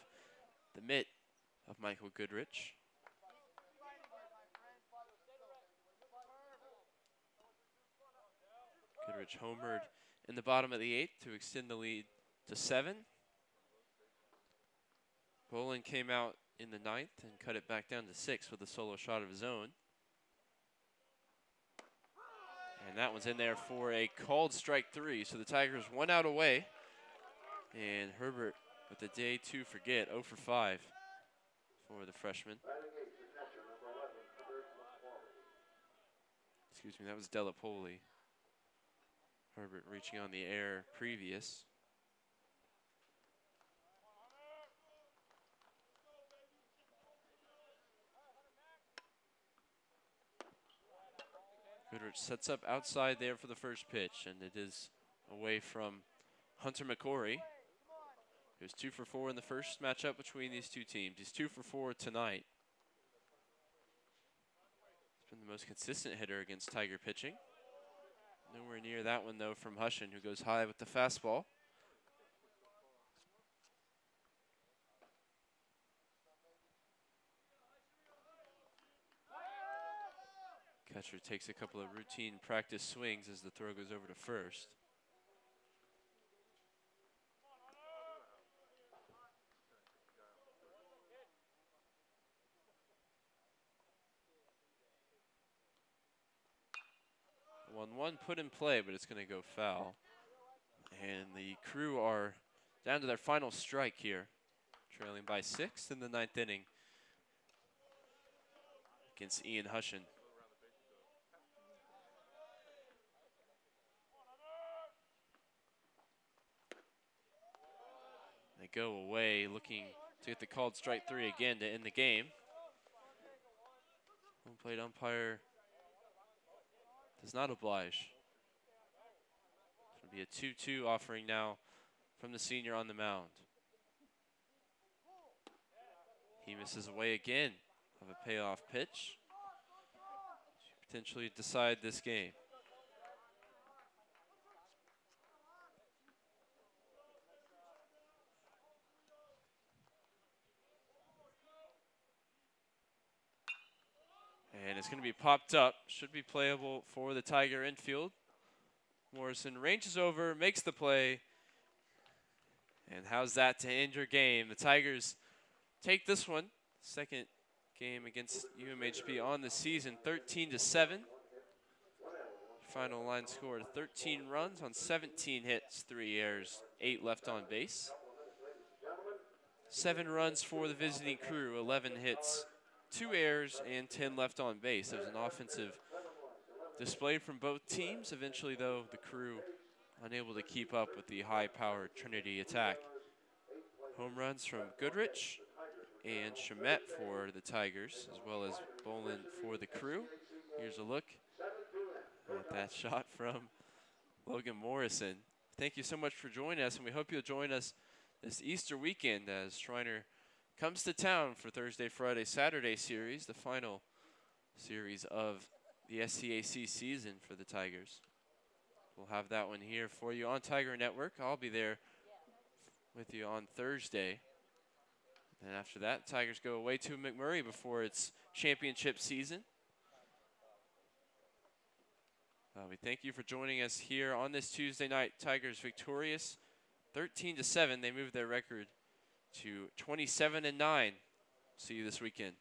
the mitt of Michael Goodrich. Goodrich homered in the bottom of the 8th to extend the lead to 7. Bolin came out in the 9th and cut it back down to 6 with a solo shot of his own. And that one's in there for a called strike 3. So the Tigers 1 out away. And Herbert with the day to forget, 0 for 5 for the freshman. Excuse me, that was Delapoli. Herbert reaching on the air previous. Goodrich sets up outside there for the first pitch, and it is away from Hunter McCory. He was 2 for 4 in the first matchup between these two teams. He's 2 for 4 tonight. He's been the most consistent hitter against Tiger pitching. Nowhere near that one, though, from Hushin, who goes high with the fastball. Catcher takes a couple of routine practice swings as the throw goes over to first. The 1-1 put in play, but it's going to go foul. And the Crew are down to their final strike here, trailing by 6 in the 9th inning against Ian Hushin. They go away looking to get the called strike 3 again to end the game. Home plate umpire does not oblige. It'll be a 2-2 offering now from the senior on the mound. He misses away again of a payoff pitch to potentially decide this game. And it's going to be popped up. Should be playable for the Tiger infield. Morrison ranges over, makes the play. And how's that to end your game? The Tigers take this one. Second game against UMHB on the season, 13-7. Final line score, 13 runs on 17 hits, 3 errors, 8 left on base. 7 runs for the visiting Crew, 11 hits, 2 errors, and 10 left on base. It was an offensive display from both teams. Eventually, though, the Crew unable to keep up with the high-powered Trinity attack. Home runs from Goodrich and Shamet for the Tigers, as well as Bolin for the Crew. Here's a look at that shot from Logan Morrison. Thank you so much for joining us, and we hope you'll join us this Easter weekend as Shriner comes to town for Thursday, Friday, Saturday series, the final series of the SCAC season for the Tigers. We'll have that one here for you on Tiger Network. I'll be there with you on Thursday. And after that, Tigers go away to McMurray before its championship season. We thank you for joining us here on this Tuesday night. Tigers victorious 13-7, they moved their record to 27-9. See you this weekend.